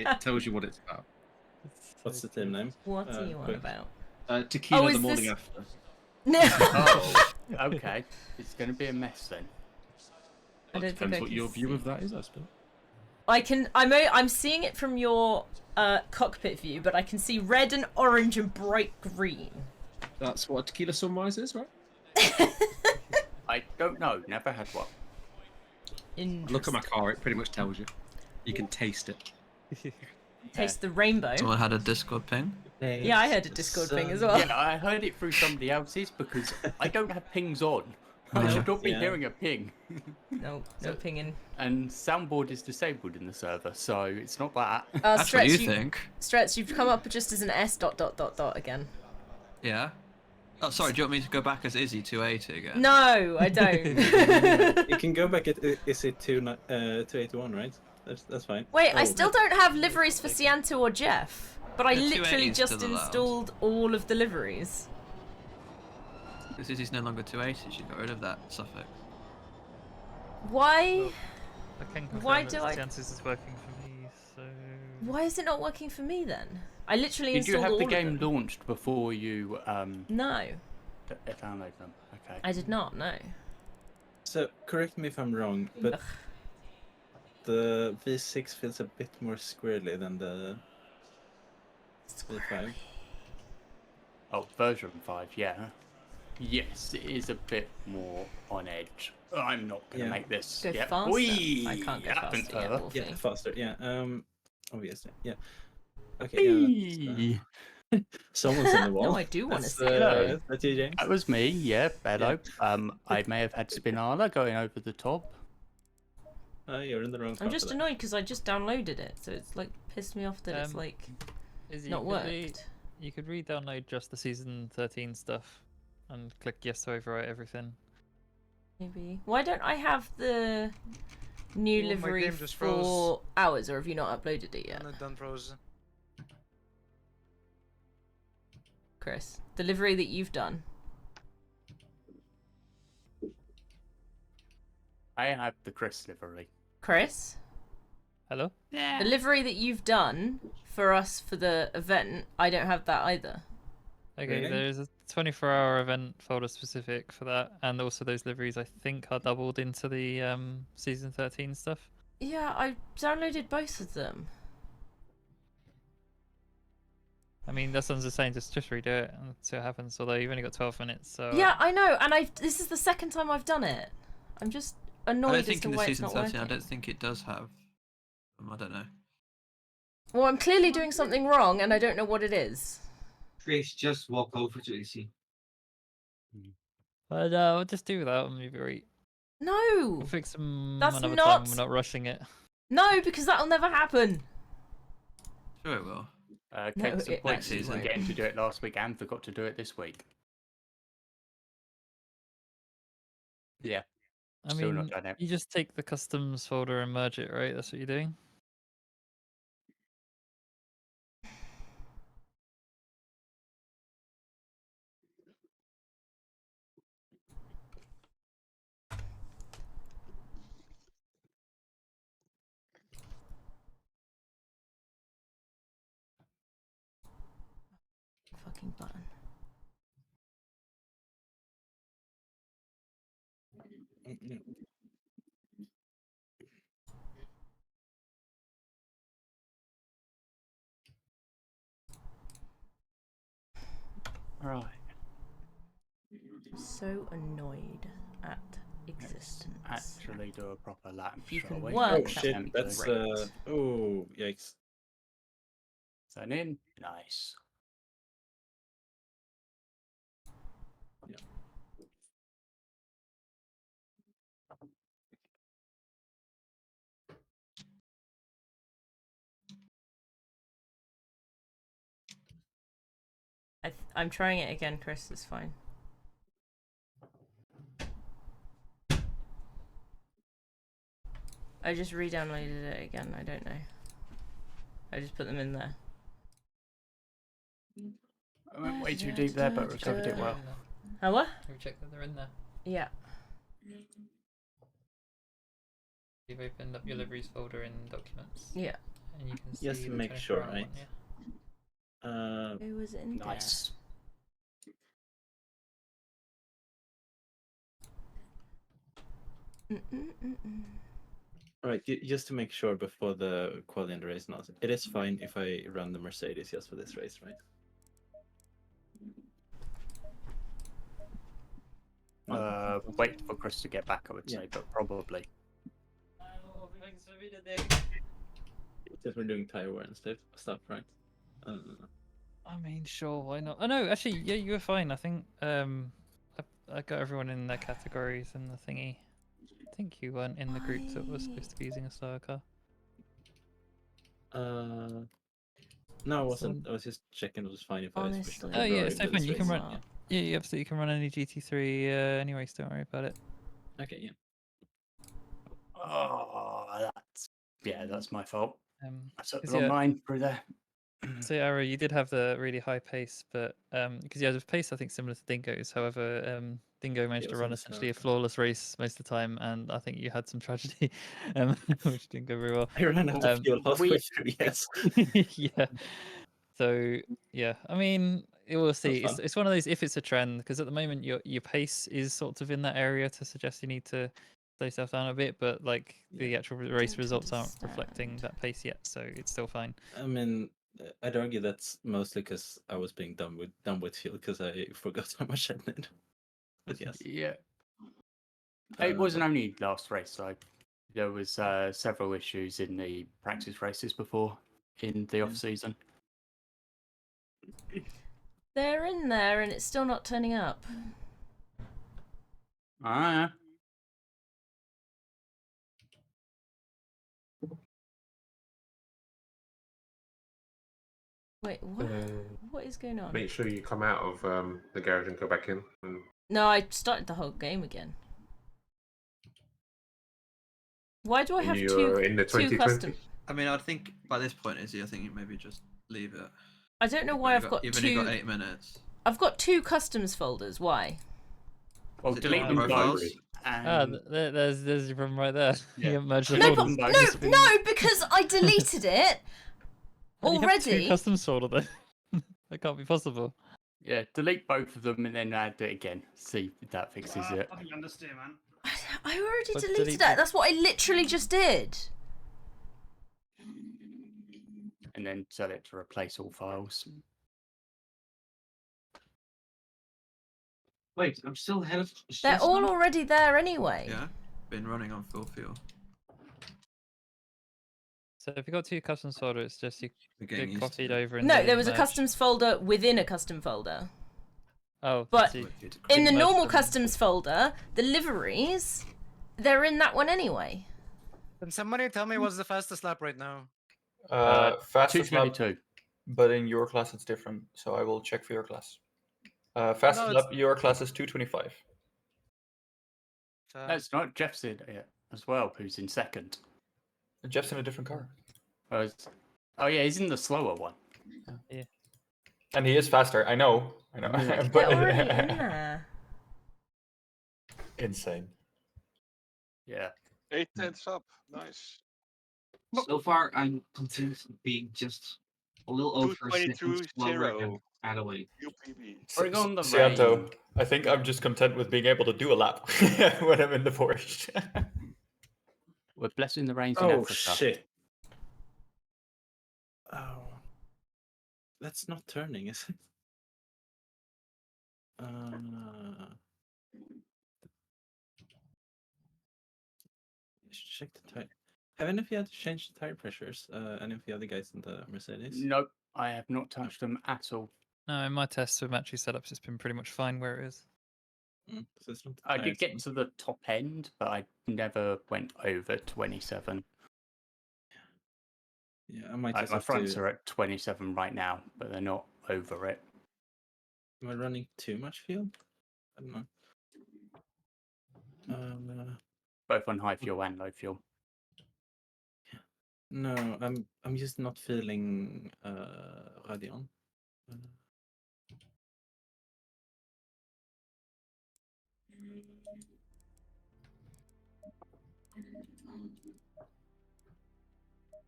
it tells you what it's about. What's the team name? What are you on about? Tequila the morning after. No. Oh, okay. It's going to be a mess then. I don't think Depends I what can your view see. of that is, I suppose. I'm seeing it from your cockpit view, but I can see red and orange and bright green. That's what a tequila sunrise is, right? I don't know. Never had one. Look at my car, it pretty much tells you. You can taste it. Taste the rainbow. Someone had a Discord ping. Yeah, I heard a Discord ping as well. Yeah, I heard it through somebody else's because I don't have pings on. I should not be hearing a ping. No pinging. And soundboard is disabled in the server, so it's not that. That's what you think. Stretch, you've come up just as an S ... again. Yeah. Oh, sorry. Do you want me to go back as Izzy 280 again? No, I don't. You can go back at is it 281, right? That's fine. Wait, I still don't have liveries for Cianto or Jeff, but I The literally 280 is just still allowed. installed all of the liveries. Because Izzy's no longer 280. She got rid of that suffix. Why? I can confirm Why that do I? Jancis is working for me, so... Why is it not working for me then? I literally Did you installed have all the of game them. launched before you No, download them? Okay. I did not. No. So correct me if I'm wrong, but the V6 feels a bit more squirrely than the V5. Oh, version 5, yeah. Yes, it is a bit more on edge. I'm not going to make this. Go Yep. faster. Whee! I can't go Happened faster. to her. Yeah, faster. Yeah. Obviously. Yeah. Okay. Whee! Yeah, someone's in the wall. No, I do want to That's, see it. That's you, James. That was me, yeah, hello. I may have had Spinala going over the top. You're in the wrong spot. I'm just annoyed because I just downloaded it, so it's like pissed me off that it's like Izzy, not worked. You could re-download just the season 13 stuff and click yes to overwrite everything. Maybe. Why don't I have the new Oh, my livery game just for froze. hours, or have you not uploaded it yet? I'm not done frozen. Chris, the livery that you've done. I have the Chris livery. Chris? Hello? The livery that you've done for us for the event, I don't have that either. Okay, Really? there's a 24-hour event folder specific for that, and also those liveries I think are doubled into the season 13 stuff. Yeah, I downloaded both of them. I mean, that sounds the same. Just redo it and see what happens. Although you've only got 12 minutes, so Yeah, I know, and this is the second time I've done it. I'm just I annoyed don't as think to in the why it's season not 13. working. I don't think it does have. I don't know. Well, I'm clearly doing something wrong, and I don't know what it is. Chris, just walk over to Izzy. But we'll just do that and maybe right. No, We'll fix them That's another not- time. We're not rushing it. no, because that'll never happen. Sure it will. No, Case in it point, actually we were won't. getting to do it last week and forgot to do it this week. Yeah. I Still mean, not done it. you just take the customs folder and merge it, right? That's what you're doing. Fucking button. Right. So annoyed at existence. Actually do a proper lap, If you shall can we? work, Oh that's shit, that's great. oh yikes. Sign in. Nice. I'm trying it again, Chris. It's fine. I just re-downloaded it again. I don't know. I just put them in there. I went way too deep there, but recovered it well. Oh, what? Have you checked that they're in there? Yeah. You've opened up your liveries folder in documents. Yeah. and you can see Just to the make 24 sure, hour right? one, yeah. Who was in Nice. there? Mm-mm-mm-mm. Right, just to make sure before the quality and the race notes, it is fine if I run the Mercedes just for this race, right? Wait for Chris to get back, I would say, but probably. Since we're doing tire wear and stuff, right? I mean, sure, why not? Oh no, actually, yeah, you were fine. I think I got everyone in their categories and the thingy. I think you weren't in the group that was supposed to be using a slower car. No, I wasn't. I was just checking it was fine if I switched on Honestly. Oh yeah, February it's so for this fun. You can race. run. Yeah, you absolutely can run any GT3 anyway. So don't worry about it. Okay, yeah. Oh, that's my fault. I took the 'Cause, wrong yeah, line through there. So Arrow, you did have the really high pace, but because the pace I think similar to Dingo's. However, Dingo managed to was run on essentially a Slower. flawless race most of the time, and I think you had some tragedy, which didn't go very well. I ran out of fuel halfway we- through, yes. Yeah. So yeah, I mean, we'll see. fun. It's one of those if it's a trend, because at the moment your pace is sort of in that area to suggest you need to slow yourself down a bit, but like the actual race Don't results aren't reflecting understand. that pace yet, so it's still fine. I mean, I'd argue that's mostly because I was being done with fuel because I forgot how much I did. But yes. Yeah. It wasn't only last race, though. There was several issues in the practice races before in the off season. They're in there and it's still not turning up. Ah. Wait, what? What is going on? Make sure you come out of the garage and go back in. No, I started the whole game again. Why do I have You're in the two 2020? custom? I mean, I think by this point, Izzy, I think you maybe just leave it. I don't know why I've got You've two. only got 8 minutes. I've got two customs folders. Why? Well, Is it delete not them profiles? both. There's your problem right there. Yeah. You haven't merged the No, folders. no, because I deleted it You have two already. customs folder then. That can't be possible. Yeah, delete both of them and then add it again. See if that fixes it. I can understand, man. I already But deleted delete that. the- That's what I literally just did. And then set it to replace all files. Wait, I'm still ahead of. They're all already there anyway. Yeah, been running on full fuel. So if you've got two customs folder, it's just you We're getting get used copied to it. over and No, then there was a merged. customs folder within a custom folder. Oh, But so you- in the merged normal them. customs folder, the liveries, they're in that one anyway. Can somebody tell me what's the fastest lap right now? Fastest lap, 222. but in your class it's different. So I will check for your class. Fastest No, lap, your class is 225. That's not Jeff's in it as well, who's in second. Jeff's in a different car. Oh yeah, he's in the slower one. Yeah. And he is faster, I know. They're but already in there. insane. Yeah. 8/10 up. Nice. So far, I'm content being just a little over a second 222.0. slower than Adelaide. UPB. Bring on the Sianto, rain. I think I'm just content with being able to do a lap when I'm in the Porsche. We're blessing the rains in Oh Africa. shit! Oh, that's not turning, is it? Check the tire. Have any of you had to change the tire pressures? Any of the other guys in the Mercedes? Nope, I have not touched them at all. No, in my tests with matchy setups, it's been pretty much fine where it is. So it's not the I tires did get then. to the top end, but I never went over 27. Yeah, I might Like, just my have fronts to. are at 27 right now, but they're not over it. Am I running too much fuel? I don't know. Both on high fuel and low fuel. No, I'm just not feeling Radeon.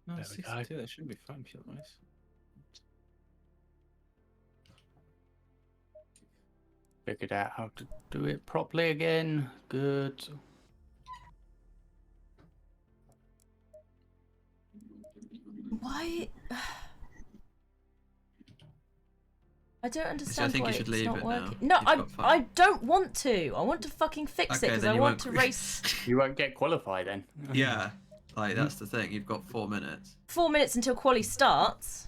No, There we go. 62. That should be fine, fuel wise. Figured out how to do it properly again. Good. Why? I don't I understand think why you should it's leave not it now. working. No, You've I got fun. I don't want to. I want to fucking fix it Okay, because then I you want won't- to race. You won't get qualified then. Yeah, like that's the thing. You've got 4 minutes. 4 minutes until quali starts.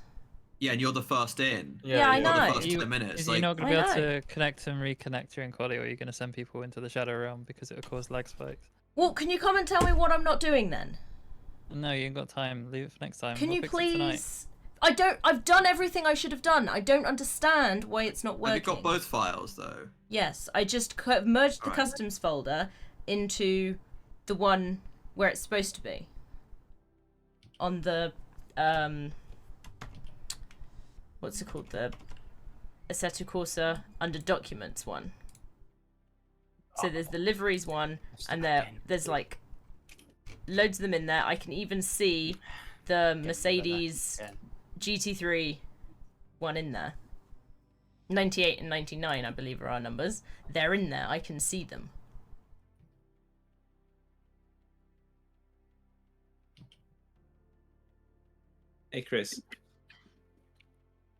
Yeah, and you're the first in. Yeah, I You're the know. first 10 minutes. Is Like, you not going I to be able know. to connect and reconnect during quali, or are you going to send people into the shadow realm because it will cause lag spikes? Well, can you come and tell me what I'm not doing then? No, you ain't got time. Leave it for next time. Can We'll you fix it tonight. please? I've done everything I should have done. I don't understand why it's not working. have you got both files though? Yes, I just merged the Alright. customs folder into the one where it's supposed to be. On the what's it called? The Assetto Corsa under documents one. So there's the liveries one, and there's like loads of them in there. I can even see the Mercedes GT3 one in there. 98 and 99, I believe, are our numbers. They're in there. I can see them. Hey, Chris.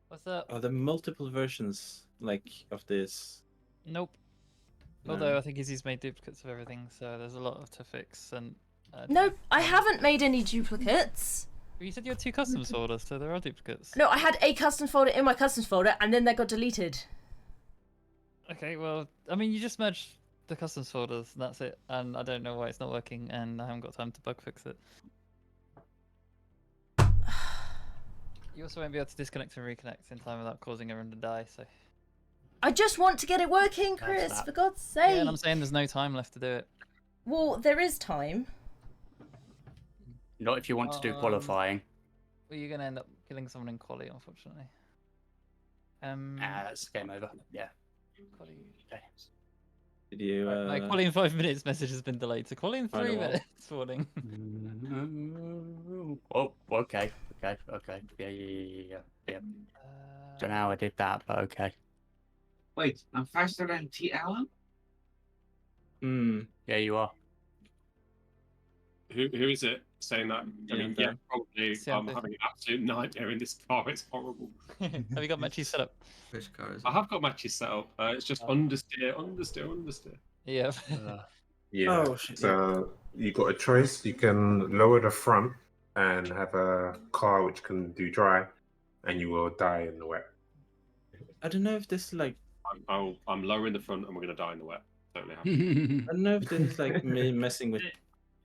What's up? Are there multiple versions like of this? Nope. No. Although I think he's made duplicates of everything, so there's a lot to fix. And No, I haven't made any duplicates. you said you had 2 customs folders, so there are duplicates. No, I had a customs folder in my customs folder, and then they got deleted. Okay, well, I mean, you just merged the customs folders, and that's it. And I don't know why it's not working, and I haven't got time to bug fix it. You also won't be able to disconnect and reconnect in time without causing everyone to die, so... I just want to get it working, Chris, that. for God's sake. Yeah, and I'm saying there's no time left to do it. Well, there is time. Not if you want to do qualifying. Well, you're going to end up killing someone in quali, unfortunately. That's game over. Yeah. Quali... Okay. Did you? My quali in 5 minutes message has been delayed, so quali in I 3 know. minutes warning. Oh, okay. Yeah. Don't know how I did that, but okay. Wait, I'm faster than T. Allen? Yeah, you are. Who is it saying that? I mean, yeah, probably. I'm having an absolute nightmare in this car. It's horrible. Have you got matches set up? Which car is it? I have got matches set up. It's just understeer. Yeah. Yeah. Oh, shit, So you got a choice. You can lower the front and have a car which can do dry, and you will die in the wet. I don't know if this is like. I'm lowering the front, and we're gonna die in the wet. Totally happy. I don't know if this is like me messing with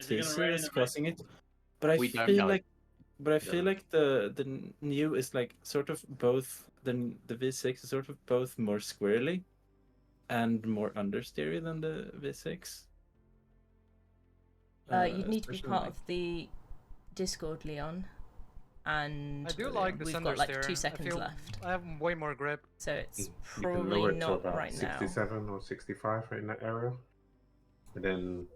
TC that's causing it, but I We don't feel know. like, the new is like sort of both the V6 is sort of both more squirrely, and more understeery than the V6. You'd need to be especially part like- of the Discord, Leon. And I do like the we've center got like steer. 2 I seconds feel left. I have way more grip. So it's You can lower probably it to not about right now. 67 or 65 in that area. And then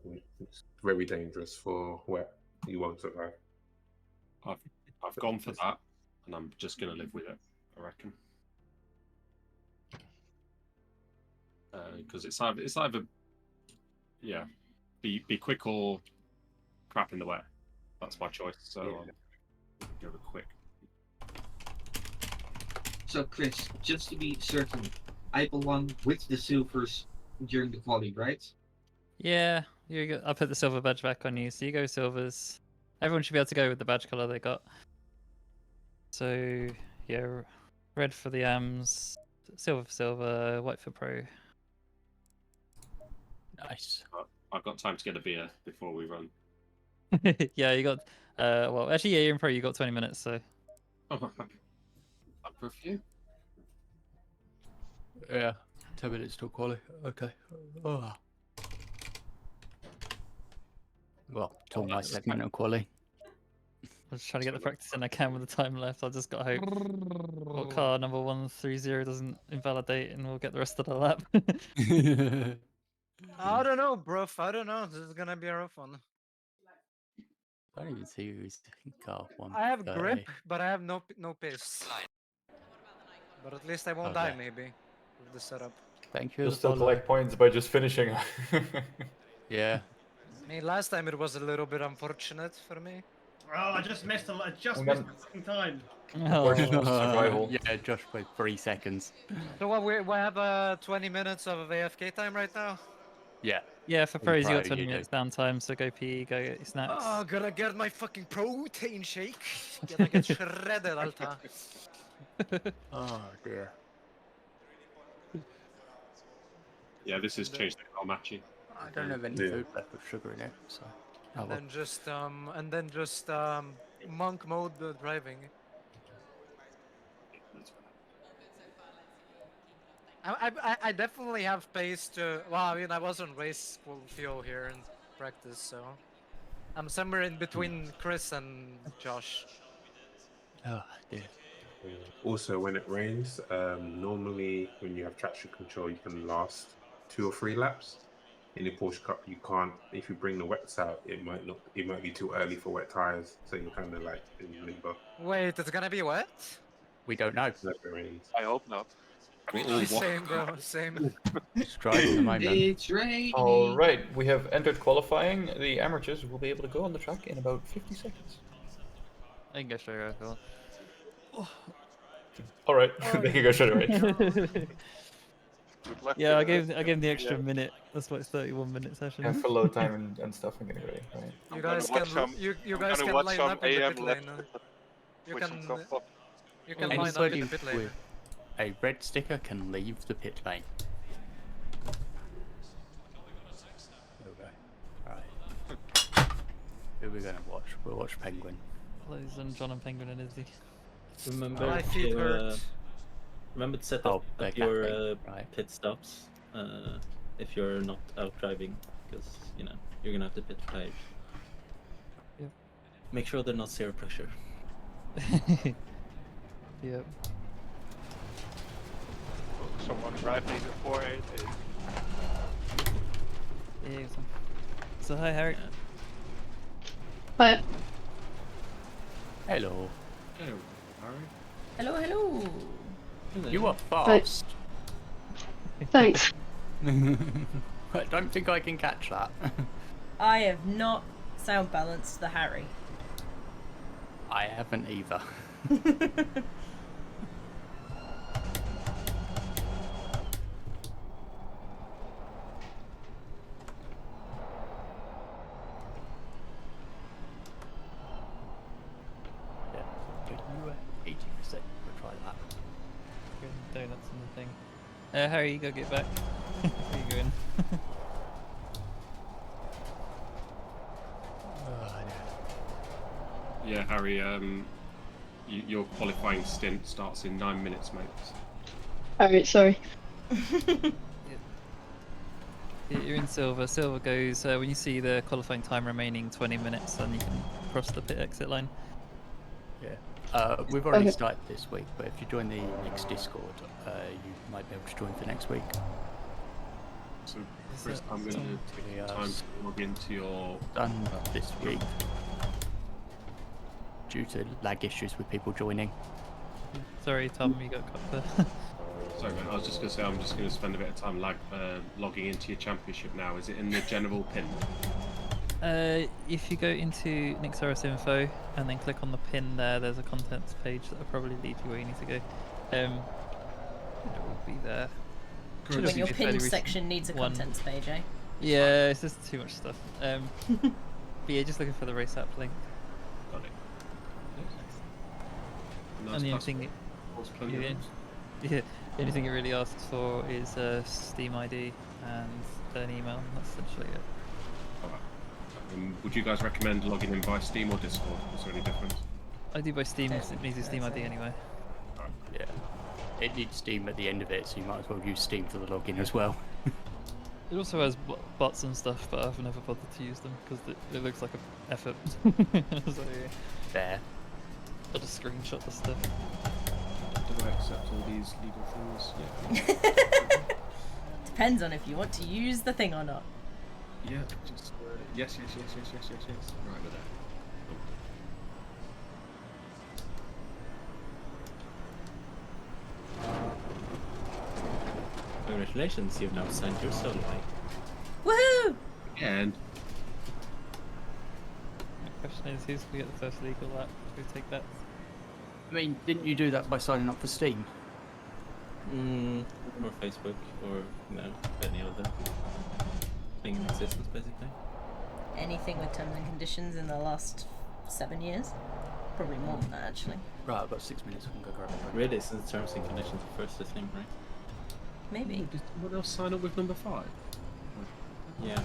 it's very dangerous for wet. You won't survive. I've gone for that, and I'm just gonna live with it, I reckon. Because it's either yeah, be quick or crap in the wet. That's my choice. So go with quick. So, Chris, just to be certain, I belong with the silvers during the quali, right? Yeah, I put the silver badge back on you, so you go silvers. Everyone should be able to go with the badge color they got. So, yeah, red for the AMs, silver for silver, white for pro. Nice. I've got time to get a beer before we run. Yeah, you got. Well, actually, yeah, you're in pro. You got 20 minutes, so. Up for a few. Yeah. 10 minutes till quali. Okay. Oh. Well, till my segment of quali. I'm just trying to get the practice in I can with the time left. I just got hope. Well, car number 130 doesn't invalidate, and we'll get the rest of the lap. I don't know, bro. I don't know. This is gonna be a rough one. I don't even see who's car one. I have grip, but I have no pace. But at least I won't die, Okay. maybe, with the setup. Thank you. You'll the still follow. collect points by just finishing. Yeah. I mean, last time it was a little bit unfortunate for me. Oh, I just missed a lot. I just And missed then- the fucking time. Unfortunate survival. Yeah, Josh by 3 seconds. So what? We have 20 minutes of AFK time right now. Yeah. Yeah, for In pros, you pro, got 20 you do. minutes downtime, so go PE, go get your snacks. Oh, gotta get my fucking protein shake. Gonna get shredded, Alta. Oh dear. Yeah, this has changed the car matching. I don't have any food left with sugar in it, so. And then just monk mode the driving. I definitely have pace to. Well, I mean, I was on race fuel here in practice, so I'm somewhere in between Chris and Josh. Oh dear. Also, when it rains, normally when you have traction control, you can last 2 or 3 laps. In the Porsche Cup, you can't. If you bring the wets out, it might not. It might be too early for wet tires, so you're kind of like in limbo. Wait, it's gonna be wet? We don't know. Like it rains. I hope not. Same, bro. Same. Just driving the moment. It's raining. All right, we have entered qualifying. The amateurs will be able to go on the track in about 50 seconds. I can go straight away if you want. All right, they can go straight away. Good luck. Yeah, I gave him the extra minute. That's why it's 31-minute session. Yeah, for load time and stuff and getting ready. Right. You guys can you guys can line up in the pit lane. You can line up Anybody in the pit lane. with a red sticker can leave the pit lane. Okay. Alright. Who are we gonna watch? We'll watch Penguin. Those on John and Penguin and Izzy. Remember My feet to, hurt. remember to set Oh, up they're your capping, right. pit stops if you're not out driving, because you know you're gonna have to pit tires. Yep. Make sure they're not zero pressure. Yep. Someone drive me before it. Yeah. So hi Harry. But Hello. Hello, Harry. Hello, hello. You are fast. thanks. I don't think I can catch that. I have not sound balanced the Harry. I haven't either. Yeah, but you were 80%. We'll try that. Getting donuts and the thing. Harry, you go get back. Where you going? Yeah, Harry. Your qualifying stint starts in 9 minutes, mate. Alright, sorry. You're in silver. Silver goes when you see the qualifying time remaining 20 minutes, then you can cross the pit exit line. Yeah. We've already started this week, but if you join the next Discord, you might be able to join for next week. So, Chris, I'm going to take time to log into your... Done this week. Due to lag issues with people joining. Sorry, Tom, you got cut there. Sorry, man. I was just going to say I'm just going to spend a bit of time logging into your championship now. Is it in the general pin? If you go into Nixoris info and then click on the pin there, there's a contents page that will probably lead you where you need to go. It will be there. When your pin section needs a one. contents page, eh? Yeah, it's just too much stuff. But yeah, just looking for the race app link. Got it. Nice And the only plus thing one. Plus plenty of yeah, those. yeah, the only thing it really asks for is Steam ID and an email. That's essentially it. Alright. Would you guys recommend logging in by Steam or Discord? Is there any difference? I do by Steam, because it needs a Steam ID anyway. Yeah. It needs Steam at the end of it, so you might as well use Steam for the login as well. It also has bots and stuff, but I've never bothered to use them because it looks like an effort. So yeah. There. I'll just screenshot the stuff. Do I accept all these legal things? Yeah. Depends on if you want to use the thing or not. Yeah, just yes. Right, with that. Congratulations, you've now signed your solo lane. Woohoo! And The question is, who's going to get the first legal lap? Who take that? I mean, didn't you do that by signing up for Steam? Or Facebook, or any other thing in existence, basically. Anything with terms and conditions in the last 7 years? Probably more than that, actually. Right, I've got 6 minutes. We can go grab a drink. Really, since terms and conditions are first, I think, right? Maybe. did someone else sign up with number 5? Yeah. Yep,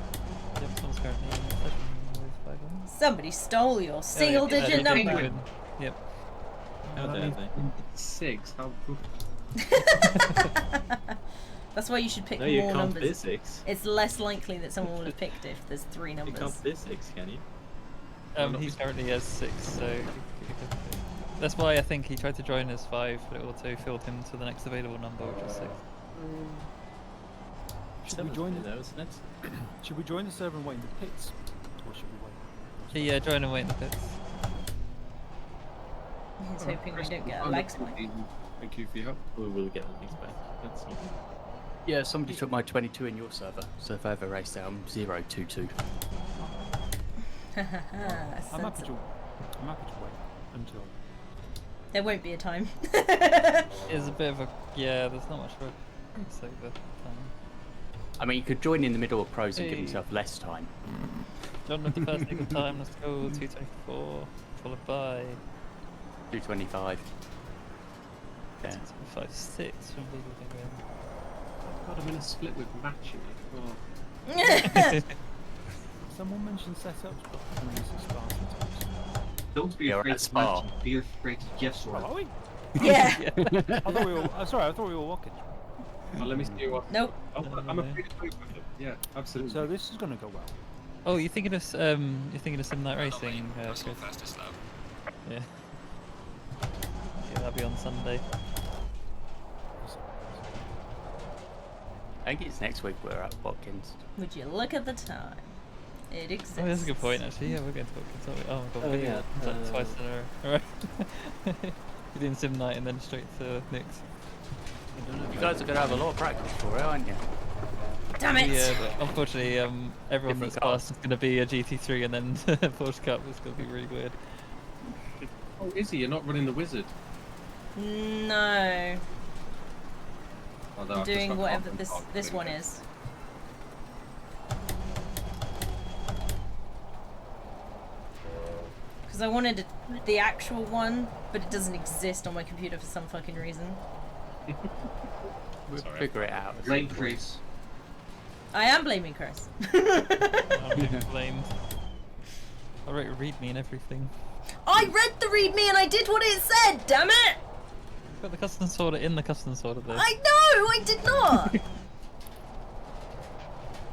someone's currently in the session with 5 on. Somebody stole your single-digit you did number. win. Yep. How dare they? 6. How? That's why you should pick No, you more can't numbers. be 6. It's less likely that someone would have picked if there's 3 You numbers. can't be 6, can you? He currently has 6, so that's why I think he tried to join as 5, but it auto-filled him to the next available number, which was 6. Should we join that, wasn't it? Should we join the server and wait in the pits, or should we wait? Yeah, join and wait in the pits. He's hoping we don't get a lag spike. Thank you for your help. We will get the links back. That's all. Yeah, somebody took my 22 in your server, so if I ever race out, I'm 022. I'm happy to wait until. There won't be a time. It's a bit of a there's not much of a crossover time. I mean, you could join in the middle of pros and give yourself less time. John with the first legal time, let's go 224, followed by 225. Yeah. 5-6 from legal thing. God, I'm in a split with Matthew. Someone mentioned setups, but I'm using Spartan types. Don't be afraid to match, be afraid to Jeff's sword. Are we? Yeah. I thought we were. Sorry, I thought we were walking. Oh, let me see what. Nope. Oh, I'm afraid to play with them. Yeah, absolutely. So this is going to go well. Oh, you're thinking of Sim Night Racing? That's Chris? not fastest lap. Yeah. Yeah, that'll be on Sunday. I think it's next week we're at Watkins. Would you look at the time? It exists. Oh, that's a good point, actually. Yeah, we're going to Watkins, aren't we? Oh my god, Oh, we're yeah, doing that twice in a row. Alright. We're doing Sim Night and then straight to Nick's. You guys are going to have a lot of practice for it, aren't you? Damn it! Yeah, but unfortunately, everyone Different that's cars. passed is going to be a GT3 and then Porsche Cup. It's going to be really weird. Oh, Izzy, you're not running the wizard. No. Although I'm I've just doing got whatever carbon this park this one anyway. is. Because I wanted the actual one, but it doesn't exist on my computer for some fucking reason. We'll figure it out. Blame Chris. I am blaming Chris. I'm being blamed. I wrote read me and everything. I read the readme and I did what it said, damn it! Got the custom sorter in the custom sorter though. I know, I did not!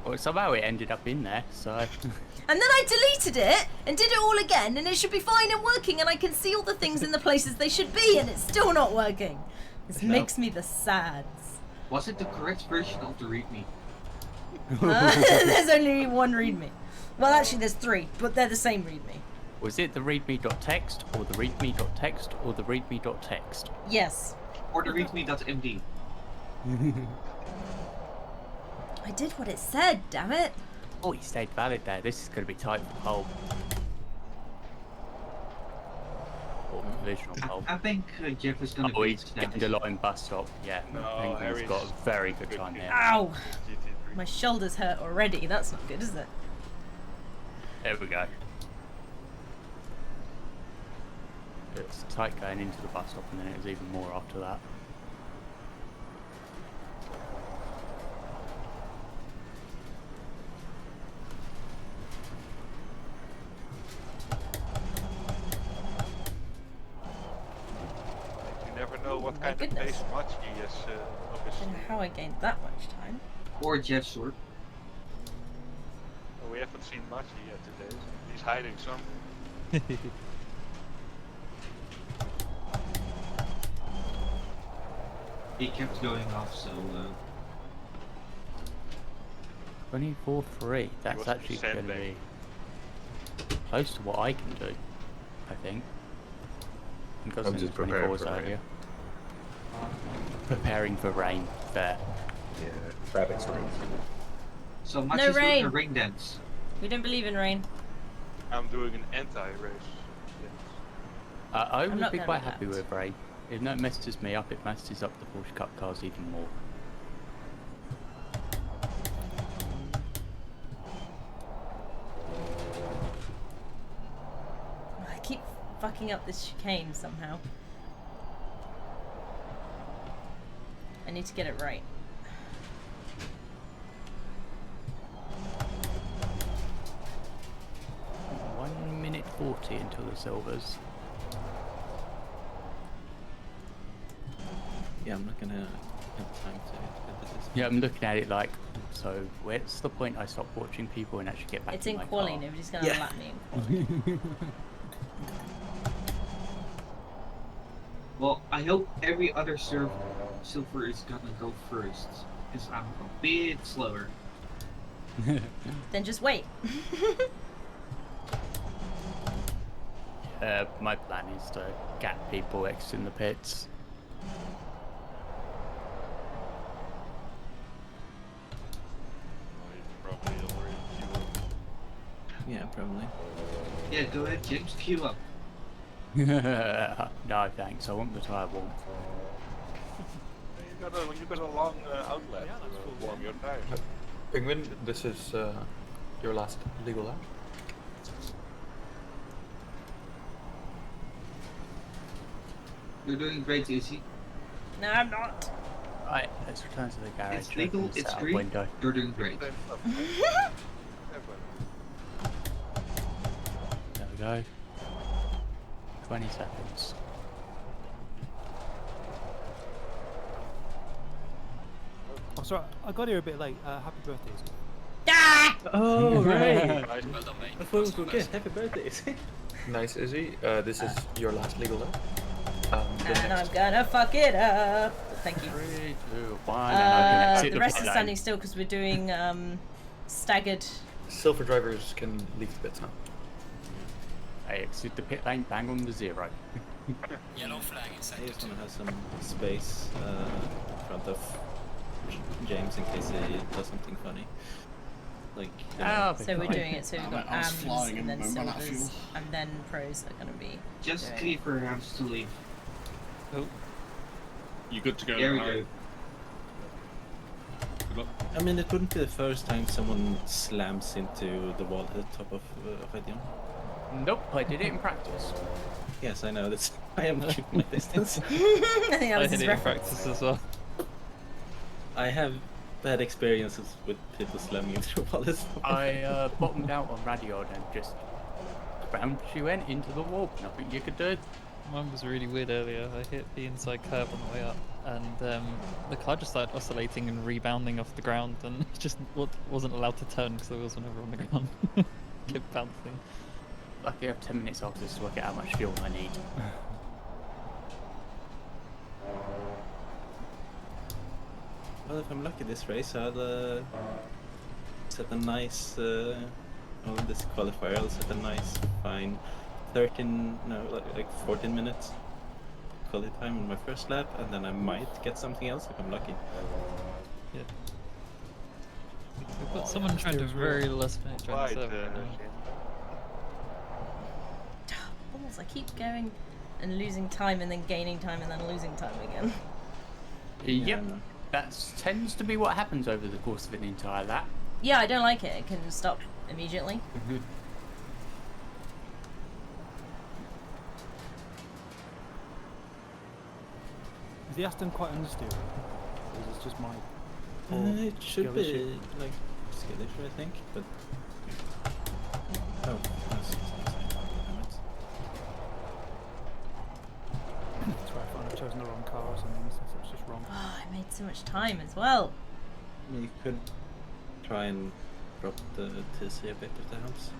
Well, somehow it ended up in there, so... And then I deleted it and did it all again and it should be fine and working and I can see all the things in the places they should be and it's still not working. This makes me the sads. Was it the correct version of the README? There's only one readme. Well, actually there's 3, but they're the same readme. Was it the readme.txt, or the readme.txt, or the readme.txt? Yes. Or the readme.md? I did what it said, damn it. Oh, he stayed valid there. This is going to be tight for pole. Or provisional pole. I think Jeff is going to Oh, be he's Dandelion bus stop. Yeah, I think he's got a very good time here. Ow! My shoulders hurt already. That's not good, is it? There we go. It's tight going into the bus stop, and then it was even more after that. You never know what My kind goodness. of pace much he is, I don't obviously. know how I gained that much time. Or Jeff's sword. We haven't seen much yet today. He's hiding some. He kept going off, so 24-3. That's was actually going to sandbag. be close to what I can do, I think. I'm just preparing for rain. earlier. Preparing for rain. Fair. Yeah, bad experience. So much No is doing a rain. rain dance. We don't believe in rain. I'm doing an anti-race. I I'm would not be gonna quite do happy that. with Ray. If that messes me up, it messes up the Porsche Cup cars even more. I keep fucking up this chicane somehow. I need to get it right. 1 minute 40 until the silvers. Yeah, I'm not gonna have time to get this. Yeah, I'm looking at it like, so where's the point I stop watching people and actually get back It's in in my quali. car? Nobody's gonna Yeah. lap me in quali. Well, I hope every other silver is gonna go first, because I'm a bit slower. Then just wait. My plan is to gap people X in the pits. Probably already Yeah, probably. Yeah, go ahead, James. Queue up. No thanks, I want the tire warm. You got a long outlet to warm your tires. Penguin, this is your last legal lap. You're doing great, Izzy. No, I'm not. Right, let's return to the garage. It's legal, open the it's setup green. window. You're doing great. There we go. 20 seconds. Oh, sorry, I got here a bit late. Happy birthday. Izzy. Ah! Oh, right. Well done, mate. Before we forget, happy birthday. Nice, Izzy. This is your last legal lap. The And next I'm gonna fuck it up. Thank you. 3, 2, 1, and I can exit The the rest pit is lane. standing still because we're doing staggered. silver drivers can leave the pits now. I exit the pit lane, bang on the 0. Yellow flag in sector. I just want to have some space in front of James in case he does something funny. Like, you know. So we're doing it. So we've got I was AMs flying and then and ran out of silvers fuel. and then pros are gonna be. Just doing- clear for Rams to leave. Oh. You good to go? There we Harry? go. Good luck. I mean, it wouldn't be the first time someone slams into the wall at the top of Radion. Nope, I did it in practice. Yes, I know. That's I am keeping my distance. I think that was I his did it in reference. practice as well. I have bad experiences with people slamming into walls. I bottomed out on Radion and just round she went into the wall. Nothing you could do. Mine was really weird earlier. I hit the inside curb on the way up, and the car just started oscillating and rebounding off the ground, and just wasn't allowed to turn because the wheels were never on the ground. Kept bouncing. Lucky I have 10 minutes after this to work out how much fuel I need. Well, if I'm lucky this race, I'll set a nice. Well, this qualifier, I'll set a nice, fine 14 minutes quality time on my first lap, and then I might get something else if I'm lucky. Yeah. We've got someone trying to very last minute trying to serve right now. Balls, I keep going and losing time and then gaining time and then losing time again. Yep, that tends to be what happens over the course of an entire lap. Yeah, I don't like it. It can stop immediately. Is the Aston quite understeered? Or is this just my It should skill be issue? like skill issue, I think, but oh, that's damn it. That's where I find I've chosen the wrong car or something. The setup's just wrong. Oh, I made so much time as well. You could try and drop the TC a bit if that helps.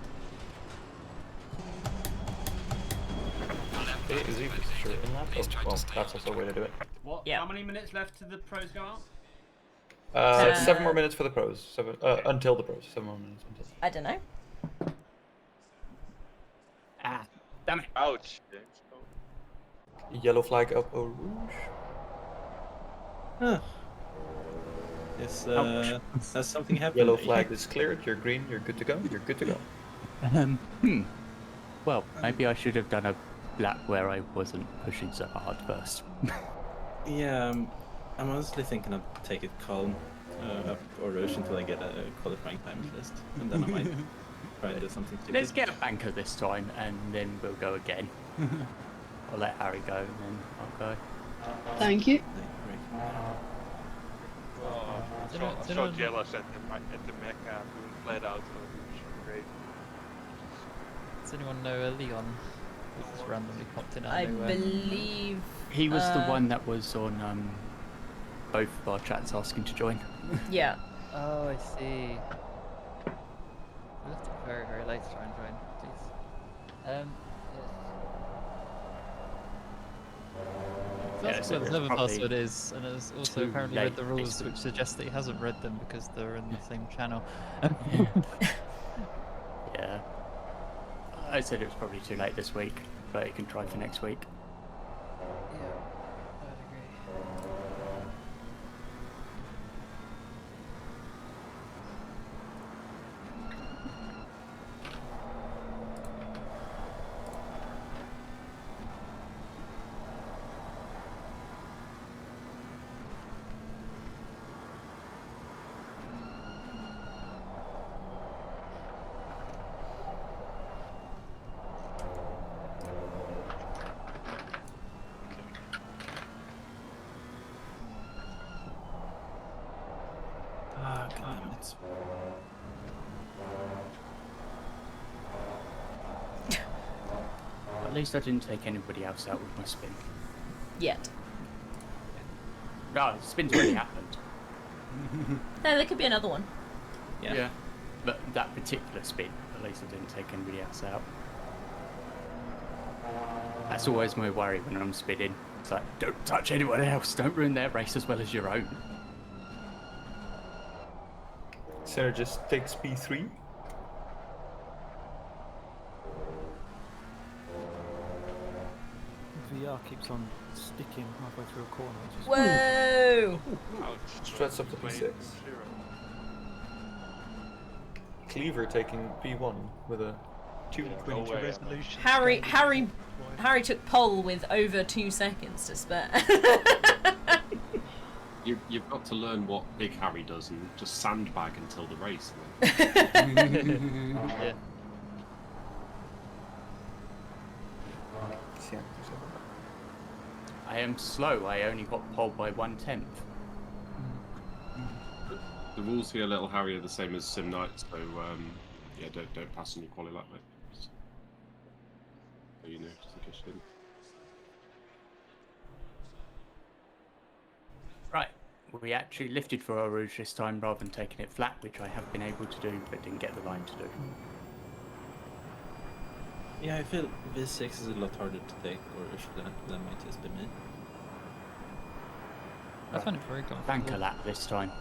Okay, Izzy, this is your in lap. Oh, well, that's also a way to do it. What? Yeah. How many minutes left to the pros go out? 7 more minutes for the pros. Until the pros. 7 more minutes until. I don't know. Ah, damn it. Ouch, James. Oh. Yellow flag up Eau Rouge. Huh. Has something happened? Yellow flag is cleared. You're green. You're good to go. You're good to go. Well, maybe I should have done a lap where I wasn't pushing so hard first. Yeah, I'm honestly thinking of take it calm or rush until I get a qualifying time at least, and then I might try and do something stupid. Let's get a banker this time, and then we'll go again. I'll let Harry go, and then I'll go. Thank you. Oh, I'm so jealous at the mecha doing flat out. Great. Does anyone know Leon? Who just randomly popped in out I of nowhere? believe He was the one that was on both of our chats asking to join. Yeah. Oh, I see. We left it very, very late to try and join. Jeez. That's what the server password is, and it's also apparently read the rules, which suggests that he hasn't read them because they're in the same channel. Yeah. I said it was probably too late this week, but you can try for next week. Yeah, I would agree. Ah, god damn it. At least I didn't take anybody else out with my spin. Yet. No, the spin's already happened. No, there could be another one. Yeah. But that particular spin, at least I didn't take anybody else out. That's always my worry when I'm spinning. It's like, don't touch anyone else, don't ruin their race as well as your own. Synergist takes P3. VR keeps on sticking halfway through a corner. Which is Whoa! Struts up to P6. Cleaver taking P1 with a 2:22 resolution. Harry took pole with over 2 seconds to spare. You've got to learn what Big Harry does and just sandbag until the race. Yeah. I am slow, I only got pole by 1/10. The rules here, little Harry, are the same as Sim Night, so yeah, don't pass on your quality like that. So you know, just in case you didn't. Right, we actually lifted for our rouge this time rather than taking it flat, which I have been able to do, but didn't get the line to do. Yeah, I feel V6 is a lot harder to take or than might just be me. I find it very comfortable. Banker lap this time,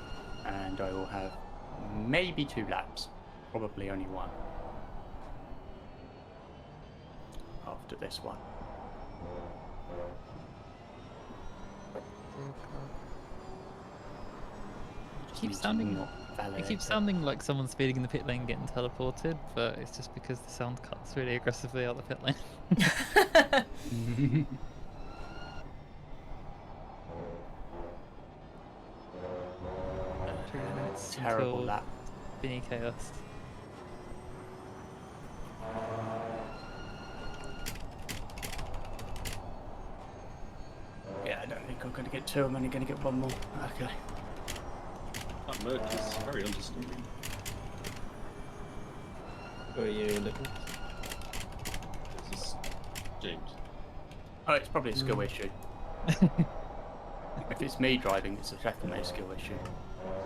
and I will have maybe 2 laps, probably only 1 after this one. It keeps sounding like someone speeding in the pit lane getting teleported, but it's just because the sound cuts really aggressively out the pit lane. Terrible lap. Spinny chaos. Yeah, I don't think I'm going to get 2, I'm only going to get 1 more. Okay. That merc is very understanding. Who are you looking? This is James. Oh, it's probably a skill issue. If it's me driving, it's definitely a skill issue.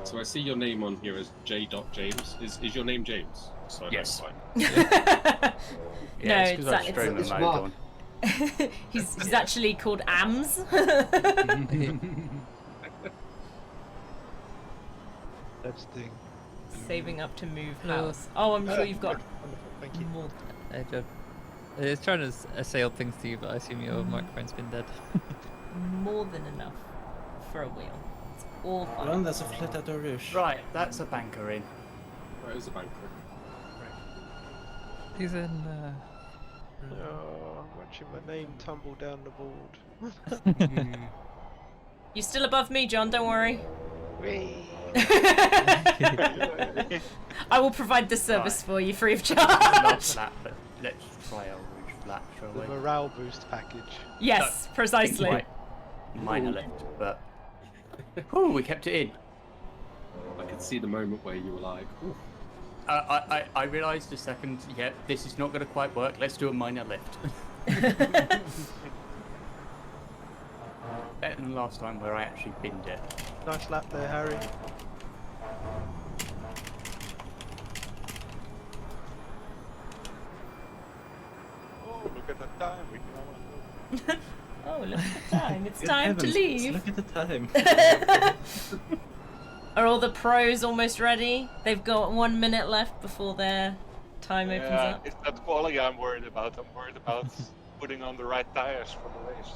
So I see your name on here as J.James. Is your name James? So I Yes. know No, it's because I stream the mode on. he's actually called Ams. That's the thing. Saving up to move house. Oh, I'm sure you've got Thank you. more. Hey, Joe. It's trying to say odd things to you, but I assume your microphone's been dead. More than enough for a wheel. It's all fine. Well, there's a flat at Rouge. Right, that's a banker in. Where is the banker? He's in. Oh, I'm watching my name tumble down the board. You're still above me, John. Don't worry. Whee! I will provide this service for you free of Not charge. flat, but let's try a rouge flat, shall The we? morale boost package. Yes, precisely. Right. Minor lift, but ooh, we kept it in. I could see the moment where you were like, ooh. I realised a second, yeah, this is not going to quite work. Let's do a minor lift. Better than last time where I actually binned it. Nice lap there, Harry. Oh, look at the time. We can almost go. Oh, look at the time. It's Good time to heavens, leave. Look at the time. Are all the pros almost ready? They've got 1 minute left before their time opens Yeah, up. it's not quality I'm worried about. I'm worried about putting on the right tires for the race.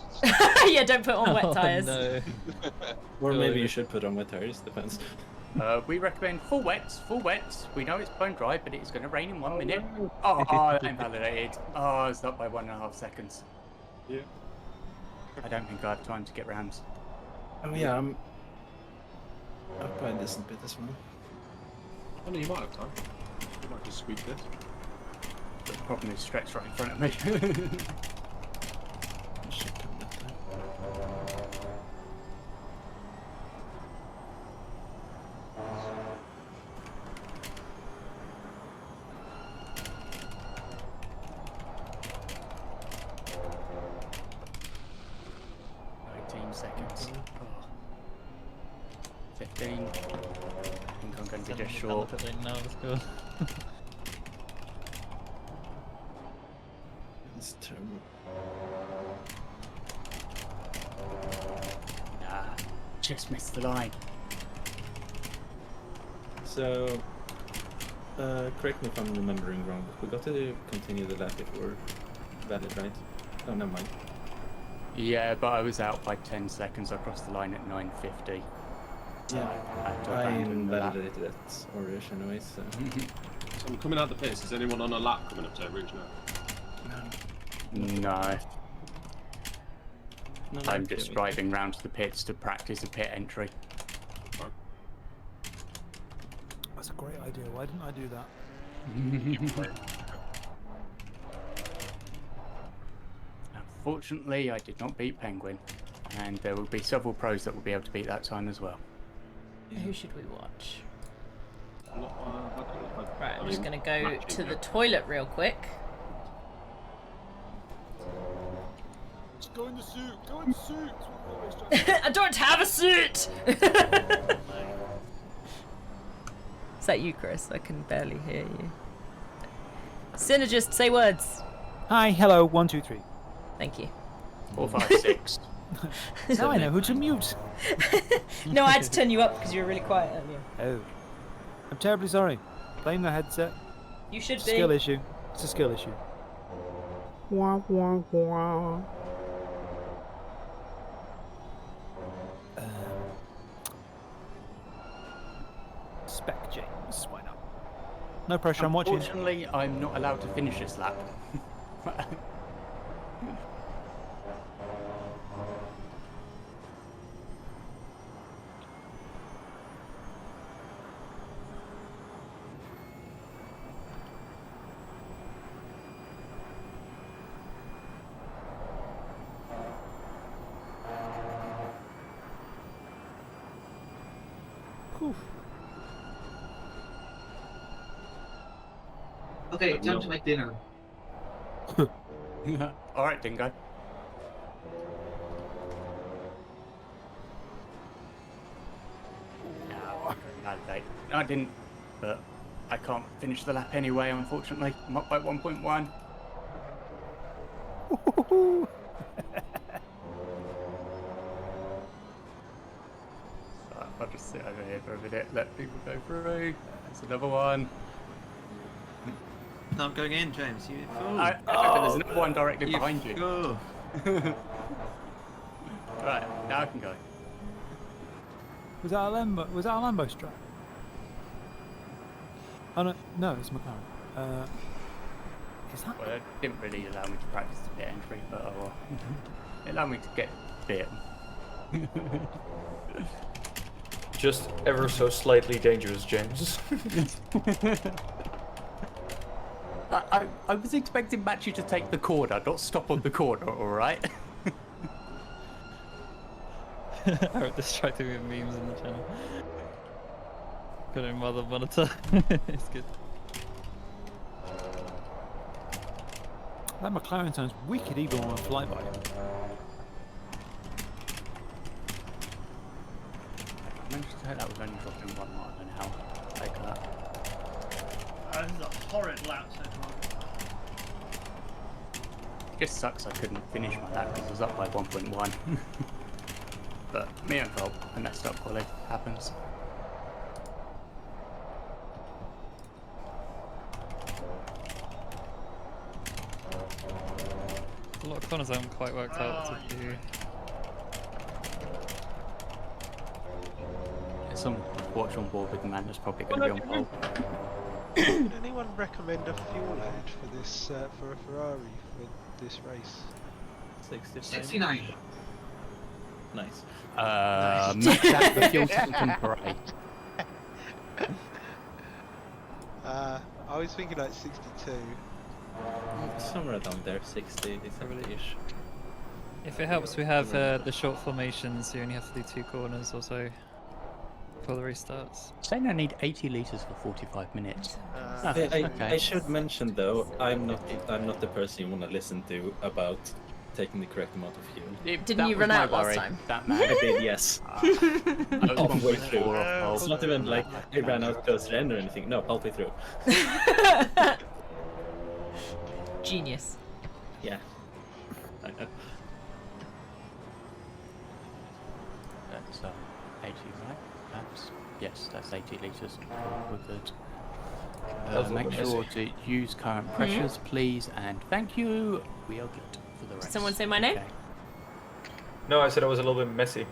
Yeah, don't put on wet tires. No. Or maybe you should put on wet tires, depends. We recommend full wets, full wets. We know it's bone dry, but it's going to rain in 1 minute. Oh, invalidated. Oh, it's up by 1.5 seconds. Yeah. I don't think I have time to get rounds. Oh yeah, I'm up by a decent bit as well. Oh no, you might have time. You might just squeak this. The problem is Stret's right in front of me. Should come that time. Seconds. Oh. 15. I think I'm going to be just short. No, let's go. It's terrible. Nah, just missed the line. So, correct me if I'm remembering wrong, but we got to continue the lap if we're valid, right? Oh, never mind. Yeah, but I was out by 10 seconds. I crossed the line at 9:50. Yeah, had to I abandon the lap. invalidated it Orish anyway, so. So I'm coming out the pits. Is anyone on a lap coming up to Rouge now? No. No, I'm just driving round to the pits to practice a pit entry. That's a great idea. Why didn't I do that? Unfortunately, I did not beat Penguin, and there will be several pros that will be able to beat that time as well. Who should we watch? I'm not, Right, I'm just going to go to the toilet real quick. Just go in the suit. Go in the suit. I don't have a suit! Is that you, Chris? I can barely hear you. Synergist, say words. Hi, hello, 1, 2, 3. Thank you. 4, 5, 6. Now I know who to mute. No, I had to turn you up because you were really quiet earlier. Oh. I'm terribly sorry. Blame the headset. You should It's be. a skill issue. It's a skill issue. Wah, wah, wah. Spec James, why not? No pressure, I'm watching. Unfortunately, I'm not allowed to finish this lap. Okay, time to make dinner. Alright, Dingo. I didn't, but I can't finish the lap anyway, unfortunately. I'm up by 1.1. I'll just sit over here for a minute, let people go through. There's another one. No, I'm going in, James. You fool. But there's another one directly You behind you. fool. Right, now I can go. Was that a Lambo? Was that a Lambo strat? Oh no, it's McLaren. Is that? Well, it didn't really allow me to practice the pit entry, but oh well. It allowed me to get fit. Just ever so slightly dangerous, James. I was expecting Matthew to take the corner, not stop on the corner, alright? I wrote distracting with memes in the channel. Got him while the monitor. It's good. That McLaren sounds wicked evil on a flyby. I managed to take that with only dropping 1 mile an hour. Take that. This is a horrid lap so far. It just sucks I couldn't finish my lap because I was up by 1.1. But me and fault, I messed up quality. Happens. A lot of corners I haven't quite worked out to do. Some watch on board with the man that's probably going to be on pole. Would anyone recommend a fuel load for this for a Ferrari for this race? 69. Nice. Max out the fuel tank and parade. I was thinking like 62. Somewhere down there, 60, 70-ish. If it helps, we have the short formations. You only have to do 2 corners or so before the race starts. Saying I need 80 litres for 45 minutes. I should mention though, I'm not the person you want to listen to about taking the correct amount of fuel. Didn't you run out last time? That man. I did, yes. Halfway through. It's not even like I ran out close to the end or anything. No, halfway through. Genius. Yeah. I know. That's 80, right? That's, yes, that's 80 litres. We're good. Make sure to use current pressures, please, and thank you. We are good for the race. Did someone say my name? Okay. No, I said it was a little bit messy.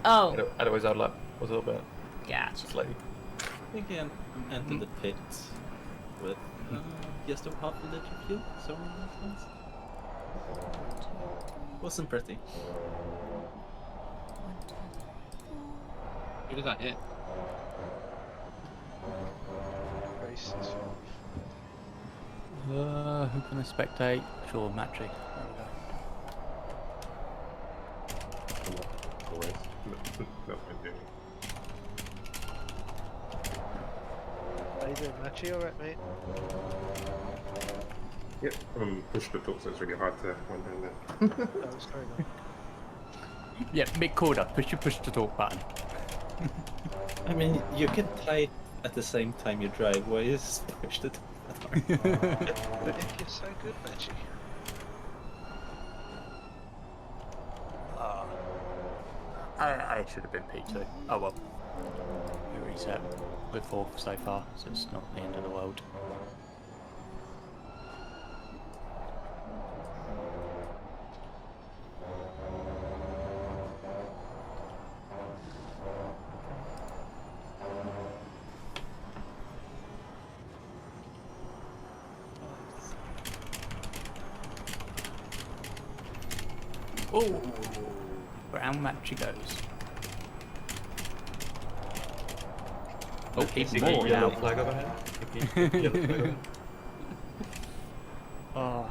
Oh. I'd always outlap. Was a little bit. Gotcha. Slightly. I think I entered the pit with just over half a liter of fuel, somewhere in that sense. Wasn't pretty. Who did that hit? Race is Who can I spectate? Sure, Matchy. How you doing, Matchy? Alright, mate? Yep, push the talk, so it's really hard to one-hand it. That was very nice. Yeah, mid-corner, push the talk button. I mean, you can type at the same time you drive. Why is push the button? You're so good, Matchy. I should have been P2. Oh well. We reset. We're 4th so far, so it's not the end of the world. Oh, brown match he goes. Oh, even more yellow now. flag overhead. Yellow flag overhead. Oh,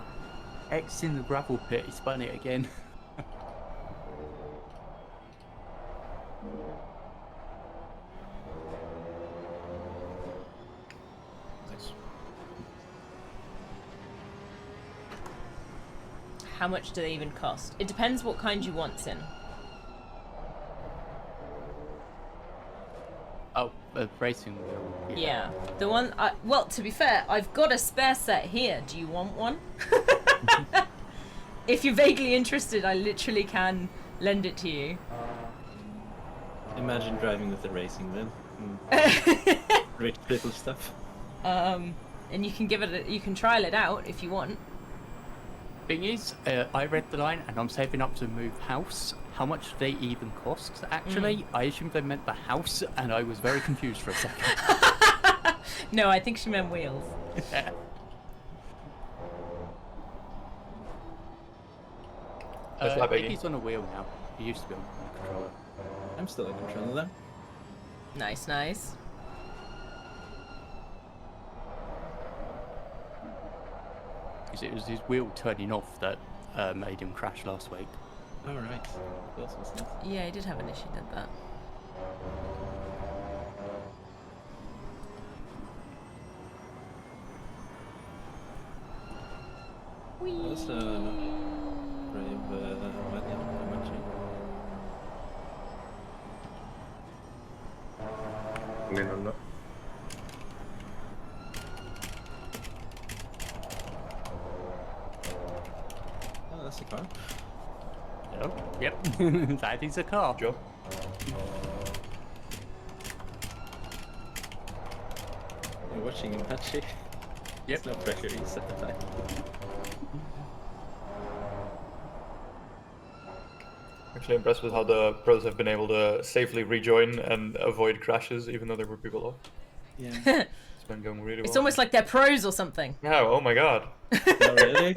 X in the gravel pit. He spun it again. How much do they even cost? It depends what kind you want in. Oh, racing wheel. Yeah. The one, well, to be fair, I've got a spare set here. Do you want one? If you're vaguely interested, I literally can lend it to you. Imagine driving with a racing wheel. Rich little stuff. And you can give it, you can trial it out if you want. Thing is, I read the line and I'm saving up to move house. how much they even cost, actually. I assumed they meant the house, and I was very confused for a second. No, I think she meant wheels. Yeah. I think he's on a wheel now. He used to be on a controller. I'm still in control of them. Nice, nice. Because it was his wheel turning off that made him crash last week. All right. Yeah, he did have an issue with that. That's a brave wedding, Comanche. And then I'm not. Oh, that's a car. Oh, yep. That is a car. Joe. You're watching him, Patchy. Yep. There's no pressure, you set the time. Actually impressed with how the pros have been able to safely rejoin and avoid crashes, even though there were people off. Yeah. It's been going really well. It's almost like they're pros or something. Yeah, oh my god. Oh, really?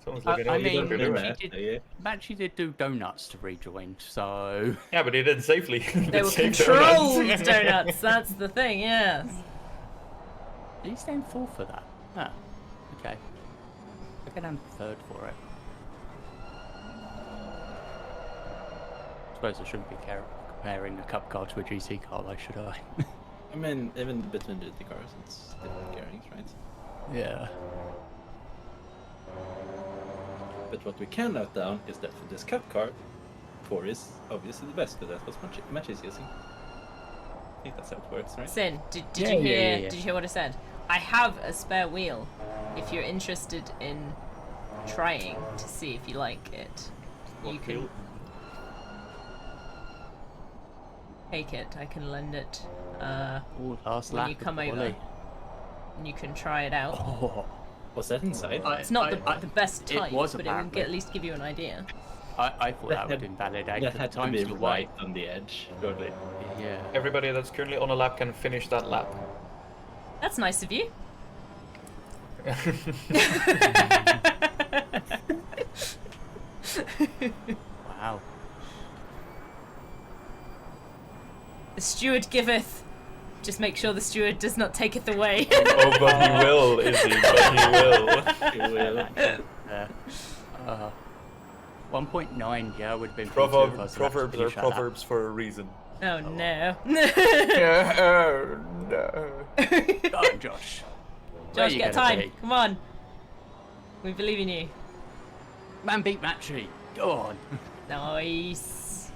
Someone's looking at I what you mean, guys are doing. Matchy did do donuts to rejoin, so... Yeah, but he did safely. They were Safe controlled donuts, that's the thing, yes. Did he stand fourth for that? Ah, okay. I get down third for it. I suppose I shouldn't be comparing a cup car to a GT car, though, should I? I mean, even between GT cars, it's different gearings, right? Yeah. But what we can note down is that for this cup car, 4 is obviously the best, because that's what Match is using. I think that's how it works, right? Sin, did you hear? Did you hear what I said? I have a spare wheel. If you're interested in trying to see if you like it, you can take it. I can lend it. Last when lap you come of over, quali. and you can try it out. Oh. Was that inside? It's not the best type, it was but it will at least give you an idea. I thought that would invalidate That the had to times be were right on the edge, surely. Yeah. Everybody that's currently on a lap can finish that lap. That's nice of you. Wow. The steward giveth. Just make sure the steward does not taketh away. Oh, but he will, Izzy, but he will. He will. 1.9, yeah, would have been Proverbs are proverbs for a reason. Oh no. Oh no. Go on, Josh. Josh, get time. Come on. We believe in you. Man beat Matchy. Go on. Nice.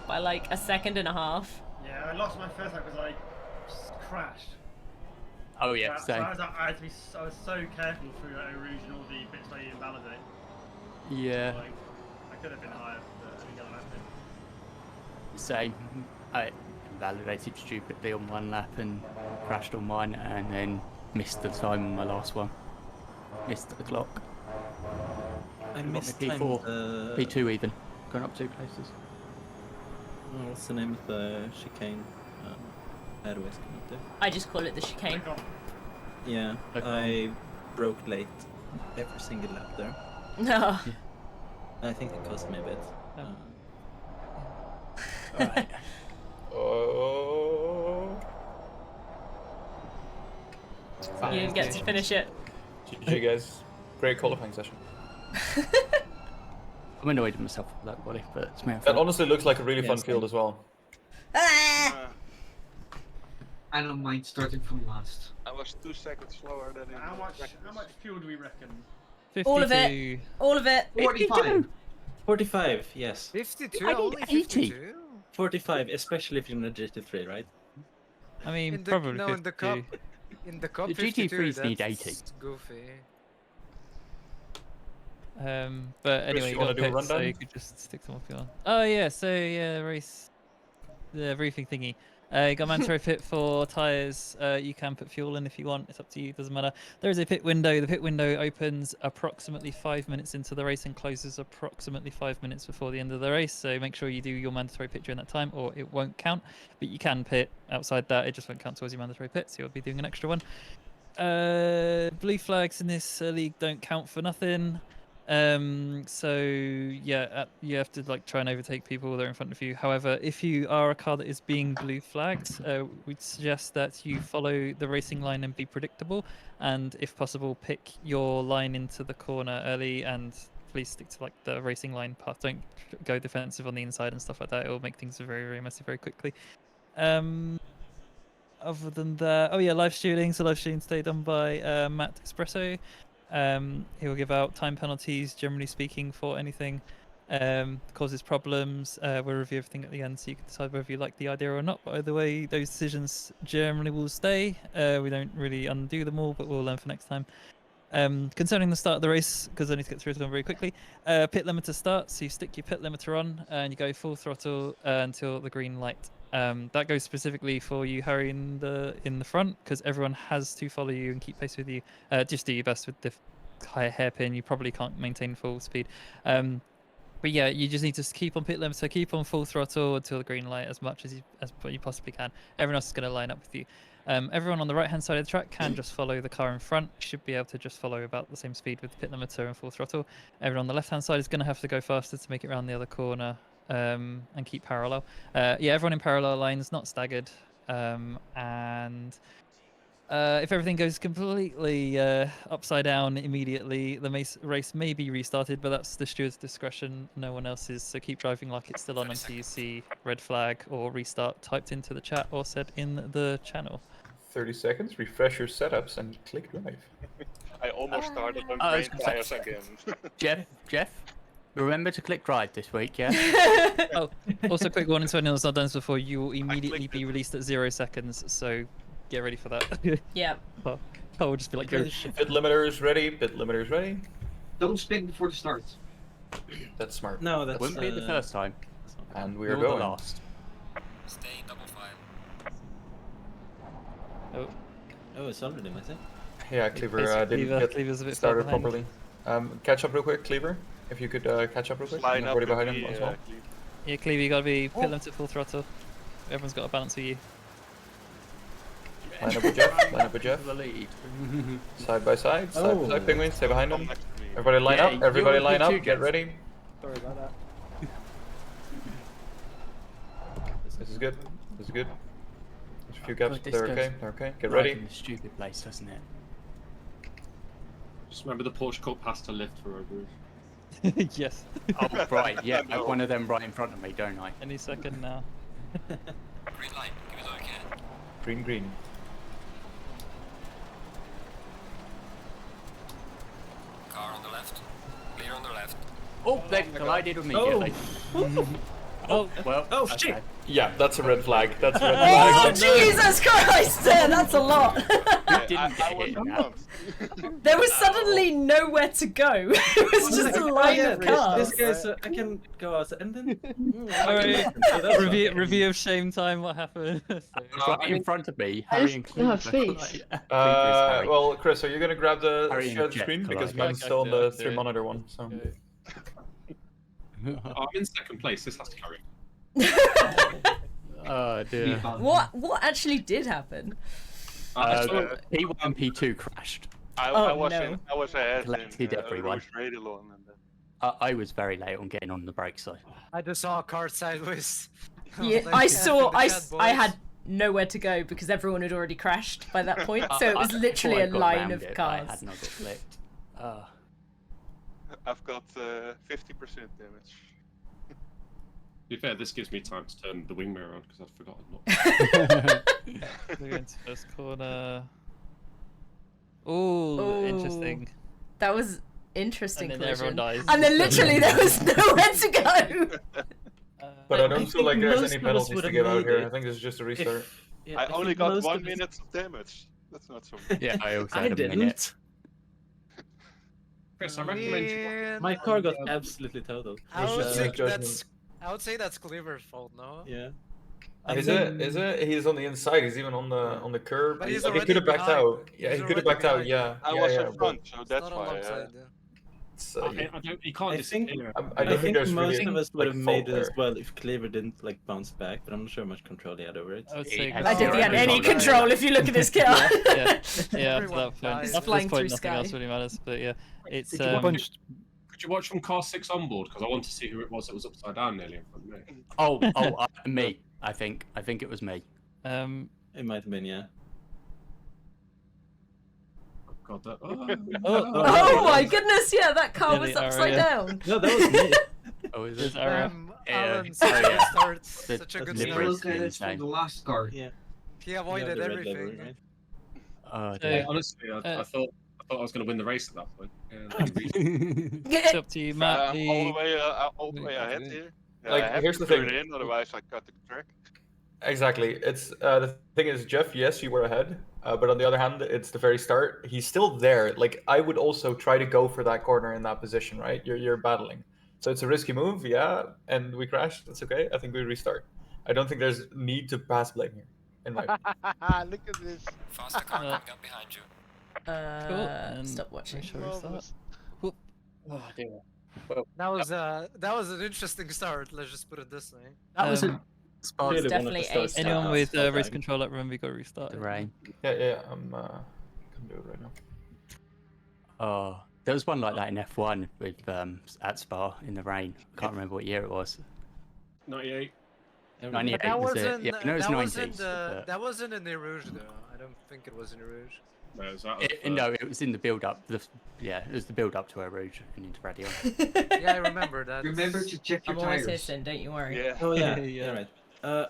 By like a second and a half. Yeah, I lost my first lap because I crashed. Oh yeah, so same. I was so careful through that Rouge and all the bits I invalidate. Yeah. Like, I could have been higher, but I didn't get lap in. Same. I invalidated stupidly on one lap and crashed on mine, and then missed the time on my last one. Missed the clock. I missed P4, time, P2 even. Gone up 2 places. What's the name of the chicane? Airways come up there. I just call it the chicane. Yeah, I broke late every single lap there. No. I think it cost me a bit. Alright. Oh. You didn't get to finish it. GG guys. Great qualifying session. I'm annoyed at myself for that body, but it's my That honestly looks like a really fun field as well. I don't mind starting from last. I was 2 seconds slower than in How much fuel do we reckon? 52. All of it. All of it. 45. 45, yes. 52? I need Only 80. 52? 45, especially if you're in a GT3, right? I mean, In the, probably no, 52. in the cup. In the cup, The 52, GT3s need that's 80. goofy. But anyway, you you wanna got do a pits, so rundown? you could just stick them off your. Oh yeah, so yeah, the roofing thingy. You got a mandatory pit for tyres. You can put fuel in if you want. It's up to you. Doesn't matter. There is a pit window. The pit window opens approximately 5 minutes into the race and closes approximately 5 minutes before the end of the race. So make sure you do your mandatory pit during that time, or it won't count. But you can pit outside that. It just won't count towards your mandatory pit. So you'll be doing an extra one. Blue flags in this league don't count for nothing. So yeah, you have to like try and overtake people that are in front of you. However, if you are a car that is being blue flagged, we'd suggest that you follow the racing line and be predictable, and if possible, pick your line into the corner early, and please stick to like the racing line path. Don't go defensive on the inside and stuff like that. It will make things very, very messy very quickly. Other than that, oh yeah, live shooting. So live shooting today done by Matt Espresso. He will give out time penalties, generally speaking, for anything causes problems. We'll review everything at the end, so you can decide whether you like the idea or not. But either way, those decisions generally will stay. We don't really undo them all, but we'll learn for next time. Concerning the start of the race, because I need to get through them very quickly, pit limiter starts, so you stick your pit limiter on and you go full throttle until the green light. That goes specifically for you, Harry, in the front, because everyone has to follow you and keep pace with you. Just do your best with the higher hairpin. You probably can't maintain full speed. But yeah, you just need to keep on pit limiter, keep on full throttle until the green light as much as you possibly can. Everyone else is going to line up with you. Everyone on the right-hand side of the track can just follow the car in front. You should be able to just follow about the same speed with the pit limiter and full throttle. Everyone on the left-hand side is going to have to go faster to make it around the other corner and keep parallel. Yeah, everyone in parallel lines, not staggered. And if everything goes completely upside down immediately, the race may be restarted, but that's the steward's discretion, no one else's. So keep driving like it's still on until you see red flag or restart typed into the chat or said in the channel. 30 seconds, refresh your setups and click drive. I almost started on green tires again. Jeff, remember to click drive this week, yeah? Oh, also quick warning to anyone that's not done this before, you will immediately be released at 0 seconds, so get ready for that. Yeah. I will just be like, go. Pit limiter is ready, pit limiter is ready. Don't spin before the start. That's smart. No, that's Wouldn't be the first time. And we are Nor going. the last. Stay double file. Oh, it's already messy. Yeah, Cleaver didn't Cleaver's a bit get started far behind. properly. Catch up real quick, Cleaver. If you could catch up real quick. Line up Everybody with behind me, him as well. Yeah, Cleaver, you gotta be pit limiter full throttle. Everyone's got to balance with you. Line up with Jeff. Line up with Jeff. The lead. Side by side. Side by side. Penguin, stay behind him. Next to me. Everybody line up. Everybody line up. Get ready. Sorry about that. This is good. This is good. There's a few gaps. God, this They're goes okay. They're okay. Get right ready. in the stupid place, doesn't it? Just remember the Porsche Cup has to lift for over. Yes. Oh, right, yeah, I have one of them right in front of me, don't I? Any second now. Green light, give it all you can. Green, green. Car on the left. Clear on the left. Oh, they collided immediately. Oh, well. Oh, okay. shit. Yeah, that's a red flag. That's a red Oh, flag. Jesus Christ! That's a lot. You didn't get hit in that. There was suddenly nowhere to go. It was just a line of cars. This guy's, I can go outside and then. Alright, review of shame time, what happened? Right in front of me, I Harry and just have Cleaver. face. Well, Chris, are you gonna grab the Harry and shared Jet screen because collide. mine's still on the 3-monitor one? So. I'm in second place. This has to carry. Oh dear. What actually did happen? P1 and P2 crashed. I was no. I was ahead Collected in everyone. Radilon and then. I was very late on getting on the brakes, though. I just saw a car sideways. Yeah, Like, I in saw. the chat, I boys. had nowhere to go because everyone had already crashed by that point. So it was literally a Before I got line round of it, I cars. had not got flicked. I've got 50% damage. To be fair, this gives me time to turn the wing mirror on because I'd forgotten not. We're going to first corner. Ooh, interesting. That was interesting. And then everyone collision. dies. And then literally there was nowhere to go. But I don't feel like there's most any of us penalties would to have give out made here. it I think it's just a restart. I only got 1 minute of damage. That's not so much. Yeah, I also I had a didn't. minute. Chris, I recommend you. My car got absolutely totaled. I would just think judgment. that's. I would say that's Cleaver's fault, no? Yeah. Is it? Is it? He's on the inside. He's even on the curb. But he's He already could have backed behind. out. Yeah, He's he could have already backed out. behind. Yeah. I yeah, was yeah, in front, so It's that's not why. alongside. It's, He can't I think disappear. I don't think there's most really of us would like have fault made it as there. well if Cleaver didn't like bounce back, but I'm not sure how much control he had over it. I would say. I don't think he had any control if you look at his kill. yeah, yeah. Up to Everyone that point. dies. Up to Flying this point, through nothing else sky. really matters. But yeah, it's Could you watch from car 6 on board? Because I want to see who it was that was upside down nearly in front of me. Me. I think it was me. It might have been, yeah. God, that. Oh my goodness! Yeah, that car Yeah, was the upside area. down. No, that was me. Oh, is There's it? Ara. Alan, such a good start. Such a good Take a start. look at it from the last card. Yeah. He avoided the red everything. lever, right? Oh, Yeah, dear. honestly, I thought I was going to win the race at that point. It's up to you, Matt. All the way ahead here. Yeah, Like, I have here's to the turn thing. in, otherwise I cut the track. Exactly. It's the thing is, Jeff. Yes, you were ahead, but on the other hand, it's the very start. He's still there. Like I would also try to go for that corner in that position, right? You're battling, so it's a risky move, yeah. And we crashed. That's okay. I think we restart. I don't think there's need to pass blame here. In my opinion. Look at this. Faster car coming up behind you. Stop watching. Oh, dear. That was an interesting start. Let's just put it this way. That was a It's definitely a start. Anyone with race control up, remember you got to restart. the rain. Yeah. I'm can do it right now. Oh, there was one like that in F1 with at Spa in the rain. I can't remember what year it was. 98. 98 That was wasn't. it? Yeah, no, it was that 90s. wasn't. but- That wasn't in Rouge though. I don't think it was in Rouge. No, it was out of, No, it was in the build-up. Yeah, it was the build-up to Eau Rouge and into Radio. Yeah, I remember that. Remember to check your I'm always tires. here, don't you worry. Yeah. Oh yeah, Yeah. yeah, right.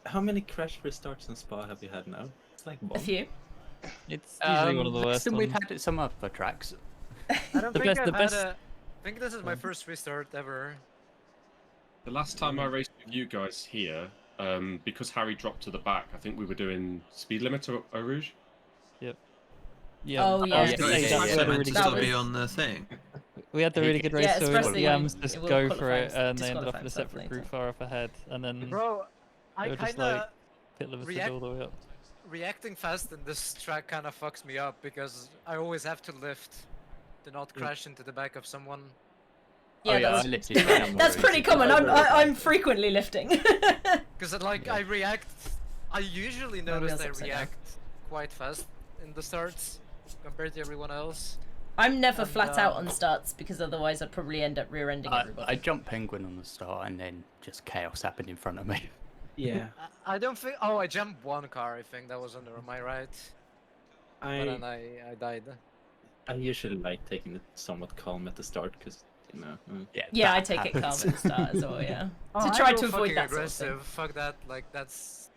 How many crash restarts in Spa have you had now? It's like one. A few. It's usually one of the Less worst than we've ones. had at some other tracks. I don't The think best- I've the had best- a. I think this is my first restart ever. The last time I raced with you guys here, because Harry dropped to the back, I think we were doing speed limit to Eau Rouge. Yep. Yeah. Oh, yeah. I was gonna say, Yeah, that's yeah, where yeah. the Meant really to That still good be was- on the thing. We had the really good race, Yeah, so expressly, Williams it just will go for qualify it, and they ended up disqualify in a himself separate later. group far up ahead, and then Bro, I they were just kinda like pit limited all the way up. reacting fast in this track kind of fucks me up because I always have to lift to not crash into the back of someone. Yeah, Oh, yeah, that's, I lifted down that's more pretty recently. common. I'm frequently lifting. Because like I react, I usually My notice wheel's I upside down. react quite fast in the starts compared to everyone else. I'm never And, flat out on starts because otherwise I'd probably end up rear-ending I everybody. jumped Penguin on the start, and then just chaos happened in front of me. Yeah. I don't think. Oh, I jumped one car. I think that was under my right. But then I died. I usually like taking it somewhat calm at the start because you know. Yeah, I take it calm at the start as well. Yeah, Oh, to I try go to avoid fucking that sort of thing. aggressive. Fuck that. Like that's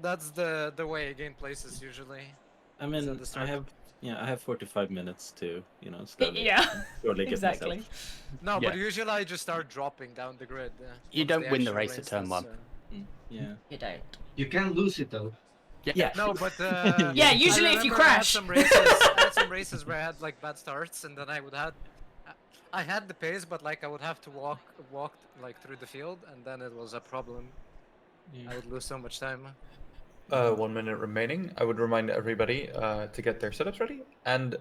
the way a game plays is usually. I It's at mean, the I start. have 45 minutes to slowly, Yeah, slowly get exactly. myself. No, but Yeah. usually I just start dropping down the grid. You once don't win the actual race at turn starts, one. Yeah. You don't. You can lose it though. Yeah. No, but Yeah, usually I if you remember I had crash. I had some races where I had like bad starts, and then I had the pace, but like I would have to walk like through the field, and then it was a problem. I would lose so much time. 1 minute remaining. I would remind everybody to get their setups ready and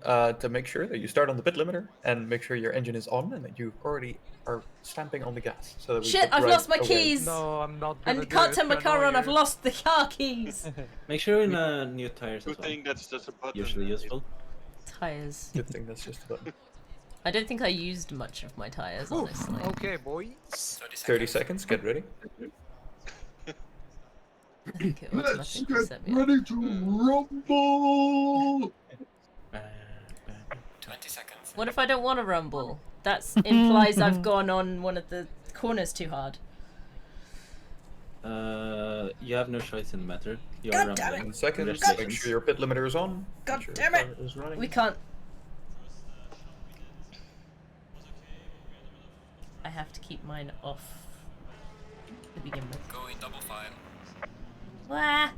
to make sure that you start on the pit limiter and make sure your engine is on and that you already are stamping on the gas. So that we Shit, get I've right lost my away. keys. No, I'm not. I gonna do can't it turn my to car annoy on. I've you. lost the car keys. Make sure in new tires Good as well. thing that's just a button. Usually useful. Tires. Good thing that's just a button. I don't think I used much of my tires, honestly. Okay, boys. 30 seconds, get ready. I think it Let's automatically get set me up. ready to rumble! 20 seconds. What if I don't want to rumble? That implies I've gone on one of the corners too hard. You have no choice in the matter. You God are damn rumbling. 10 seconds, make Congratulations. sure your pit limiter is on. God Make sure damn your it! car is running. We can't. I have to keep mine off to begin with. Going double file. Wah!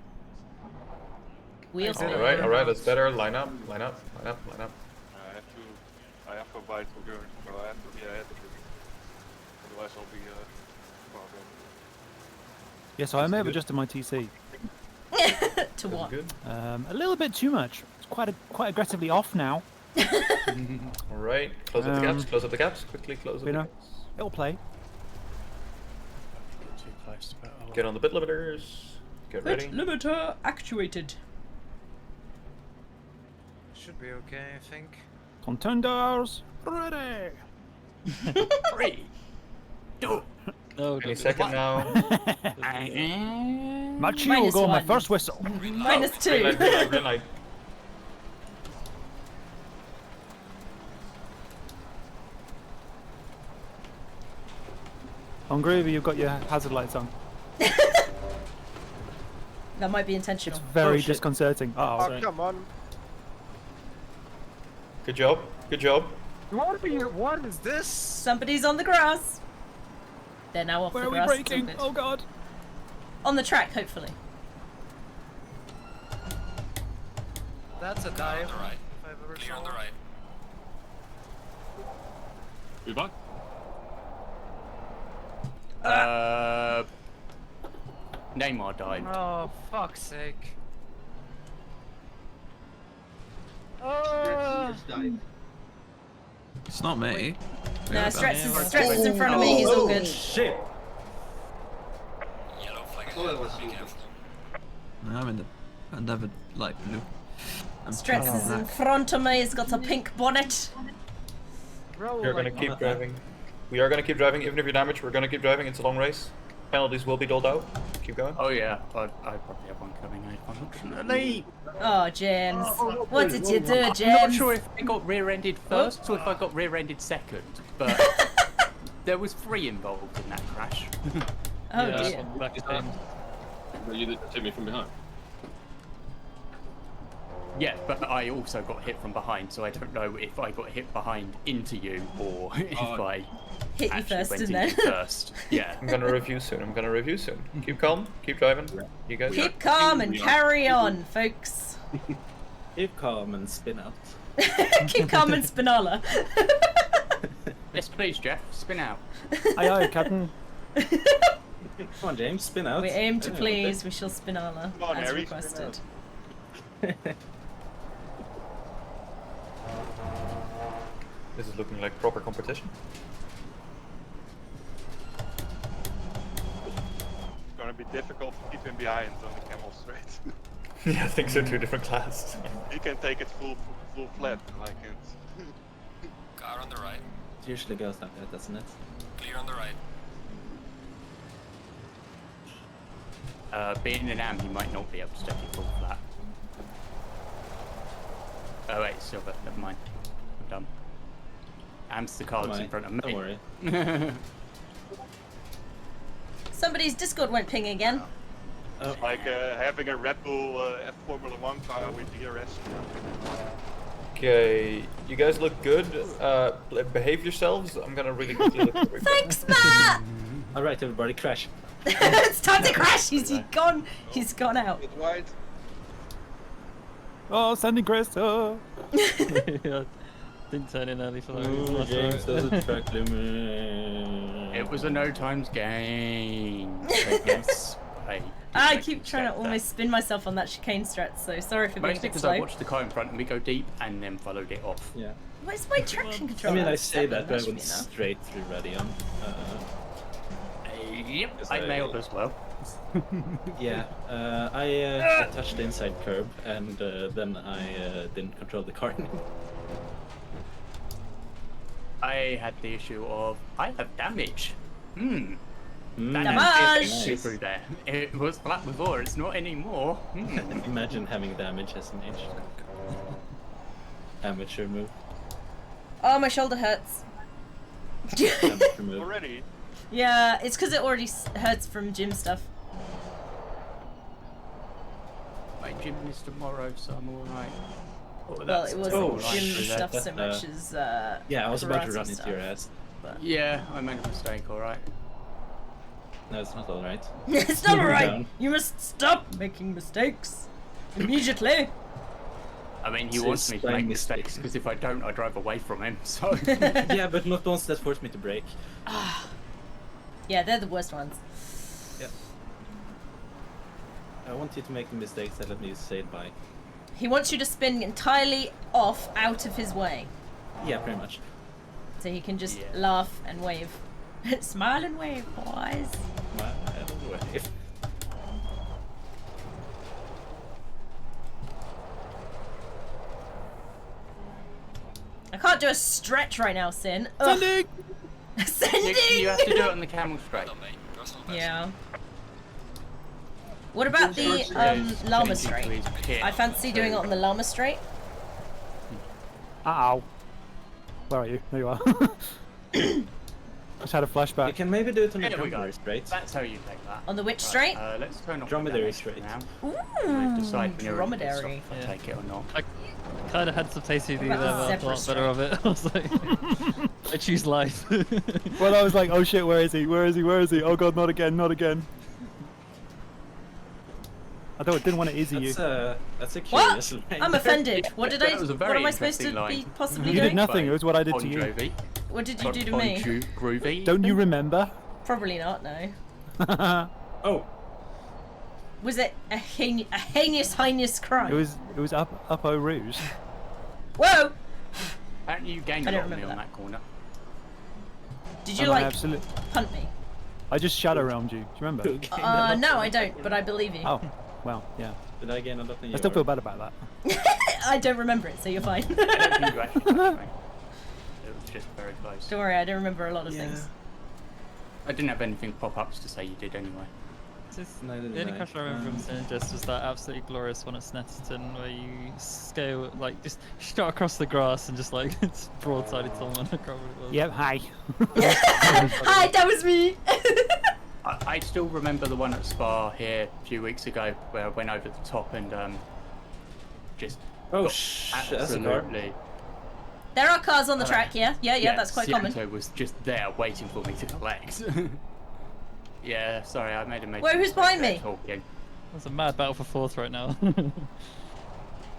Wheels. Alright, that's better. Line up. I have to bite for good, so I have to be ahead of you. Otherwise I'll be problem. Yeah, so I may have adjusted my TC. To what? Good. A little bit too much. It's quite aggressively off now. All right, close up the gaps. Close up the gaps. Quickly close up the gaps. It'll play. Too close to battle. Get on the bit limiters. Get ready. Bit limiter actuated. Should be okay, I think. Contenders ready. 3, 2. No, Any second now. Machi will go on my first whistle. -2. Green light, green light, green light. On Groovy, you've got your hazard lights on. That might be intentional. It's very disconcerting. Oh, sorry. come on. Good job. Good job. What is this? Somebody's on the grass. They're now off Where the are we grass. It's all braking? good. Oh god. On the track, hopefully. That's a dive. On the right. If I've ever Clear saw on the one. right. We back? Neymar died. Oh, fuck's sake. It's not me. No, Stretz is in front of me. He's all good. Shit. Yellow flag Oh, that was ahead. Be you. careful. No, I'm in the. I never light blue. Stretz is in front of me. He's got a pink bonnet. We're gonna keep driving. We are gonna keep driving, even if you're damaged. We're gonna keep driving. It's a long race. Penalties will be doled out. Keep going. Oh yeah, I probably have one coming, unfortunately. Oh, James. What did you do, James? I'm not sure if I got rear-ended first or if I got rear-ended second, but there was 3 involved in that crash. Oh Yeah, dear. back in. Were you that hit me from behind? Yeah, but I also got hit from behind, so I don't know if I got hit behind into you or if I Hit you actually first went and into then. you first. Yeah. I'm gonna review soon. Keep calm. Keep driving. You guys. Keep calm and carry on, folks. Keep calm and spin out. Keep calm and spinala. Yes, please, Jeff. Spin out. Aye, aye, Captain. Come on, James, spin out. We aim to Yeah, please. We shall spinala Come on, as Harry, spin requested. This is looking like proper competition. It's gonna be difficult to keep him behind on the camel straight. Yeah, I think so. 2 different classes. He can take it full flat, and I can't. Car on the right. It usually goes like that, doesn't it? Clear on the right. Being an am, he might not be able to take it full flat. Oh wait, silver. Never mind. I'm done. Am's the cards in front of me. Don't worry. Somebody's Discord went ping again. It's like having a Red Bull Formula 1 car with DRS. Okay, you guys look good. Behave yourselves. I'm gonna really quickly look for Thanks, Matt. All right, everybody, crash. It's time to crash. He's gone. He's gone out. Get wide. Oh, sending Chris. Oh. Yeah, didn't turn in early for that. Ooh, James does a track limit. It was a no times game. Yes, I keep trying to almost spin myself on that chicane strat, so sorry for being a Mostly bit because slow. I watched the car in front and we go deep and then followed it off. Yeah. Where's my traction I control? mean, I say that, but I should went be enough. straight through Radion. Yep, Yes, I I- nailed as well. Yeah, I touched the inside curb, and then I didn't control the car anymore. I had the issue of I have damage. That Damage! issue through there. It was flat before, it's not anymore. Imagine having damage as an H. Amateur move. Oh, my shoulder hurts. Amateur move. Already? Yeah, it's because it already hurts from gym stuff. My gym is tomorrow, so I'm alright. Well, it wasn't Oh, gym shit. stuff so much as Yeah, I was about to karate run into stuff. your ass. But... Yeah, I made a mistake, alright. No, it's not alright. It's not alright. You must stop making mistakes immediately. I mean, he It's wants me to playing make mistakes because if I don't, I drive away from him. So Yeah, but not ones that force me to brake. Yeah, they're the worst ones. Yeah. I want you to make the mistakes that let me say it by. He wants you to spin entirely off, out of his way. Yeah, pretty much. So he can just laugh and wave. Smile and wave, boys. Smile and wave. I can't do a stretch right now, Sin. Sending! Sending! You have to do it on the camel straight. Yeah. What about the llama straight? I fancy doing it on the llama straight. Ow. Where are you? There you are. Just had a flashback. You can maybe do it on the There we go. dromedary straight. That's how you take that. On the which straight? Let's turn off Dromedary the straight. now. Ooh, Decide when you're ready to dromedary. stop if I take it or not. I kind of had some tasty What there, about but I zebra thought better of it. I was like, I choose life. Well, I was like, oh shit, where is he? Where is he? Where is he? Oh god, not again, not again. I didn't want to easy you. That's a What? curious line. I'm offended. What did I? That was a What very am I supposed to interesting be line. possibly You doing? did nothing. It was what I did to you. Jovi. What did you do to me? Groovy. Don't you remember? Probably not. No. Oh. Was it a heinous crime? It was up Eau Rouge. Whoa! Apparently you gained I a don't lot on me remember on that corner. Did you And I like absolutely. punt me? I just shadow realmed you. Do you remember? No, I don't. But I believe you. Oh, well, yeah. Did I gain a lot in I still feel bad about that. I don't remember it, so you're fine. I don't think you actually touched me. It was just very close. Don't worry, I don't remember a lot of things. I didn't have anything pop ups to say you did anyway. The only question I remember from Synergist was that absolutely glorious one at Snetterton where you scale, like, just shot across the grass and just, like, broadsided someone. I can't remember what it was. Yep, hi. Hi, that was me! I still remember the one at Spa here a few weeks ago where I went over the top and just Oh, got that's a car. absolutely. There are cars on the track, yeah, that's quite common. Siento was just there waiting for me to collect. Yeah, sorry, I made a mistake. Wait, who's behind me? Talking. It's a mad battle for fourth right now.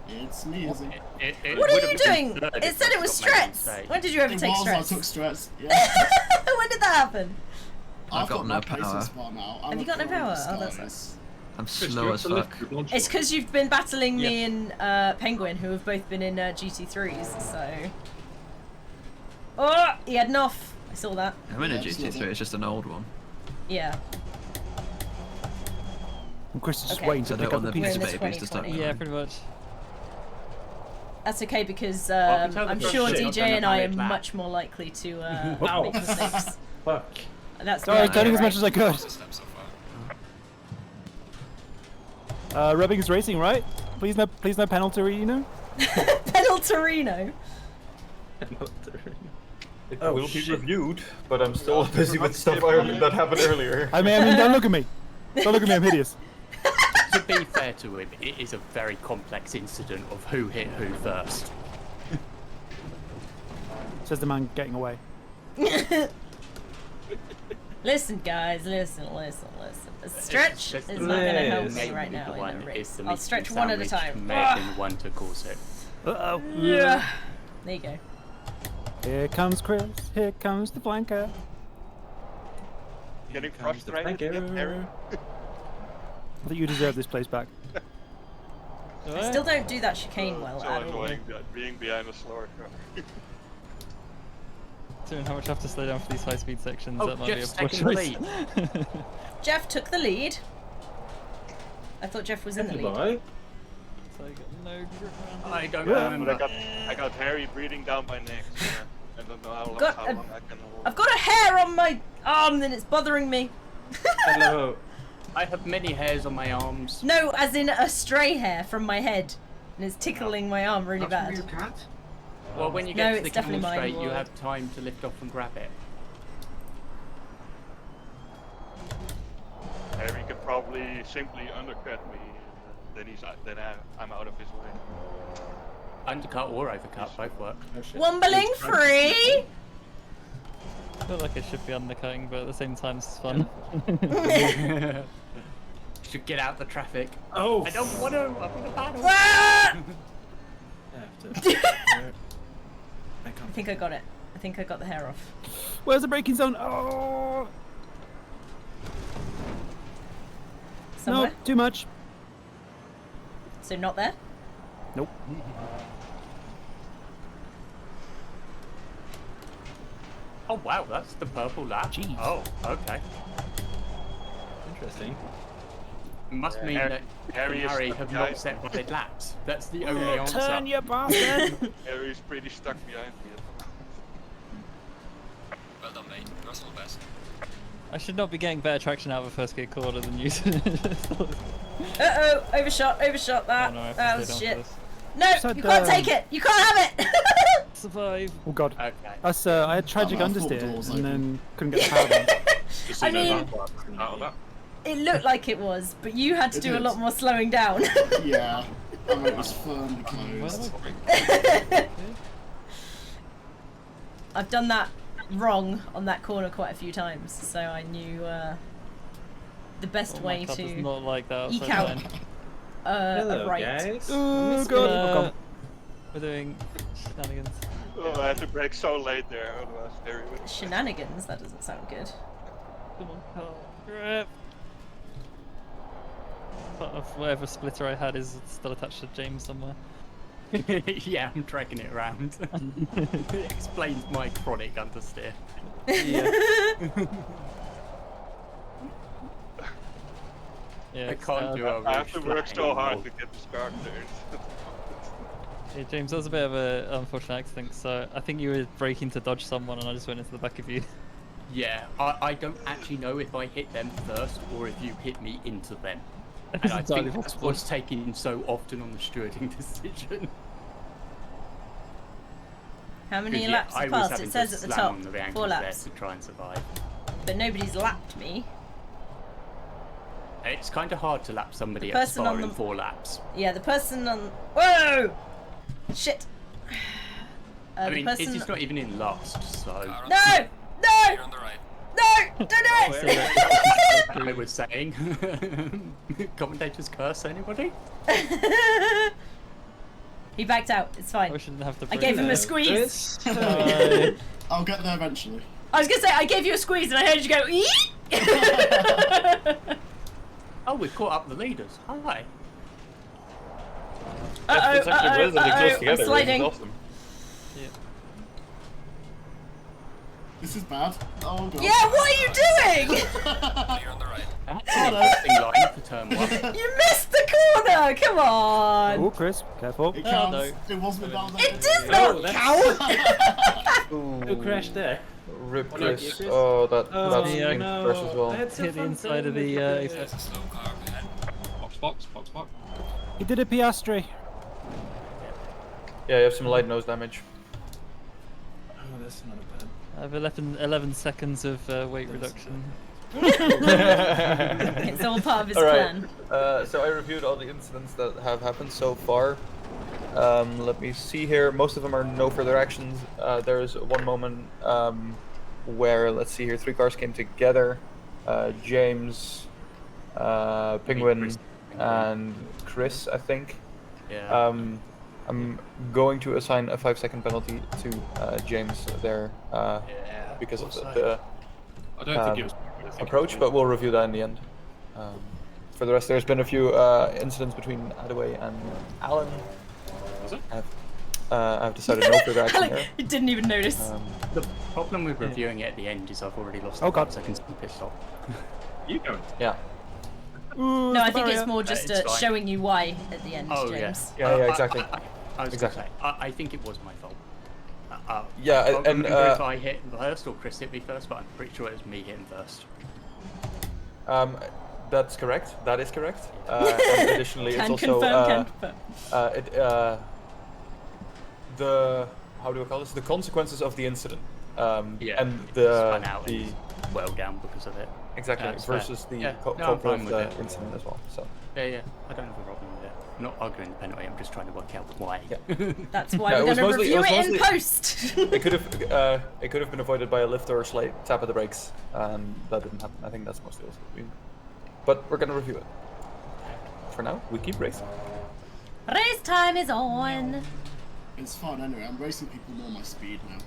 It's me, isn't it? What are you doing? It said it was Strets. When did you ever take Strets? I took Strets. Yeah. When did that happen? I've got no no pace power. in Spa now. Have you got no power? Oh, that's nice. I'm slow as fuck. It's because you've been battling me and Penguin, who have both been in GT3s, so... Oh, he had an off. I saw that. I'm in a GT3, it's just an old one. Yeah. And Chris is just Okay. waiting to I pick don't up the want the pieces. piece of babies to start. Yeah, pretty much. That's okay because Well, tell the I'm first sure shit, DJ I'll and I are turn it back. much more likely to Ow. make mistakes. Fuck. That's Sorry, I was the turning idea, as much as I could. Rubbing is racing, right? Please no penalty, you know? Penaltorino. It Oh, will shit. be reviewed, but I'm still busy with stuff that happened earlier. I mean, don't look at me. Don't look at me, I'm hideous. To be fair to him, it is a very complex incident of who hit who first. Says the man getting away. Listen, guys, listen. A stretch is not going to help me right now in a race. I'll stretch one at a time. One to cause it. Uh-oh. Yeah. There you go. Here comes Chris, here comes the flanker. Getting frustrated. I think you deserve this place back. I still don't do that chicane well So at all. annoying being behind a slower car. Considering how much I have to slow down for these high speed sections, Oh, that might be a Jeff's poor taking the choice. lead. Jeff took the lead. I thought Jeff was in the lead. Goodbye. So I got no grip around I don't But remember. I got Harry breathing down my neck. So I don't know how long, Got how a- long I can hold. I've got a hair on my arm and it's bothering me. Hello. I have many hairs on my arms. No, as in a stray hair from my head. And it's tickling my arm really That's from bad. your cat? Well, when you No, get to the it's definitely camel mine. straight, you have time to lift off and grab it. Harry could probably simply undercut me, and then I'm out of his way. Undercut or overcut, both work. Wombling free! I feel like I should be undercutting, but at the same time, it's fun. Should get out the traffic. Oh. I don't want to. I'm in a battle. Ah! I I think I got it. I think I got the hair off. Where's the braking zone? Oh! Somewhere? No, too much. So not there? Nope. Oh wow, that's the purple lap. Jeez. Oh, okay. Interesting. Must mean Harry- that Harry is Harry stuck have behind not set me. valid laps. That's the only answer. Turn, you bastard! Harry's pretty stuck behind me at the moment. Well done, mate. Russell best. I should not be getting better traction out of a first gear corner than you. Uh-oh, overshot that. Oh, no, I have to That stay was down shit. for this. No, Said, you can't take it. You can't have it. Survive. Oh god. Okay. That's I had tragic Oh, I thought understeer doors and open. then couldn't get the power down. Just so I you know, mean- that out of that. It looked like it was, but you had to It do a is. lot more slowing down. Yeah. I mean, it was firmly closed. I've done that wrong on that corner quite a few times, so I knew the best Oh, way my cup is to not like that. eke so out fine. Hello, right. guys. Oh god. Oh, god. We're doing shenanigans. Oh, I had to brake so late there, otherwise Harry would. Shenanigans? That doesn't sound good. Come on. Oh, crap. Part of whatever splitter I had is still attached to James somewhere. Yeah, I'm dragging it around. It explains my chronic understeer. Yeah. Yeah, I can't do a I have to roof work flat so hard anymore. to get this car cleared. Yeah, James, that was a bit of an unfortunate accident. So I think you were braking to dodge someone, and I just went into the back of you. Yeah, I don't actually know if I hit them first or if you hit me into them. And I entirely think that's possible. what's taken so often on the stewarding decision. How many 'Cause, yeah, laps I have was passed? having It says to at the slam top, on the 4 ankles laps. there to try and survive. But nobody's lapped me. It's kind of hard to lap somebody The at person Spa on in the- 4 laps. Yeah, the person on... Whoa! Shit! I the mean, person... it's not even in last, so... No! No! On the right. No! Don't do it! I was saying. Commentators curse anybody? He backed out. It's fine. I shouldn't have to. I gave him a squeeze. I'll get there eventually. I was gonna say I gave you a squeeze and I heard you go. Eee! Oh, we've caught up the leaders. Hi. Uh-oh, I'm sliding. This is bad. Oh god. Yeah, what are you doing? Clear on the right. That's an interesting line for turn 1. You missed the corner. Come on. Oh, Chris, careful. It counts. no. It wasn't about that. It does not count. Who crashed there? Rip Oh, no, Chris. Chris. Oh, that's Oh, pink no. crash as well. I had some Hit the fun inside of playing the with Apex. There's a slow car up ahead. Box. He did a Piastri. Yeah, you have some light nose damage. Oh, that's not bad. I have 11 seconds of weight reduction. It's all part of his plan. So I reviewed all the incidents that have happened so far. Let me see here. Most of them are no further actions. There's one moment where, let's see here, 3 cars came together. James, Penguin, and Chris, I think. Yeah. I'm going to assign a 5-second penalty to James there because of the I don't think it was approach, but we'll review that in the end. For the rest, there's been a few incidents between Adaway and Alan. Was it? I've decided no further action there. I didn't even notice. The problem with reviewing it at the end is I've already lost Oh, the God. 5 seconds and pissed off. You going? Yeah. Ooh, No, I the think it's barrier. more just It's fine. showing you why at the end, Oh, James. Yeah, exactly. I was Exactly. Gonna say, I think it was my fault. Yeah, I can't and, remember if I hit first or Chris hit me first, but I'm pretty sure it was me hitting first. That's correct. That is correct. And additionally, Can it's also confirm. the how do I call this? The consequences of the incident. Yeah, And spun out the and well down because of it. exactly That's fair. versus the Yeah, no, I'm culprit fine of with the it. incident as well. So Yeah, I don't have a problem with it. I'm not arguing the penalty. I'm just trying to work out why. Yeah. That's why Yeah, it we're was going to mostly- review it it was in mostly- post. it could have been avoided by a lift or a slight tap of the brakes, and that didn't happen. I think that's mostly also what we. But we're gonna review it. For now, we keep racing. Race time is on. It's fun anyway. I'm racing people more my speed now.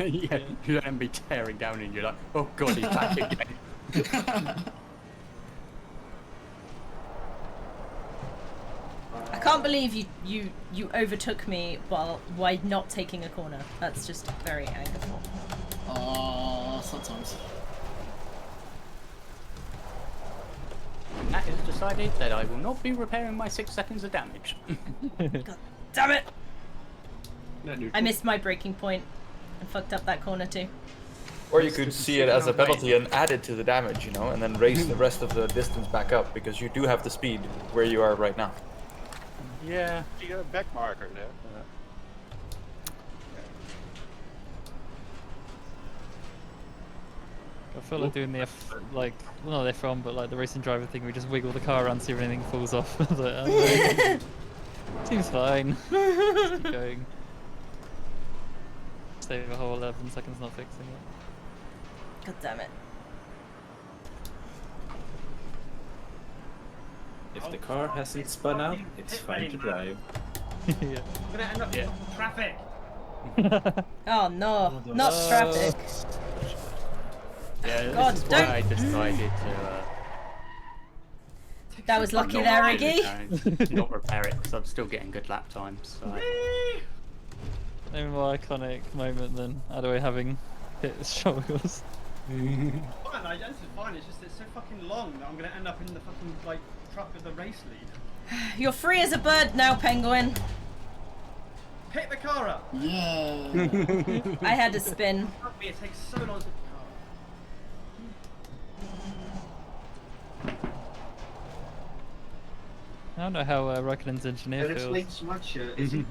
Yeah, you then be tearing down and you're like, oh god, he's back again. can't believe you overtook me while not taking a corner. That's just very angerful. Sometimes. That is decided that I will not be repairing my 6 seconds of damage. God damn it! I missed my breaking point and fucked up that corner too. Or you could see it as a penalty and add it to the damage, you know, and then raise the rest of the distance back up, because you do have the speed where you are right now. Yeah. You got a back marker there. I feel like doing the not the F1, but like the racing driver thing. We just wiggle the car around, see if anything falls off. Seems fine. Just keep going. Save a whole 11 seconds not fixing it. God damn it. If the car hasn't spun out, it's fine to drive. Yeah. I'm gonna end up in traffic. Oh no, not traffic. Yeah, God, this is why I decided to. That was lucky there, Iggy. Not repair it, because I'm still getting good lap times. So. Maybe more iconic moment than Adaway having hit his shoulders. Fine, this is fine. It's just it's so fucking long that I'm gonna end up in the fucking like truck with the race lead. You're free as a bird now, Penguin. Pick the car up. Yeah. I had to spin. Fuck me, it takes so long to pick the car. I don't know how Raikkonen's engineer That feels. explains much. Is it?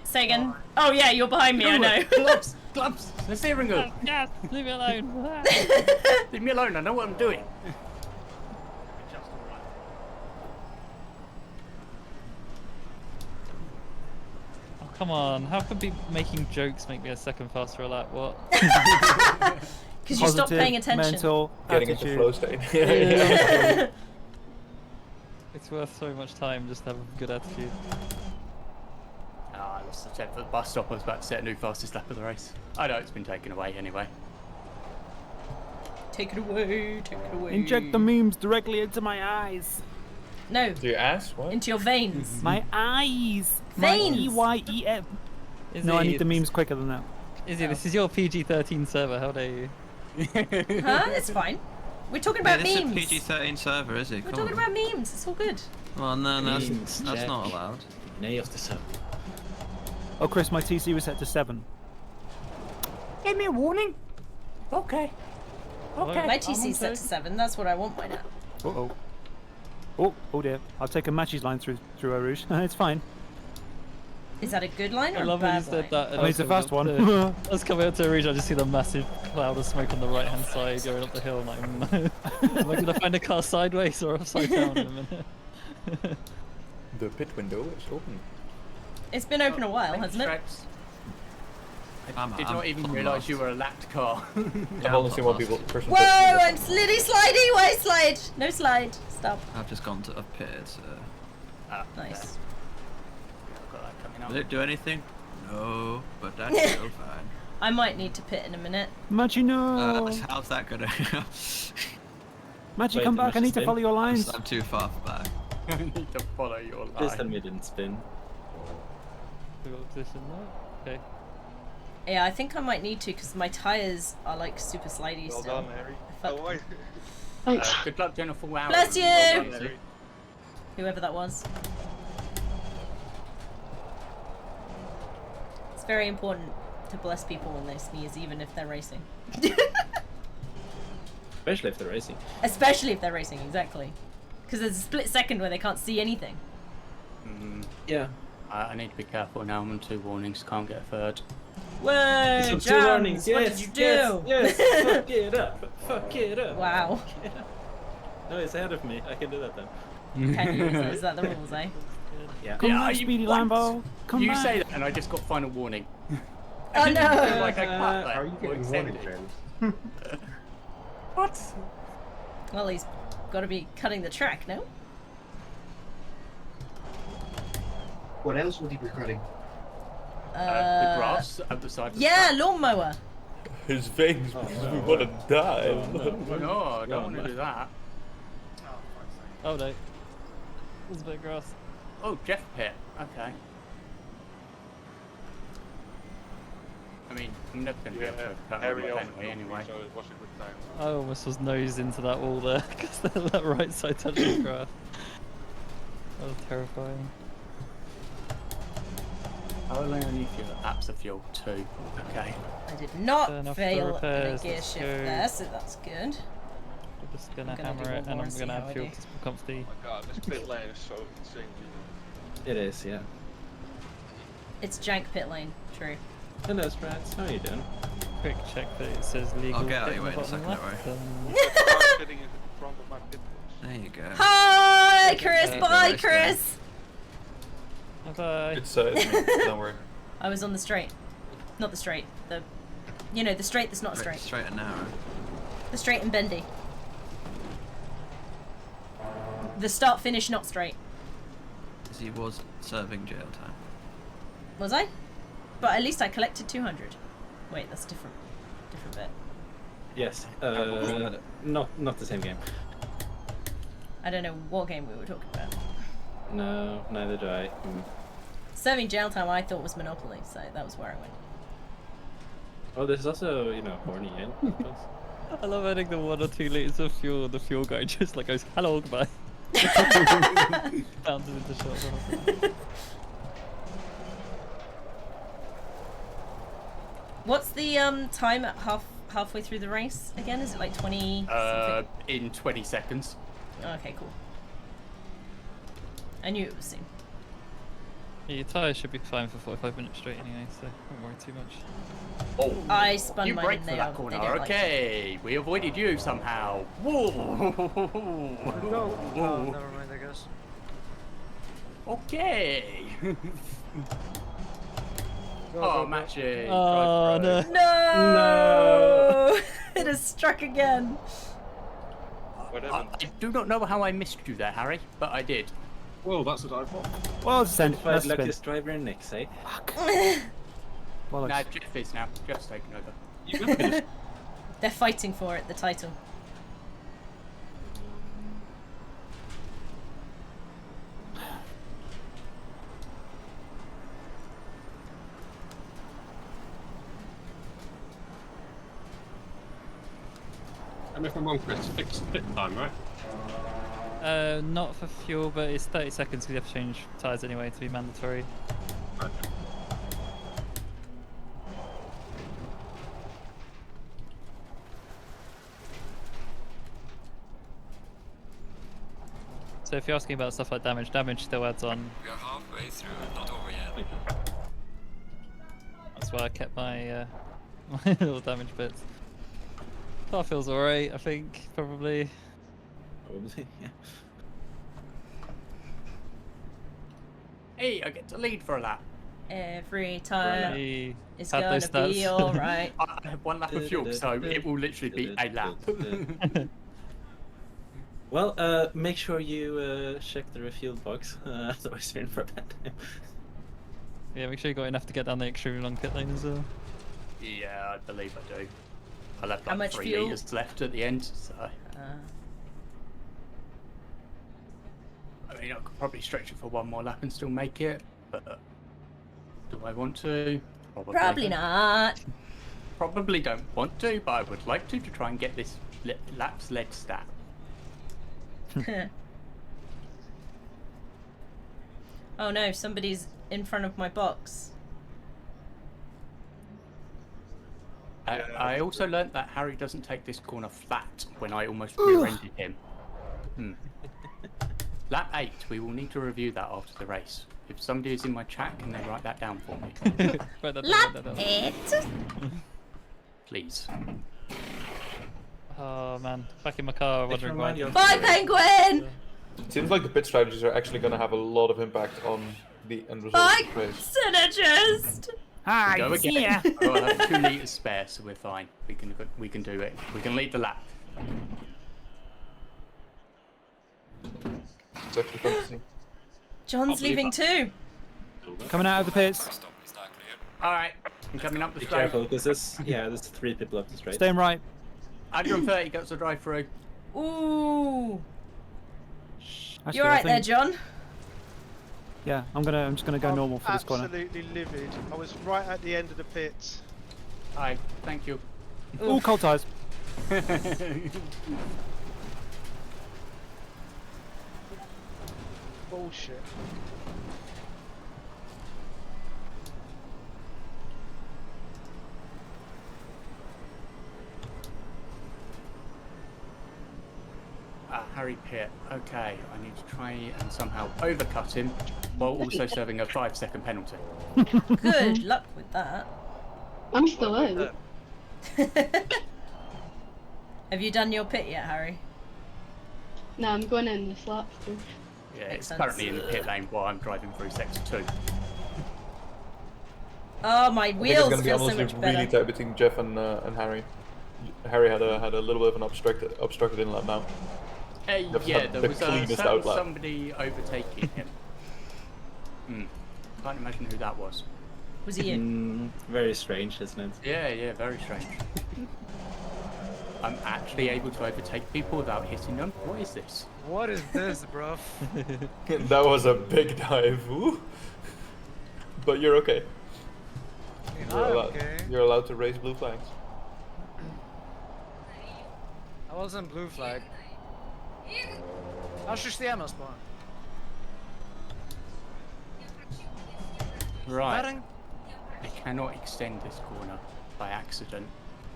Say again. Oh yeah, you're behind me. I know. Gloves, the steering wheel. Yes, leave me alone. Leave me alone. I know what I'm doing. Oh, come on. How could be making jokes make me a second faster a lap? What? Because you stopped paying attention. Mental Getting attitude. into flow state. Yeah. It's worth so much time just to have a good attitude. I lost the Sept at the bus stop. I was about to set a new fastest lap of the race. I know it's been taken away anyway. Take it away. Take it away. Inject the memes directly into my eyes. No. Do your ass? What? Into your veins. My eyes. Veins. My EYEF. No, I need the memes quicker than that. Izzy, this is your PG-13 server. How dare you? Huh? It's fine. We're talking about this memes. is a PG-13 server, is it? We're Come talking on. about memes. It's all good. Well, no, that's Memes, not check. allowed. Nay of the sub. Oh, Chris, my TC was set to 7. Give me a warning. Okay. Okay. My TC's set to 7. That's what I want by now. Uh-oh. Oh dear. I've taken Matchy's line through Eau Rouge. It's fine. Is that a good line or I a love when you bad said line? that. I mean, it's a fast one. I was coming up to a region, I just see the massive cloud of smoke on the right hand side going up the hill. I'm like, am I going to find a car sideways or upside down in a minute? The pit window is open. It's been open a while, hasn't it? I did not even realise you were a lapped car. I've only seen one person. Whoa! I'm sliddy slidey. Why slide? No slide. Stop. I've just gone to a pit. Nice. Will it do anything? No, but that's still fine. I might need to pit in a minute. Matchy, no. How's that gonna? Matchy, Wait, come the back. I need to spin? follow your lines. I'm too far back. I need to follow your This line. time it didn't spin. Position there. Okay. Yeah, I think I might need to because my tires are like super slidey Well still. done, Harry. Fuck. Oh, wait. Thanks. Good luck, Jennifer. Wow. Bless you! Well done, Harry. Whoever that was. It's very important to bless people when they sneeze, even if they're racing. Especially if they're racing. Especially if they're racing, exactly. Because there's a split second where they can't see anything. Yeah. I need to be careful now. I'm on 2 warnings. Can't get a third. Whoa, Some Jams, two warnings. what Yes, did you do? Yes, fuck it up. Fuck it up. Wow. Fuck it up. No, it's ahead of me. I can do that then. Can you? Is that the rules, eh? Yeah. Come Yeah, back, you- Speedy what? Lambo. Come You back. say that, and I just got final warning. Oh no! Like I cut that. How are you or getting warning, extended. James? What? Well, he's got to be cutting the track, no? What else would he be cutting? The grass at the side of the Yeah, track. lawnmower. His veins, because we want to die. No, I don't want to do that. Oh no. There's a bit of grass. Oh, Jeff Pit. Okay. I mean, I'm never going to be able to overcome Harry it also anyway. so it was a good time. I almost was nosed into that wall there because that right side touched the grass. That was terrifying. I will only fuel laps of fuel 2. Okay. I did Turn not off the fail repairs, the gear let's shift go. there, so that's good. We're just gonna I'm gonna hammer do it, one and more I'm and see gonna how I add fuel do. to some comfy. Oh my god, this pit lane is so insane. It is, yeah. It's jank pit lane, true. Hello, Sprats. How are you doing? Quick check that it says legal. I'll get out pit of your in way the in a bottom second, don't left, worry. I'm sitting in front of my pit box. There you go. Hi, Chris. Okay. Bye, Nice Chris. Bye. It's me. Don't worry. I was on the straight. Not the straight. The, you know, the straight that's not straight. Straight and narrow. The straight and bendy. The start finish not straight. Because he was serving jail time. Was I? But at least I collected 200. Wait, that's different bit. Yes. Not the same game. I don't know what game we were talking about. No, neither do I. Serving jail time I thought was Monopoly, so that was where I went. Oh, there's also, you know, horny in. I love adding the 1 or 2 liters of fuel. The fuel guy just like goes, "Hello, goodbye." Bounces into shot. What's the time at halfway through the race again? Is it like 20 something? In 20 seconds. Okay, cool. I knew it was soon. Yeah, your tyres should be fine for 45 minutes straight anyway, so don't worry too much. Oh, I spun you mine brake and for they that are- they corner. don't like Okay, we avoided you somehow. Whoa. No, oh, never mind, I guess. Okay. Oh, matching. Oh, no. No! It has struck again. I do not know how I missed you there, Harry, but I did. Well, that's a dive bomb. Well, send. Certified That's been. luckiest driver in Nick's, eh? Well, Now Jeff is now. Jeff's taken over. They're fighting for it, the title. And if I'm wrong, Chris, fixed pit time, right? Not for fuel, but it's 30 seconds because you have to change tyres anyway to be mandatory. So if you're asking about stuff like damage, damage still adds on. We are halfway through, not over yet. That's why I kept my my little damage bits. Car feels alright, I think, probably. Probably, yeah. Hey, I get to lead for a lap. Every time Hey, it's had gonna those be stats. alright. I have 1 lap of fuel, so it will literally be a lap. Well, make sure you check the refuel box, otherwise you're in for a bad time. Yeah, make sure you got enough to get down the extremely long pit lane as well. Yeah, I believe I do. I left How like much 3 fuel? litres left at the end, so... I mean, I could probably stretch it for 1 more lap and still make it, but... do I want to? Probably not. Probably don't want to, but I would like to try and get this laps led stat. Oh no, somebody's in front of my box. I also learnt that Harry doesn't take this corner flat when I almost rear-ended him. Lap 8, we will need to review that after the race. If somebody is in my chat, can they write that down for me? Lap 8? Please. Oh man, back in my car wondering why. Bye, Penguin! It seems like the pit strategies are actually going to have a lot of impact on the end result Bye, of the race. Synergist! Hi, Go again. I'll have 2 litres spare, so we're fine. We can do it. We can lead the lap. It's actually fun to see. John's leaving too. Coming out of the pits. Alright, I'm coming up the Be straight. careful, because there's 3 people up the straight. Staying right. 130 gets the drive through. Ooh. Actually, You I alright there, think- John? Yeah, I'm just gonna go normal for this corner. Absolutely livid. I was right at the end of the pits. Hi, thank you. All cold tires. Bullshit. Harry Pitt. Okay, I need to try and somehow overcut him while also serving a 5-second penalty. Good luck with that. I'm still out. Have you done your pit yet, Harry? No, I'm going in this lap still. Yeah, it's sense. currently in the pit lane while I'm driving through sector 2. Oh, my I think it's wheels going to be feel so honestly much really better. tight between Jeff and Harry. Harry had a little bit of an obstructed inlet now. Yeah, there the was cleanest outlet. somebody overtaking him. Can't imagine who that was. Was it you? Very strange, isn't it? Yeah, very strange. I'm actually able to overtake people without hitting them. What is this? What is this, bro? That was a big dive. Ooh. But you're okay. You're allowed to raise blue flags. I wasn't blue flag. I'll just the ammo spawn. Right. I cannot extend this corner by accident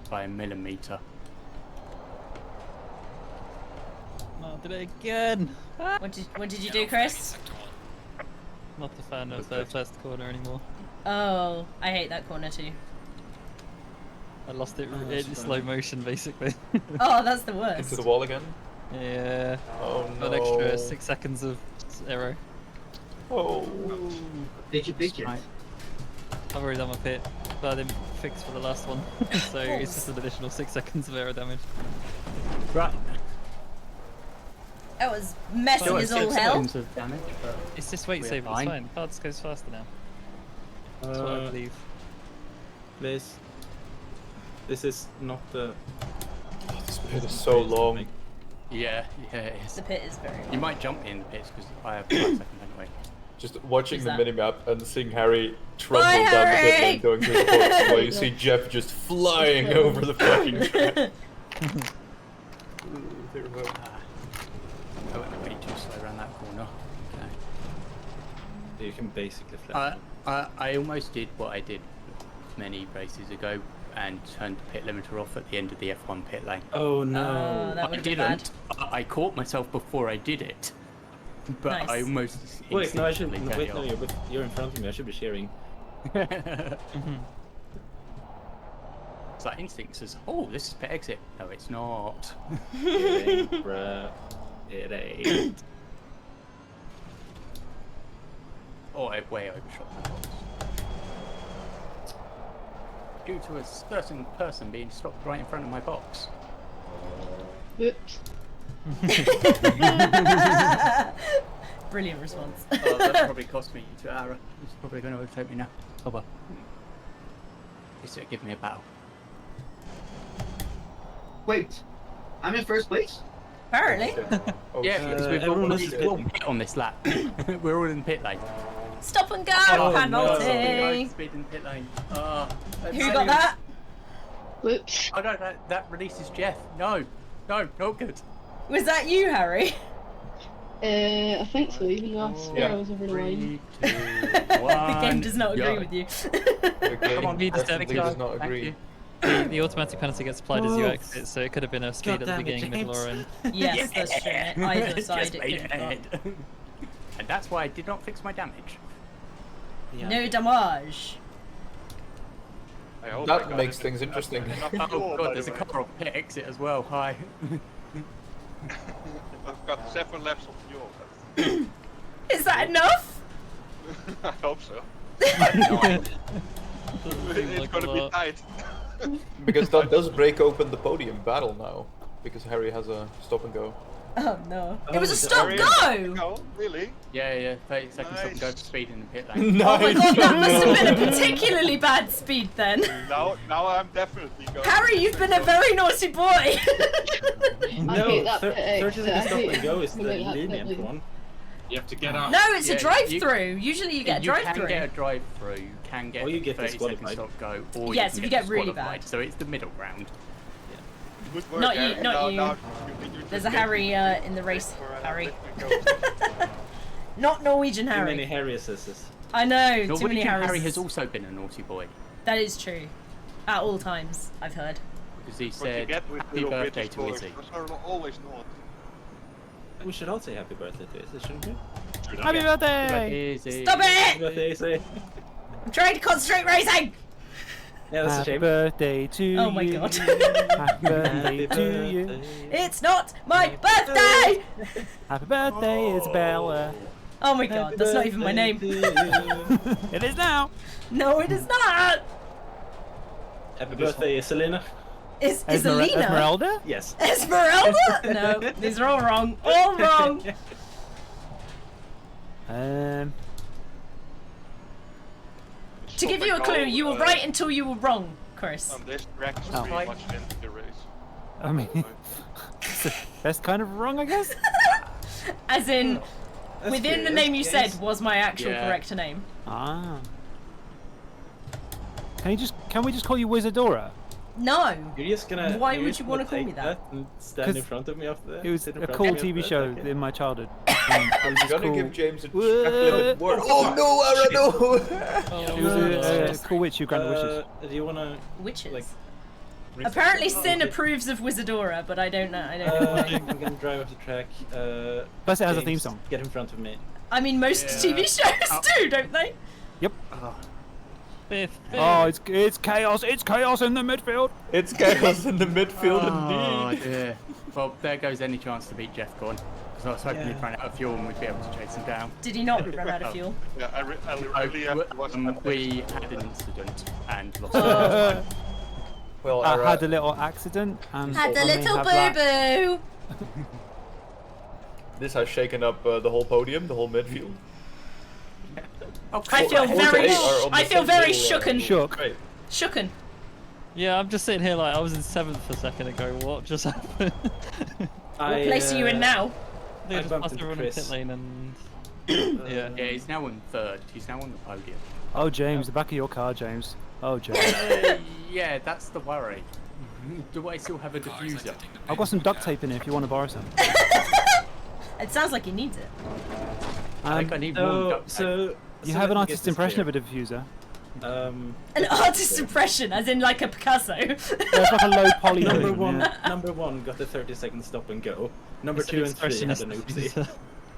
by a millimeter. No, I did it again. What did you do, Chris? Not a fan of the first corner anymore. Oh, I hate that corner too. I lost it in slow motion, basically. Oh, that's the worst. Into the wall again? Yeah. Oh no. An extra 6 seconds of aero. Oh. Did you pick it? I've already done my pit, but I didn't fix for the last one. So it's just an additional 6 seconds of aero damage. Right. That was messy as all hell. Of damage, but it's just weight saving, it's fine. Car just goes faster now. That's what I believe. Please. This is not the... Oh, this pit is so long. Yeah, it is. The pit is very long. You might jump in the pits because I have 5 seconds anyway. Just watching Who's the that? minimap and seeing Harry trundle Bye, down the pit Harry! lane going to his box while you see Jeff just flying over the fucking track. I went way too slow around that corner. Okay. You can basically fly. I almost did what I did many races ago and turned the pit limiter off at the end of the F1 pit lane. Oh no. That I would be bad. didn't. I caught myself before I did it. But Nice. I almost Wait, no, I should. instinctively Wait, turned no, it off. you're in front of me. I should be cheering. It's like instinct says, oh, this is pit exit. No, it's not. It ain't, bruh. It ain't. Oh, I way overshot the box. Due to a certain person being stopped right in front of my box. Oops. Brilliant response. Oh, that probably cost me 2 hours. It's probably going to overtake me now. Oh well. This will give me a battle. Wait, I'm in first place? Apparently. Yeah, because we've all pit on this lap. We're all in the pit lane. Stop and go, Oh, penalty. No, speed in the pit lane. Who got that? Whoops. Oh no, that releases Jeff. No, not good. Was that you, Harry? I think so, even though I swear I was over the line. 3, 2, 1, The game does not agree with you. The game Come on, definitely does not agree. The automatic penalty gets applied as you exit, so it could have been a speed at the beginning, middle, or end. Yes, that's true. Either side it could have gone. And that's why I did not fix my damage. No damage. I hope I That got makes it. things interesting. Oh god, there's a car on pit exit as well. Hi. I've got 7 laps of fuel. Is that enough? I hope so. Doesn't seem It's like gonna a be lot. tight. Because that does break open the podium battle now. Because Harry has a stop and go. Oh no. It was a stop go! No, really? Yeah, 30 seconds stop and go for speed in the pit lane. Oh my god, that must have been a particularly bad speed then. Now I'm definitely going. Harry, you've been a very naughty boy. I hate No, that pit 30 exit. I seconds stop hate and go is the the way that pit lenient lane. one. You have to get out. No, it's a drive-through. Usually you get a drive-through. You can get a drive-through. You can get Or you get 30-second stop go. Or Yes, you if can you get really disqualified. bad. So it's the middle ground. Good work, Not you, Harry. not Now you. you There's just a Harry in the race. Harry. Not Norwegian Too Harry. many Harry assists. I know. Too Norwegian many Harrys. Harry has also been a naughty boy. That is true. At all times, I've heard. Because he What you said get with happy little birthday British to boys. Izzy. Those are always not. We should all say happy birthday to Izzy, shouldn't we? Happy birthday! Izzy. Stop Happy it! birthday, Izzy. I'm trying to concentrate racing! Yeah, that's a Happy shame. birthday to you. Oh my god. Happy birthday to you. It's not my birthday! Happy birthday, Isabella. Oh my god, that's not even my name. It is now. No, it is not! Happy birthday, Selena. Is Alina? Esmeralda? Yes. Esmeralda? No, these are all wrong. All wrong! To give you a clue, you were right until you were wrong, Chris. This track is Oh. pretty much into the race. I mean, that's kind of wrong, I guess. As in, That's within the curious. name you said was my actual Yeah. correct name. Ah. Can we just call you Wizardora? No! You're just gonna. Why you're would just you gonna wanna call me take that? And stand in front of me after that. It was Sit in a front cool of me TV after show that, okay. in my childhood. I'm gonna cool. give James a track limit word. Oh no, Arano! It was a cool witch who granted wishes. Do you wanna Witches. like? Apparently Oh, Sin okay. approves of Wizardora, but I don't know. I don't know why. I'm gonna drive off the track. Plus it has a James, theme song. Get in front of me. I mean, most TV shows do, don't they? Yep. Fifth. Oh, it's chaos! It's chaos in the midfield. It's chaos in the midfield Oh indeed. dear. Well, there goes any chance to beat Jeff Gorn. Because I was hoping he'd run out of fuel and we'd be able to chase him down. Did he not run out of fuel? Yeah, I really have to watch that. We had an incident and lost Oh. Well, I had a little accident and Had a I may little have that. boo-boo! This has shaken up the whole podium, the whole midfield. I feel very shooken. Shook. Right. Shooken. Yeah, I'm just sitting here like I was in 7th a second ago. What just happened? What place are you in now? They I just bumped passed into everyone in Chris. pit lane and yeah. Yeah, he's now in 3rd. He's now on the podium. Oh, James, the back of your car, James. Oh, James. Yeah, that's the worry. Do I still have a diffuser? I've got some duct tape in here if you want to borrow some. It sounds like he needs it. I think I need one duct tape. So You have an artist's impression of a diffuser. Um, An artist's impression, as in like a Picasso. It's like a low poly number version, one, yeah. number one got a 30-second stop and go. Number It's 2 and 3 had expressionist an oopsie. diffuser.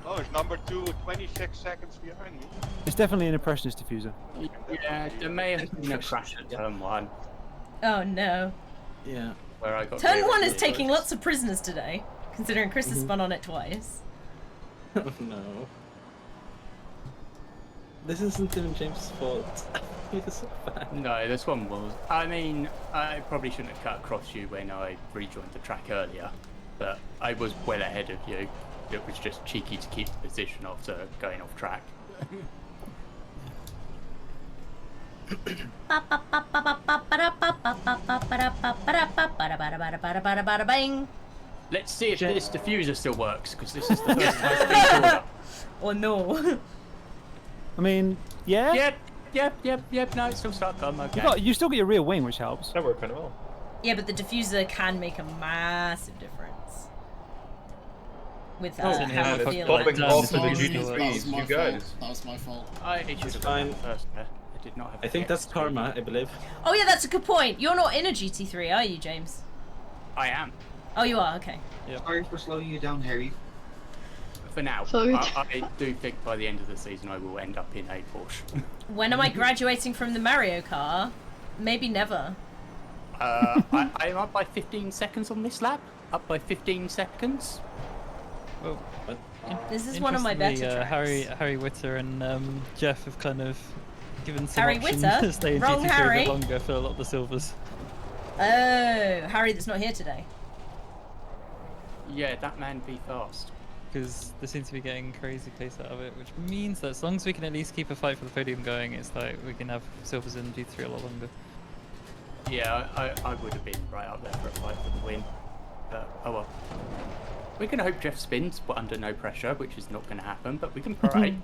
Oh, it's number 2, 26 seconds behind me. It's definitely an impressionist diffuser. Yeah, there may have been a crash at turn 1 Oh no. Yeah. where I got. Turn rear 1 is ended. taking lots of prisoners today, considering Chris has spun on it twice. No. This isn't even James' fault. He was so bad. No, this one was. I mean, I probably shouldn't have cut across you when I rejoined the track earlier, but I was well ahead of you. It was just cheeky to keep the position after going off track. Bang. Let's see if this diffuser still works, because this is the first time it's been called up. Or no. I mean, yeah? Yep, no, it's still stuck. I'm okay. You still get your rear wing, which helps. That worked kind of well. Yeah, but the diffuser can make a massive difference. With Oh, how yeah, I it's feel. Popping Done. off to the Sorry, GTPs, you guys. That was my fault. I should have fine. done that first there. I did not have I think that's karma, I believe. Oh yeah, that's a good point. You're not in a GT3, are you, James? I am. Oh, you are. Okay. Sorry for slowing you down, Harry. For now. Sorry. I do think by the end of the season I will end up in a Porsche. When am I graduating from the Mario car? Maybe never. I'm up by 15 seconds on this lap. Up by 15 seconds. Well, This is one of my better interestingly, tracks. Harry Witter and Jeff have kind of given some Harry options Witter? to stay in Wrong GT3 a Harry. bit longer for a lot of the silvers. Oh, Harry that's not here today. Yeah, that man be fast. Because they seem to be getting crazy pace out of it, which means that as long as we can at least keep a fight for the podium going, it's like we can have silvers in GT3 a lot longer. Yeah, I would have been right up there for a fight for the win. But, oh well. We can hope Jeff spins, but under no pressure, which is not going to happen. But we can pray.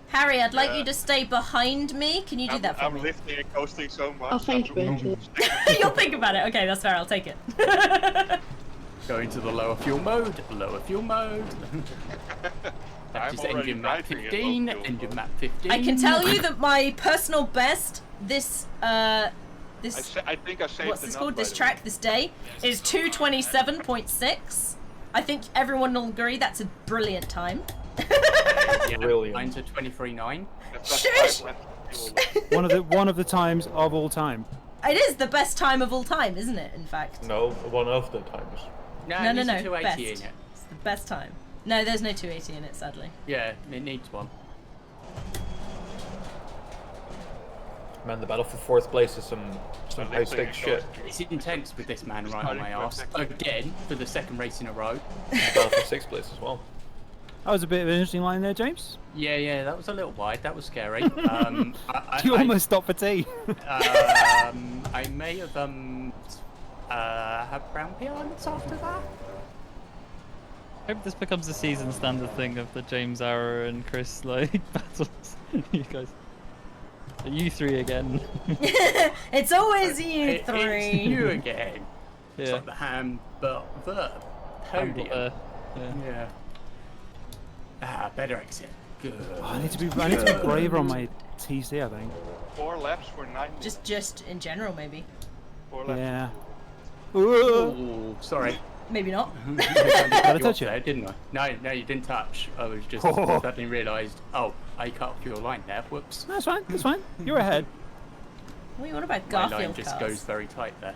Harry, I'd like you to stay behind me. Can you do that for I'm me? lifting and coasting so much. I'll think about it. You'll think about it. Okay, that's fair. I'll take it. Go into the lower fuel mode. Lower fuel mode. That is engine map 15. Engine map 15. I can tell you that my personal best this I think I saved what's this enough, called? by This the track this day is 2:27.6. I think everyone will agree that's a brilliant time. Yeah, brilliant. Mine's a 23.9. Shush! one of the times of all time. It is the best time of all time, isn't it? In fact. No, one of the times. No. There's a 280 Best. in it. It's the best time. No, there's no 280 in it, sadly. Yeah, it needs one. Man, the battle for fourth place is some high stakes shit. It's intense with this man right on my ass again for the second race in a row. The battle for sixth place as well. That was a bit of an interesting line there, James. Yeah, that was a little wide. That was scary. You almost stopped for tea. I may have had brown PRs after that. I hope this becomes a season standard thing of the James, Ara, and Chris like battles. You guys, you three again. It's always you It's three. you again. Yeah. It's like the ham, but verb. Podium. Yeah. Better exit. Good. Oh, I need to be braver on my TC, I think. 4 laps for 9 minutes. Just in general, maybe. 4 laps. Yeah. Ooh, sorry. Maybe not. I touch it? there, didn't I? No, you didn't touch. I was just Oh. suddenly realised. Oh, I cut off your line there. Whoops. That's fine. That's fine. You're ahead. What do you want about My line Garfield just cars? goes very tight there.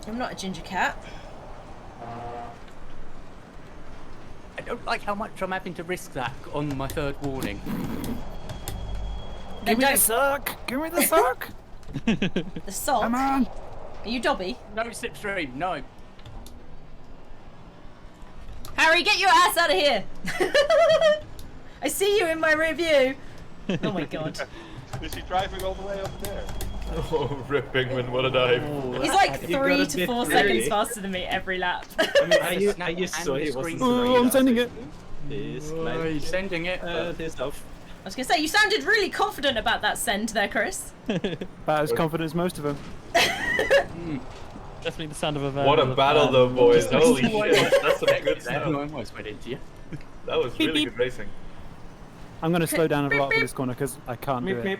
I'm not a ginger cat. I don't like how much I'm having to risk that on my third warning. Give me the suck. Give me the suck. The sock. Come on. Are you Dobby? No slipstream. No. Harry, get your ass out of here! I see you in my review. Oh my god. Is he driving all the way over there? Oh, Rip Bingman, what a dive. He's like You got a 3 to bit 4 early. seconds faster than me every lap. I mean, I just saw he wasn't. Oh, I'm sending it. He's He's sending it. He's off. I was gonna say, you sounded really confident about that send there, Chris. About as confident as most of them. Definitely the sound of a van. What a with battle fan. though, boys. Just- Holy shit. That's some good I stuff. almost went into you. That was really good racing. I'm going to slow down a lot for this corner because I can't do Meep,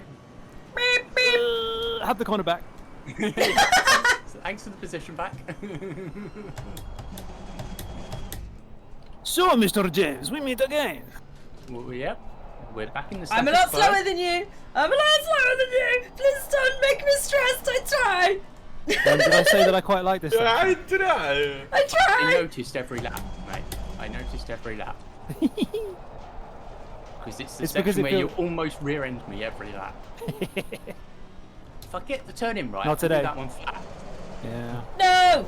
it. Have the corner back. Thanks for the position back. So, Mr. James, we meet again. Well, yep. We're back in the I'm a lot status quo. slower than you. I'm a lot slower than you. Please don't make me stressed. I try. Did I say that I quite like this? I section? did I? I try. I noticed every lap, mate. I noticed every lap. Because it's the It's because section it where you feels- almost rear end me every lap. If I get the turn in right, Not I'll do today. that one flat. Yeah. No.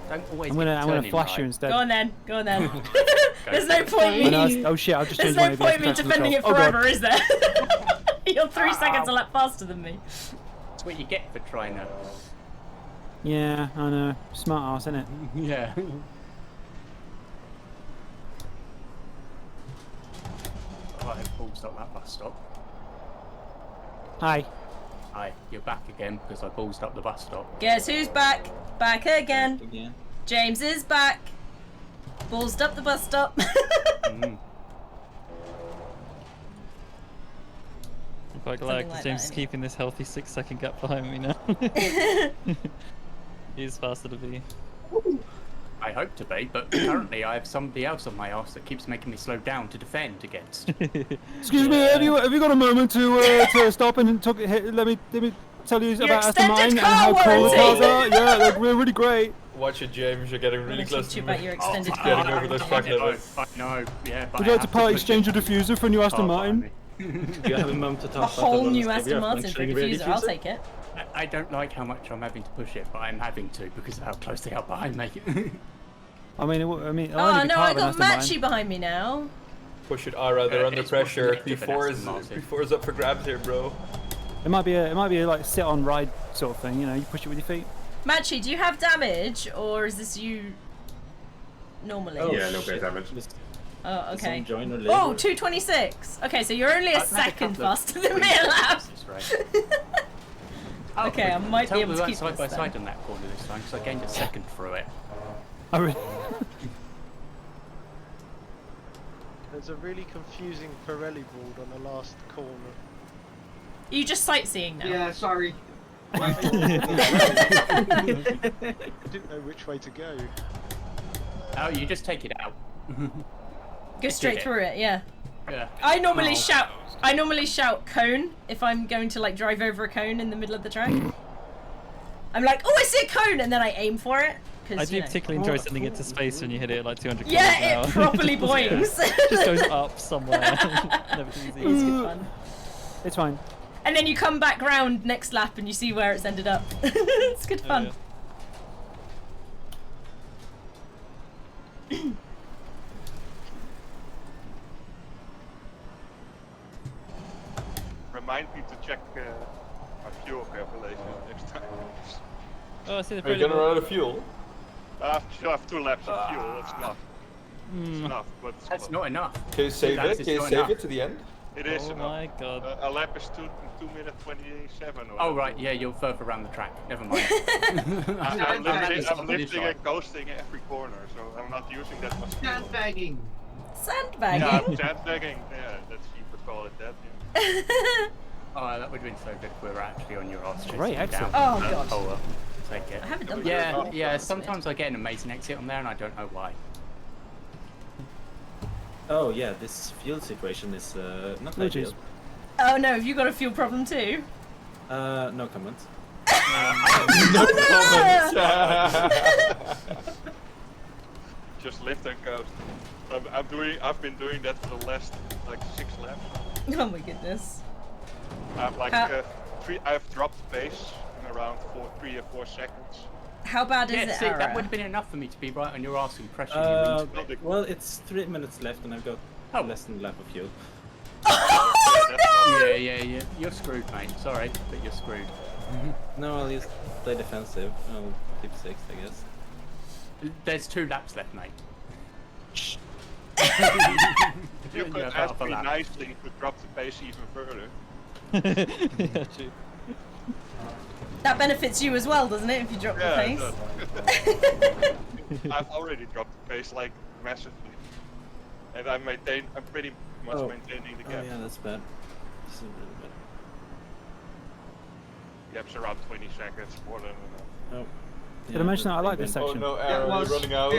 Don't always I'm get gonna the turn in flash right. you instead. Go on then. Go on then. There's no point I know, me. oh shit! I've just There's changed no my ABS point me protection defending it myself. Oh, God. forever, is there? You're 3 seconds a lap faster than me. That's what you get for trying to. Yeah, I know. Smart ass, innit? Yeah. Alright, full stop that bus stop. Hi. Hi, you're back again because I ballsed up the bus stop. Guess who's back? Back again. Again. James is back. Ballsed up the bus stop. I'm quite glad Something because like James that, is innit? keeping this healthy 6-second gap behind me now. He's faster to be. I hope to be, but currently I have somebody else on my arse that keeps making me slow down to defend against. Excuse me, have you got a moment to stop and talk? Let me tell you about Aston Martin and how cool the cars are. Yeah, they're really great. Watch it, James. You're getting really close to teach you me. about your extended car Getting over those track I know, limits. I know, yeah, but Would I you like to have part push exchange your diffuser for a new Aston Martin? Do you have a moment to A talk whole new about Aston Martin for a diffuser. I'll take it. I don't like how much I'm having to push it, but I'm having to because of how close they are behind me. I mean, Oh no, I got Matchy behind me now. Push it, Ara. They're under it's pressure. more connected than Aston Martin. Before is up for grabs here, bro. It might be a like sit on ride sort of thing. You know, you push it with your feet. Machi, do you have damage, or is this you normally? Oh, yeah, no bad damage. Oh, okay. Join or leave Oh, or- 226. Okay, so you're only a I've had a second couple of faster than me, wins lap. this race. Oh, Okay, I might be able to keep side by this side then. on that corner this time, because I gained a second through it. I really... There's a really confusing Pirelli board on the last corner. Are you just sightseeing now? Yeah, sorry. I didn't know which way to go. Oh, you just take it out. Go straight through it, yeah. Yeah. I normally shout cone if I'm going to like drive over a cone in the middle of the track. I'm like, oh, I see a cone, and then I aim for it. I do particularly enjoy sending it to space when you hit it at like 200 Yeah, kilometers an hour. it properly boings. It just goes up somewhere. Never too easy. It's good fun. It's fine. And then you come back round next lap and you see where it's ended up. It's good fun. Remind me to check my fuel calculation next time. Oh, I see the Are you gonna run out of fuel? I still have 2 laps of fuel, that's enough. It's enough, but it's That's not enough. Can you save That it? is Can you not save enough. it to the end? It is Oh enough. my god. A lap is 2 minutes 27. Or Oh right, yeah, you're further around the track. Never mind. I'm lifting Finish line. and coasting every corner, so I'm not using that much fuel. Sandbagging. Sandbagging? Yeah, sandbagging. Yeah, that's you could call it that. Yeah. Oh, that would have been so good if we were actually on your arse. Great exit. Oh, gosh. Take it. I haven't done Yeah, that. yeah. Sometimes I get an amazing exit on there, and I don't know why. Oh yeah, this fuel situation is not Blue ideal. cheese. Oh no, have you got a fuel problem too? No comments. Just lift and coast. I've been doing that for the last like 6 laps. Oh my goodness. I've like How- I've dropped pace in around 3 or 4 seconds. How bad is Yeah, it, see, that Ara? would have been enough for me to be right on your arse and pressure you into it. Well, it's 3 minutes left, and I've got less than a lap of fuel. Yeah. You're screwed, mate. Sorry, but you're screwed. No, I'll use play defensive. I'll keep 6, I guess. There's 2 laps left, mate. If you You could have ask half a me lap. nicely, you could drop the pace even further. Yeah, true. That benefits you as well, doesn't it, if you drop the Yeah, pace? it does. I've already dropped the pace like massively, and I'm pretty much maintaining the Oh gap. yeah, that's bad. This is really bad. Gap's around 20 seconds, more than enough. Oh. Did I mention that I like this Oh section? no, Aaron, you're running out.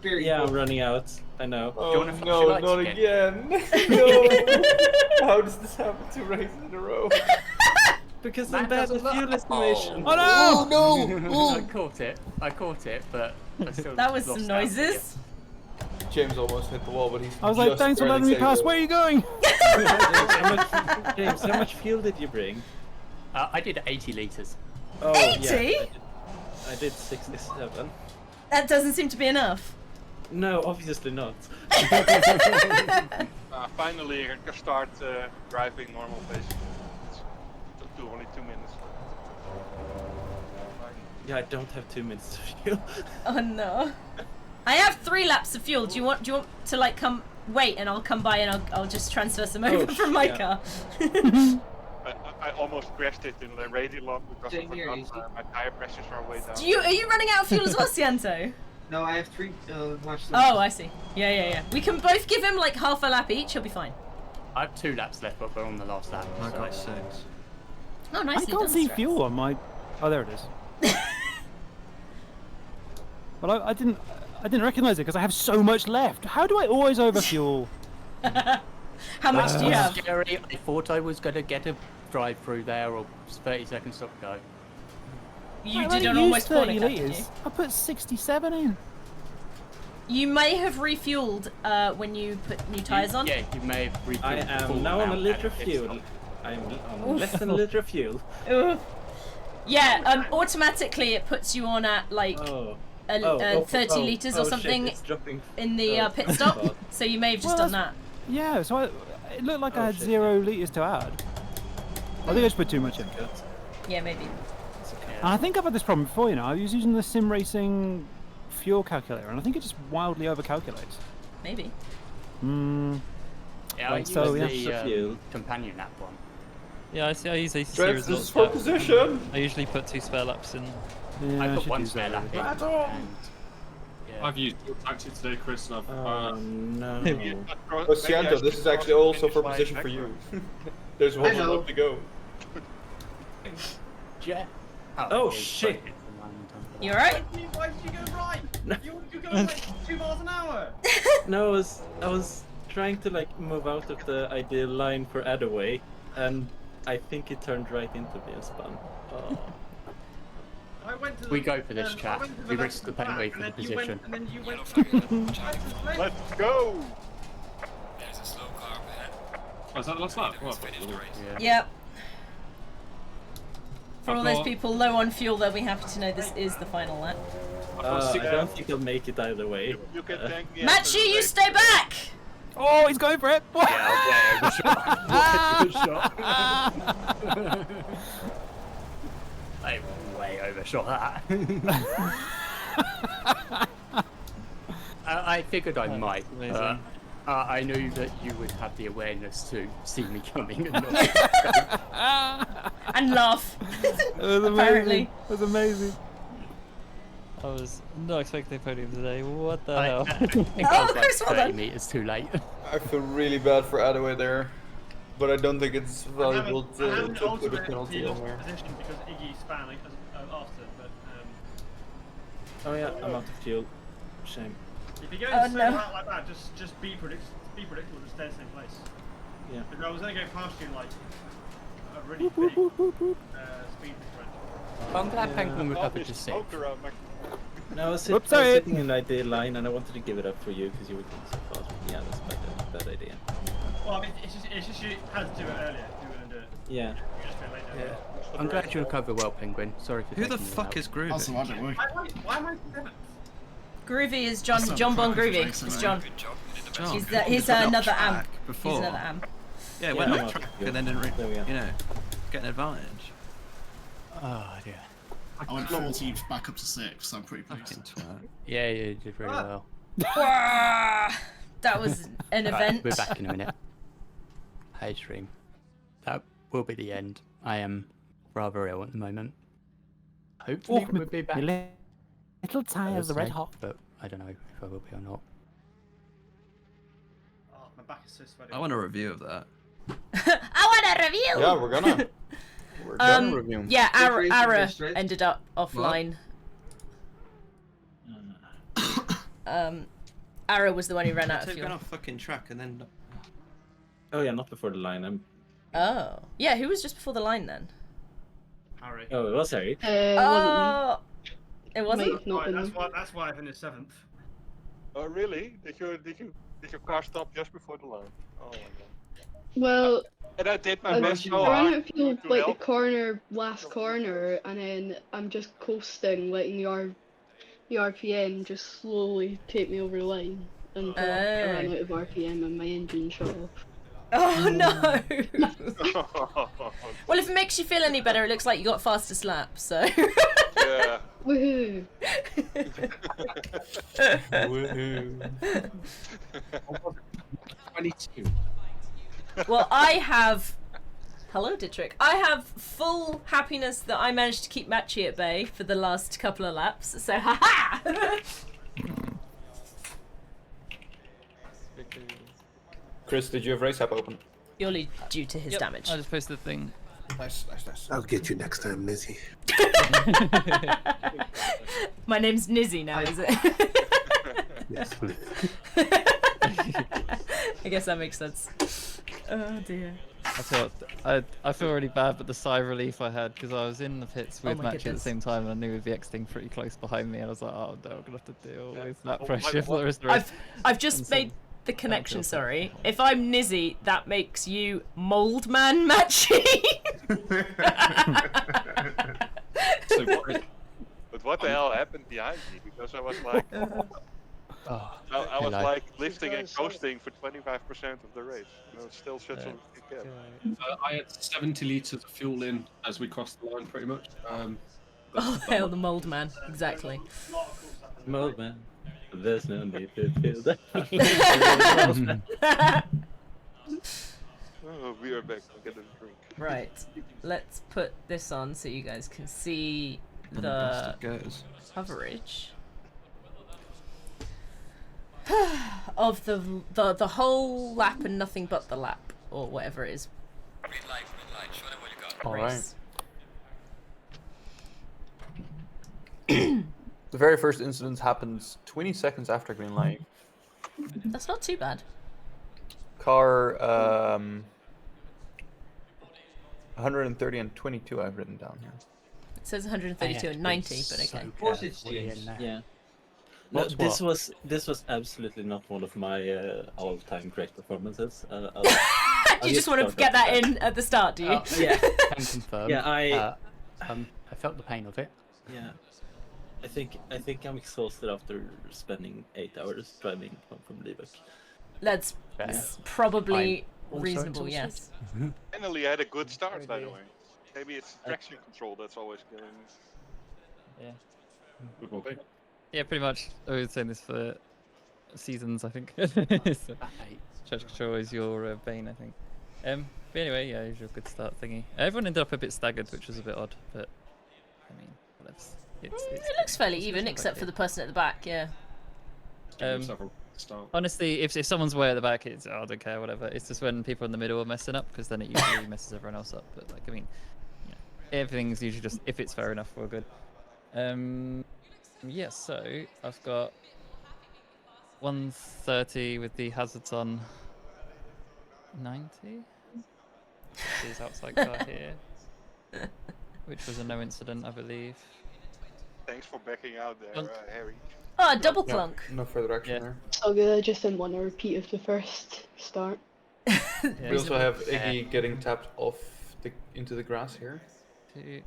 Yeah, I'm running out. I know. Oh no, not again. No. How does this happen 2 races in a row? Because I'm bad at fuel estimation. Oh no! I caught it, but I still That was lost some out. noises. James almost hit the wall, but he's I was like, just thanks for barely letting me saved pass. it. Where are you going? James, how much fuel did you bring? I did 80 litres. Oh, 80? Yeah, I did 67. That doesn't seem to be enough. No, obviously not. Finally, I can start driving normal pace. It took only 2 minutes. Yeah, I don't have 2 minutes of fuel. Oh no. I have 3 laps of fuel. Do you want to like come wait and I'll come by and I'll just transfer some over from my car. I almost crashed it in the radial lock because I forgot my tire pressures are way down. Are you running out of fuel as well, Cianto? No, I have 3 laps left. Oh, I see. Yeah. We can both give him like half a lap each. He'll be fine. I have 2 laps left, but we're on the last lap. I got so- 6. Oh, I nicely can't done, see Strats. fuel on my. Oh, there it is. But I didn't recognise it because I have so much left. How do I always overfuel? How much do you have? Scary. I thought I was gonna get a drive through there or 30 seconds stop go. You I did only on used almost 30 corner cut, didn't you? litres. I put 67 in. You may have refueled when you put new tyres on. Yeah, you may have refueled. I the full am now on a amount liter at of pit fuel. stop. I'm on less than a liter of fuel. Oof. Yeah, automatically it puts you on at like 30 litres or something in the pit stop. So you may have just Well, done that. Yeah, so it looked like I had 0 litres to add. I think I just put too much in. Yeah, maybe. It's And I think I've had this problem before, you know. I was using the sim racing fuel calculator, and I think it just wildly overcalculates. Maybe. Yeah, Like I so, use yeah. the companion app one. Yeah, I use ACC Dreads, results. this is for app. position. I usually put 2 spare laps in. Yeah, I I put should one use spare that. lap in. Battle! And, yeah. I've used your tactic today, Chris, and I've. No. Siento, this is actually also for position for you. There's one know. left to go. Jeff. Oh shit! You alright? Why did you go right? You're going like 2 miles an hour. No, I was trying to like move out of the ideal line for Adaway, and I think it turned right into me and spun. Oh. I went to We go for this I chat. went to the We left risk the of track, penalty for and the then you went- position. And then you went. Let's go! There's a slow car ahead. Oh, is that the last lap? Oh, Yep. For all I've those got- people low on fuel, they'll be happy to know this is the final lap. I don't think I'll make it either way. You can thank me. Matchy, you stay back! Oh, he's going for it! Yeah, overshot. I way overshot that. I figured I might. amazing. I knew that you would have the awareness to see me coming and not. And laugh. It was amazing. Apparently. It was amazing. I was not expecting a podium today. What the hell? I think I was like Chris, well 30 done. meters too late. I feel really bad for Adaway there, but I don't think it's valuable I to haven't put a altered penalty the on there. position because Iggy span like, after, but Oh yeah, I'm out of fuel. Shame. if you go Oh, in no. out like that, just be predictable, just stay in the same place. Yeah. Because I was going to go past you in like a really big speed differential. I'm glad Penguin recovered to 6. Smoke around my... No, I was, Oops, I was sorry. sitting in the ideal line, and I wanted to give it up for you because you were going so fast. Yeah, that's quite a bad idea. Well, I mean, it's just you had to do it earlier. You wouldn't do it. Yeah. You just go later. I'm glad you recovered well, Penguin. Sorry for Who the taking you fuck out. is Groovy? Also, I don't work. Why am I seventh? Groovy is John That's not John Bon practice Groovy. race, It's isn't it? John. Good job. You did the best. John, He's he went another off amp. track He's Before. another amp. Yeah, Yeah, went I'm off off track fuel. and then didn't, There we go. you know, get an advantage. Oh dear. I went 14th back up to 6th, so I'm pretty pleased. Fucking twat. Yeah, you did really well. Wah! That was an Right, event. we're back in a minute. Hey, stream. That will be the end. I am rather ill at the moment. Hopefully, we'll be back. Little tires are red hot. But I don't know if I will be or not. Oh, my back is so sweaty. I want a review of that. I want a review. Yeah, we're gonna. We're gonna review 'em. Yeah, Good race, Ara good race. ended up offline. Ara was the one who ran out of They've fuel. gone off fucking track and then. Oh yeah, not before the line. Oh, yeah. Who was just before the line then? Harry. Oh, it was Harry. Oh, it Might wasn't. have not been me. That's why I finished 7th. Oh really? Did your car stop just before the line? Oh my god. Well, And I did my I best so ran hard out of fuel to like the help. corner, last corner, and then I'm just coasting, letting the RPM just slowly take me over the line until I ran out of RPM and my engine shut off. Oh no. Well, if it makes you feel any better, it looks like you got faster slap. So. Yeah. Woohoo! Woohoo. 22. Well, I have. Hello, Dietrich. I have full happiness that I managed to keep Matchy at bay for the last couple of laps. So, haha! Chris, did you have race app open? Purely due to his damage. I just posted the thing. Nice. I'll get you next time, Lizzie. My name's Nizzy now, is it? Yes, please. I guess that makes sense. Oh dear. I feel really bad, but the sigh of relief I had because I was in the pits with my Matchy at the goodness. same time, and I knew he'd be exiting pretty close behind me, and I was like, oh no, I'm gonna have to deal with that Oh, pressure for what- the rest of the race. I've just And so- made the connection, sorry. If I'm Nizzy, that makes you Mold Man Matchy. So what is, But what the hell happened behind me? Because I was like, I was like lifting and coasting for 25% of the race. You know, it's still such a big gap. I had 70 litres of fuel in as we crossed the line, pretty much. Oh, hell, the mold man. Exactly. Mold man. There's no need to feel that. Oh, we are back. Get a drink. Right. Let's put this on so you guys can see And the bastard goes. coverage of the whole lap and nothing but the lap, or whatever it is. Green light, show them what you got. All Race. right. The very first incident happens 20 seconds after green light. That's not too bad. Car 130 and 22 I've written down here. It says 132 and 90, but okay. Of course it's James. Yeah. No, this was absolutely not one of my all-time great performances. You just want to get that in at the start, do you? Yeah. Can confirm. Yeah, I felt the pain of it. Yeah. I think I'm exhausted after spending 8 hours driving home from Lübeck. That's probably reasonable, yes. Finally, I had a good start, by the way. Maybe it's traction control that's always killing me. Yeah. Yeah, pretty much. I was saying this for seasons, I think. So, traction control is your bane, I think. But anyway, yeah, usual good start thingy. Everyone ended up a bit staggered, which was a bit odd, but I mean, it looks fairly even, except for the person at the back, yeah. Honestly, if someone's way at the back, I don't care, whatever. It's just when people in the middle are messing up, because then it usually messes everyone else up. But like, I mean, everything's usually just, if it's fair enough, we're good. Yeah, so I've got 130 with the hazards on 90. This is outside car here, which was a no incident, I believe. Thanks for backing out there, Harry. Oh, double clunk. No further action there. So good, I just didn't want a repeat of the first start. We also have Iggy getting tapped off into the grass here. Maybe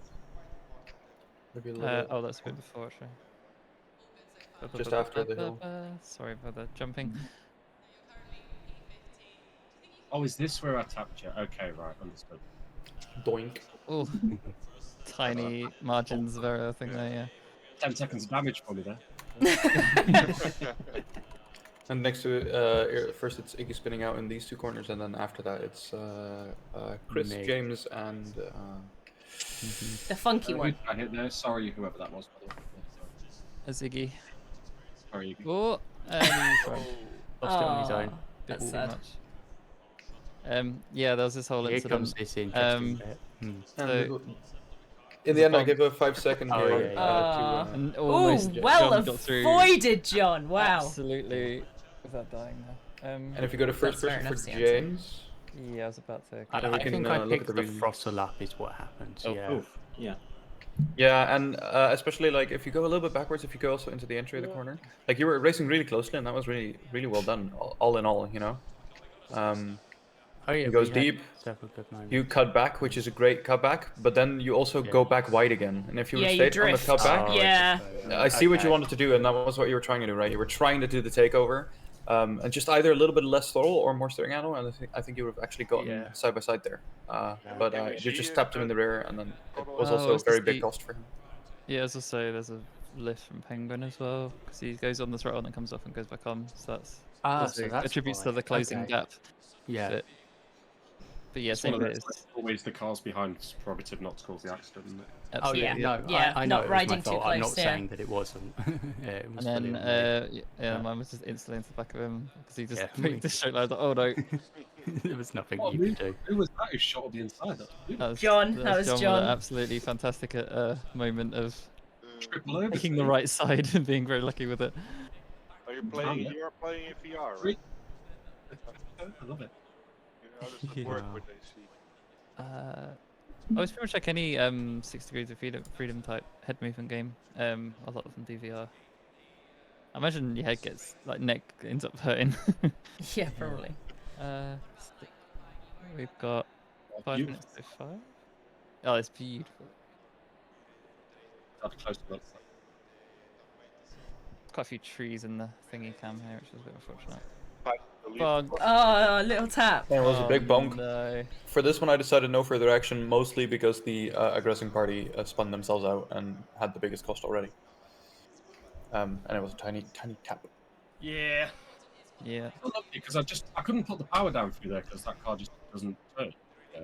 a little Oh, that's a bit before, actually. Just after the hill. Sorry for the jumping. Oh, is this where I tapped you? Okay, right, understood. Doink. Oh, tiny margins of error, I think there, yeah. 10 seconds of damage for me there. And next to first it's Iggy spinning out in these two corners, and then after that it's Chris, James, and the funky one. I hit there. Sorry, whoever that was. By the way. As Iggy. Sorry, Iggy. Oh, sorry. Lost it on his own. That's Too sad. much. Yeah, there was this whole Here incident. comes this interesting bit. So, in the end, I give a 5-second Oh, here. yeah. and Oh, almost well John got through. avoided, John. Wow. Absolutely, without dying there. And if you go to first That's fair person for enough, Seattle. James, Yeah, I was about to. I we can think I look at picked the the reason. throttle up is what happened. Yeah. Yeah, and especially like if you go a little bit backwards, if you go also into the entry of the corner, like you were racing really closely, and that was really well done. All in all, you know. Oh yeah, it goes we had deep. several good moments. You cut back, which is a great cutback, but then you also go back wide again. And if you would Yeah, have you stayed on the drift. cutback, Yeah. I see what you wanted to do, and that was what you were trying to do, right? You were trying to do the takeover, and just either a little bit less throttle or more steering angle, and I think you would have actually gotten side by side there. But you just tapped him in the rear, and then it was also a very big cost for him. Yeah, as I say, there's a lift from Penguin as well, because he goes on the throttle and then comes off and goes back on. So that's also so that's attributes to why. the closing Okay. gap. Yeah. But yeah, It's same one of bit. those, like, always the cars behind's prerogative not to cause the accident, isn't it? Oh yeah, no, Yeah, I know not it was riding my too fault. I'm close, not yeah. saying that it wasn't. Yeah, it was And fully then, on me. mine was just instantly into the back of him because he just Yeah. moved the straight line. I was like, oh no. There was nothing Oh, you could do. Who was that who shot on the inside? That was John, that was with John. an absolutely fantastic moment of Triple over. picking the right side and being very lucky with it. Are you playing? You are playing in VR, right? I love it. How does it work with AC? I was pretty much like any 6 Degrees of Freedom type head movement game. A lot of them do VR. I imagine your head gets like neck ends up hurting. Yeah, probably. We've got 5 minutes to 5. Oh, it's beautiful. Quite a few trees in the thingy cam here, which is a bit unfortunate. bonk. Oh, little tap. It was a big bonk. No. For this one, I decided no further action, mostly because the aggressing party spun themselves out and had the biggest cost already. And it was a tiny tap. Yeah. Yeah. Because I couldn't put the power down through there because that car just doesn't turn. Yeah.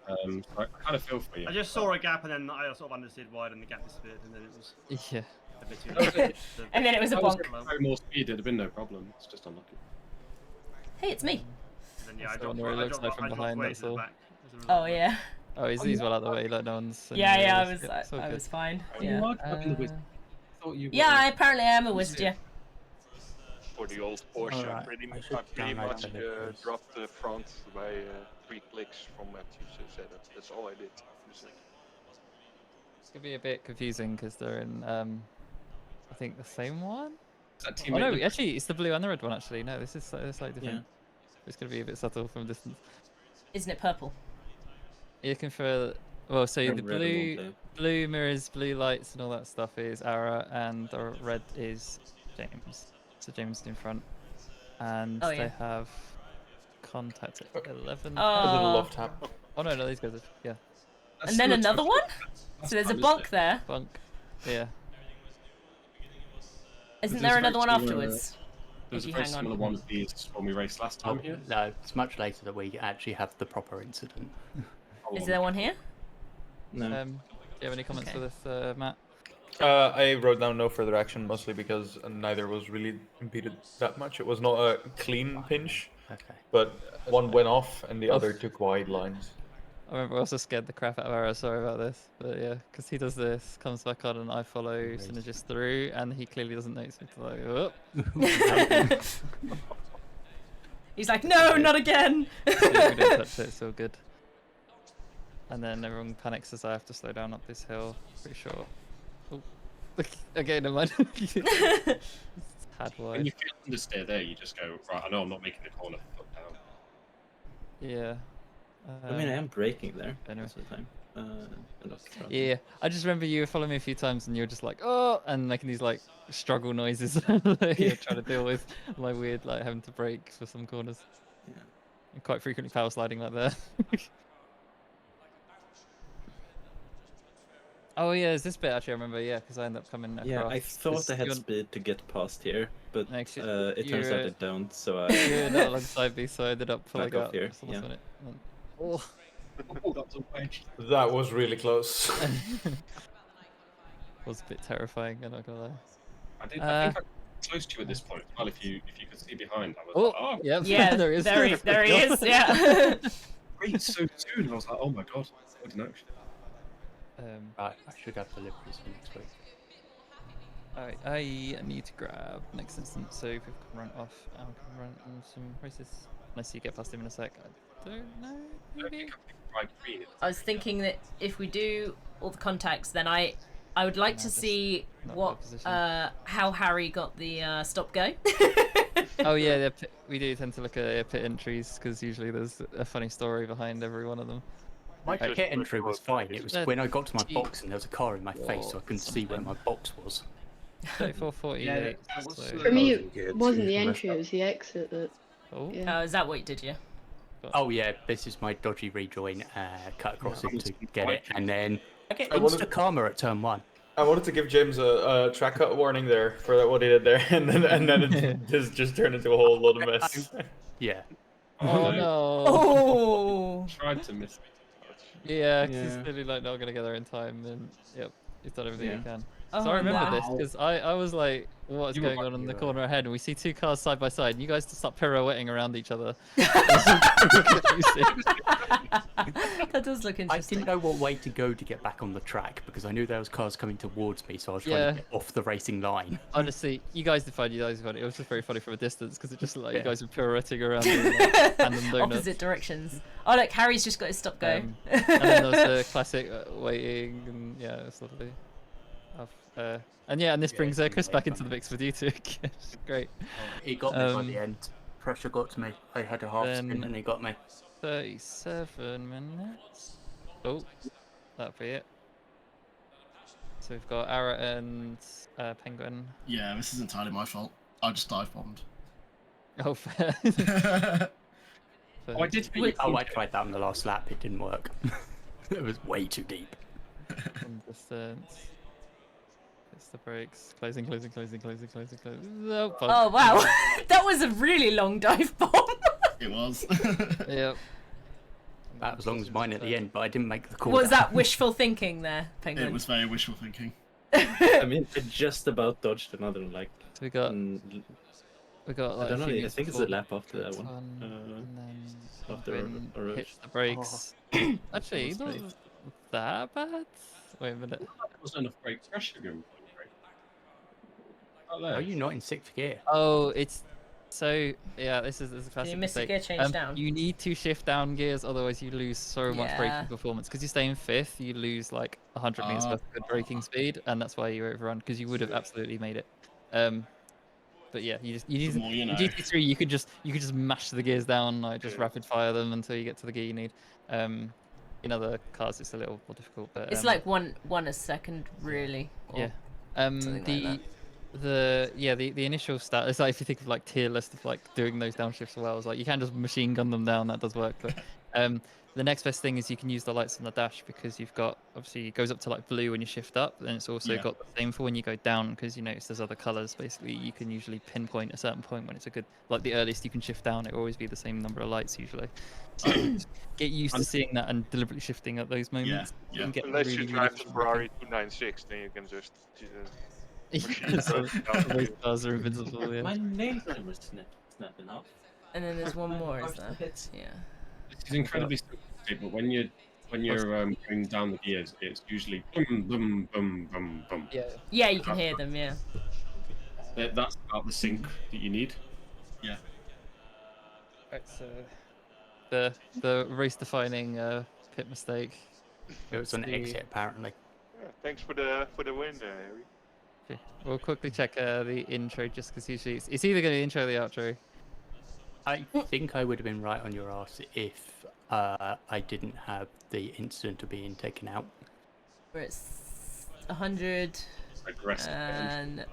So I kind of feel for you. I just saw a gap and then I sort of understood why, and the gap disappeared, and then it was Yeah. a bit too Okay. And then it was a If I bonk. carry more speed, it'd have been no problem. It's just unlucky. Hey, it's me. And then, yeah, I That's dropped, what it I looks dropped, like from I dropped behind, way that's to the all. back. as a result Oh of that. yeah. Oh, he's well out of the way, like no one's. Yeah, yeah, I it's- was, it's all I good. was fine. You Yeah. are grabbing the wizard. I thought you were. Yeah, apparently I am a wizard. Yeah. For the old Porsche, Alright, I pretty I much, should download the liveries. dropped the front by 3 clicks from Matthew's setup. That's all I did. It's gonna be a bit confusing because they're in, I think the same one. Is that Oh no, teammate- actually, it's the blue and the red one. Actually, no, this is slightly different. Yeah. It's gonna be a bit subtle from a distance. Isn't it purple? You're looking for, well, so And the red and all blue mirrors, blue lights, and all that stuff is Ara, and the red is James. So James is in front, and Oh, they yeah. have contact at 11. A little Oh. love tap. Oh no, no, these guys are, yeah. And then another one? So there's a bonk there. Bonk. Yeah. Isn't There's there a another one very similar- afterwards? There was If a you very hang similar on. one of these when we raced last time here. No, it's much later that we actually have the proper incident. Is there one here? No. Do you have any comments Okay. for this, Matt? I wrote down no further action, mostly because neither was really impeded that much. It was not a clean pinch, Okay. but one went off and the Oh. other took wide lines. I remember I also scared the crap out of Ara, sorry about this. But yeah, because he does this, comes back on and I follow Synergist through, and he clearly doesn't notice me. Like, oh. He's like, no, not again. Yeah, we don't touch it, it's all good. And then everyone panics as I have to slow down up this hill. Pretty sure. Oh, okay, never mind. Had When wide. you feel understeer there, you just go, right, I know I'm not making the corner, foot down. Yeah. I mean, I am braking there anyway. most of the time. And not throttle. Yeah, I just remember you following me a few times and you were just like, oh, and making these like struggle noises, like, you're trying to deal with my weird, like having to brake for some corners. Yeah. And quite frequently power sliding like that. Oh yeah, there's this bit actually I remember, yeah, because I ended up coming across. Yeah, I thought 'cause I had you're- speed to get past here, but Actually, it turns out you're, I don't, so I you're not alongside me, so I ended up pulling back off out. here. just almost Yeah. minute, and then- Oh. Oh, that was a wedge. That was really close. Was a bit terrifying, I'm not gonna lie. I think I got close to you at this point. Well, if you could see behind, I was Oh, like, oh, yep. Yeah, there he is. there he is, yeah. great, so soon. I was like, oh my god, what an action. Right, I should have deliveries for next week. Alright, I need to grab next instance, so people can run off and we can run on some races. Unless you get past him in a sec. I don't know, maybe? I was thinking that if we do all the contacts, then I would like to see not what well how Harry got the stop go. Oh yeah, we do tend to look at pit entries, because usually there's a funny story behind every one of them. My pit entry was fine. It was when I got to my Gee. box and there was a car in my face, so I couldn't see where my box was. 3448. so- For me, it wasn't the entry; it was the exit. That. Oh. Yeah. Is that what you did? Yeah. Oh yeah, this is my dodgy rejoin. Cut across it to get it, and then I get I wanted- insta karma at turn 1. I wanted to give James a track cut warning there for what he did there, and then it just turned into a whole lot of mess. Yeah. Oh no. Oh. Tried to miss me. Yeah, 'cause Yeah. he's clearly like not gonna get there in time, and yep, he's done everything he Yeah. can. Oh, So I remember this wow. because I was like, what's You were going like- on in the corner ahead? And we see two cars side by side, and you guys just start pirouetting around each other. That does look I interesting. didn't know what way to go to get back on the track because I knew there was cars coming towards me, so I was trying Yeah. to get off the racing line. Honestly, you guys did fine. You guys did fine. It was just very funny from a distance because it just looked like you Yeah. guys were pirouetting around in like, random donuts. Opposite directions. Oh look, Harry's just got his stop go. And then there was the classic waiting, and yeah, it's lovely. And yeah, and this brings Chris back into the mix with you two. Great. He got me by the end. Pressure got to me. I had a half Then- sprint and he got me. 37 minutes. Oh, that'll be it. So we've got Ara and Penguin. Yeah, this is entirely my fault. I just dive bombed. Oh, fair. Oh, I did. I tried that on the last lap. It didn't work. It was way too deep. Distance. It's the brakes. Closing. Oh, Oh wow, that was a really long dive bomb. It was. Yep. About as long as mine at the end, but I didn't make the call. Was that wishful thinking there, Penguin? It was very wishful thinking. I mean, I just about dodged another like. So we got I like, don't know. a few I minutes think it's a before lap after that one. and then After Penguin Orange. hits the brakes. Actually, it's not that bad. Wait a minute. There wasn't enough brake pressure going. Are you not in 6th gear? Oh, it's so yeah. This is a classic you miss a mistake. gear change down? You need to shift down gears, otherwise you lose so much Yeah. braking performance. Because you stay in 5th, you lose like 100 meters worth of good braking speed, and that's why you overrun. Because you would have absolutely made it. But yeah, you need more you know. in GT3 you could just mash the gears down, like just rapid fire them until you get to the gear you need. In other cars it's a little more difficult, but It's like one a second, really. or yeah. something like that. The initial start. It's like if you think of like tier list of like doing those downshifts well, it's like you can just machine gun them down. That does work. But the next best thing is you can use the lights on the dash, because you've got obviously it goes up to like blue when you shift up, and it's also got the same for when you go down, because you notice there's other colors. Basically, you can usually pinpoint a certain point when it's a good, like the earliest you can shift down. It will always be the same number of lights usually. So just get used to seeing that and deliberately shifting at those moments. You can get Unless really, you really drive the good Ferrari 296, then you can just. Those cars are invincible. Yeah. My nail gun was snapping off. And then there's one more, is there? Yeah. It's incredibly simple, but when you're going down the gears, it's usually boom, boom, boom, boom, boom. Yeah, you can hear them. Yeah. That's about the sync that you need. Yeah. Right, so the race-defining pit mistake. It was an exit apparently. Yeah, thanks for the win there, Harry. Okay. We'll quickly check the intro, just because usually it's either going to intro or the outro. I think I would have been right on your ass if I didn't have the incident of being taken out. Where it's 100. Aggressive. And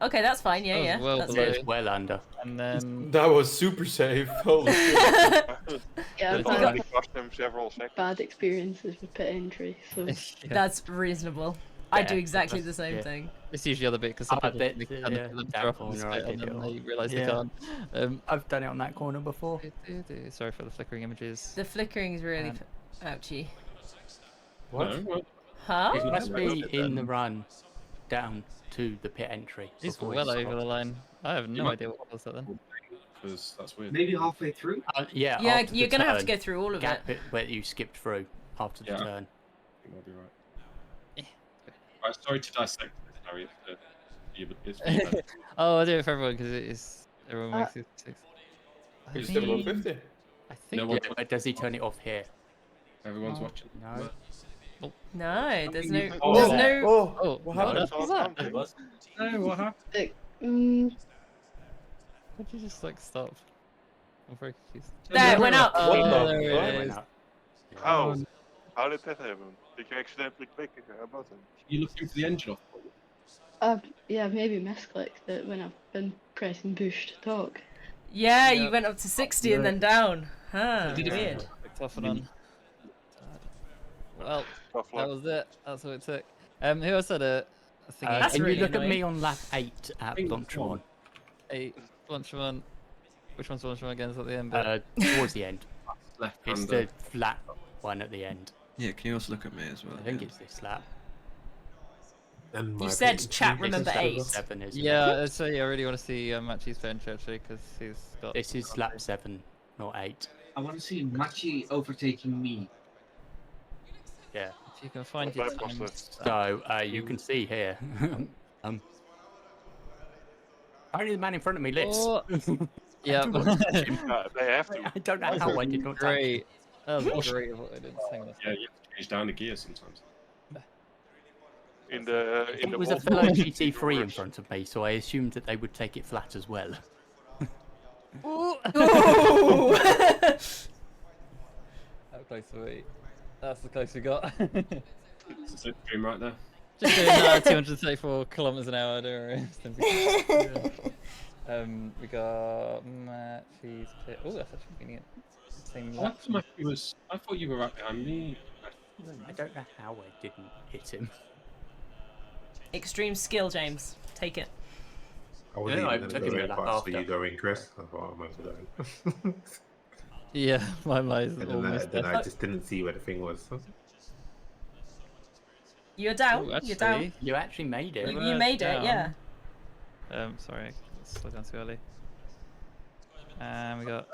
okay, that's fine. Yeah, That was well that's below. good. It's well under. And then That was super safe. Holy shit. Yeah, It I've already had cost them several seconds. bad experiences with pit entry, so That's reasonable. I do Yeah, exactly the same yeah. thing. It's usually the other bit, because some I people bet, think they yeah, can that drop corner the I split and did then it they all. realise Yeah. they can't. I've done it on that corner before. Sorry for the flickering images. The flickering is really ouchy. What? Huh? It must be in the run down to the pit entry. He's before well you over stop. the line. I have no idea what was that then. Because that's weird. Maybe halfway through? Yeah, Yeah, after the you're gonna have to turn, go through all of gap it. where you skipped through after the Yeah. turn. I think that'll be right. Right, sorry to dissect this, Harry. It's Oh, I'll do it for everyone, because everyone makes it 6. It's still above 50. I think. No Yeah, one, but does he turn it off here? everyone's watching. No. No, there's no. Oh, There's no. Oh, what no, happened? what was that? No, what happened? Would you just like stop? I'm very confused. There, it went up. Oh, What the there fuck? it is. How? How did that happen? Did you accidentally click a button? You looking for the engine off? yeah, maybe misclicked it when I've been pressing push to talk. Yeah, Yeah. you went up to 60 and then down. Huh? Did it- Weird. Tough on. Well, Tough that luck. was it. That's what it took. Who else had a thing? That's Can really you look at annoying. me on lap 8 at Blanchemont? Blanchemont. Which one's Blanchemont again? Is at the end? Towards the end. Left It's hander. the flat one at the end. Yeah, can you also look at me as well? I think it's this lap. And You my said big chat two. remember 8. 7 is Yeah, so yeah, I really want to see Machi's bench actually, because he's got. This is lap 7, not 8. I want to see Machi overtaking me. Yeah. If you can find What your lap was times. So you can see here. Apparently the man in front of me lifts. Oh, yeah. They have to. I don't know how I did not touch Great. That was great. Of what I did. Hang on. Yeah, you have to change down the gear sometimes. In the It was a Wolf fellow Wolf, GT3 in reverse. front of me, so I assumed that they would take it flat as well. Ooh. How close are we? That's the close we got. It's a dream right there. Just doing 234 kilometers an hour. Don't worry. We got Matthew's pit. Oh, that's actually convenient. Same I lap. thought you were right behind me. I don't know how I didn't hit him. Extreme skill, James. Take it. I was Yeah, I even took going to him go a in lap past for after. you going, Chris. I thought I might as well go in. Yeah, my mine's And almost then there. I just didn't see where the thing was. You're down. Oh, You're down. actually, You actually made it. You made it, yeah. Sorry, let's slow down too early. And we got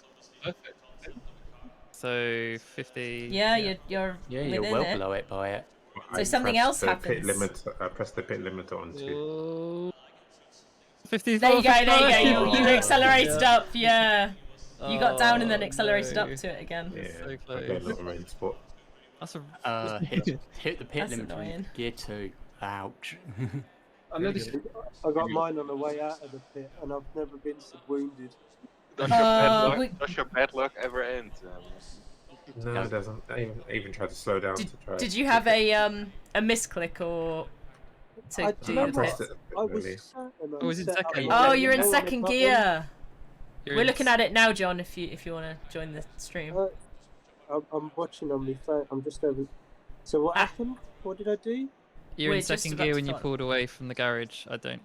so 50. Yeah, you're Yeah, you're within well it. below it by it. So something else I pressed the pit limiter on Oh, 2. There you go. There you go. You Oh. accelerated up. Yeah. You got down and then Oh, accelerated up no. to it again. Yeah, So I close. got a little rain spot. That's a Hit the pit That's limiter annoying. in gear 2. Ouch. I noticed I got mine on the way out of the pit, and I've never been so wounded. Does your bad luck ever end? No, it doesn't. I even tried to slow down to try. Did you have a misclick or to do the pressed pit? it I was really. certain I Oh, was it set up second? the Oh, button. you're in No, second the button. gear. You're We're in looking at it now, John. If you want to join the stream. I'm watching on my phone. I'm just over. So what happened? What did I do? You're We're in just second about gear to when you start. pulled away from the garage. I don't.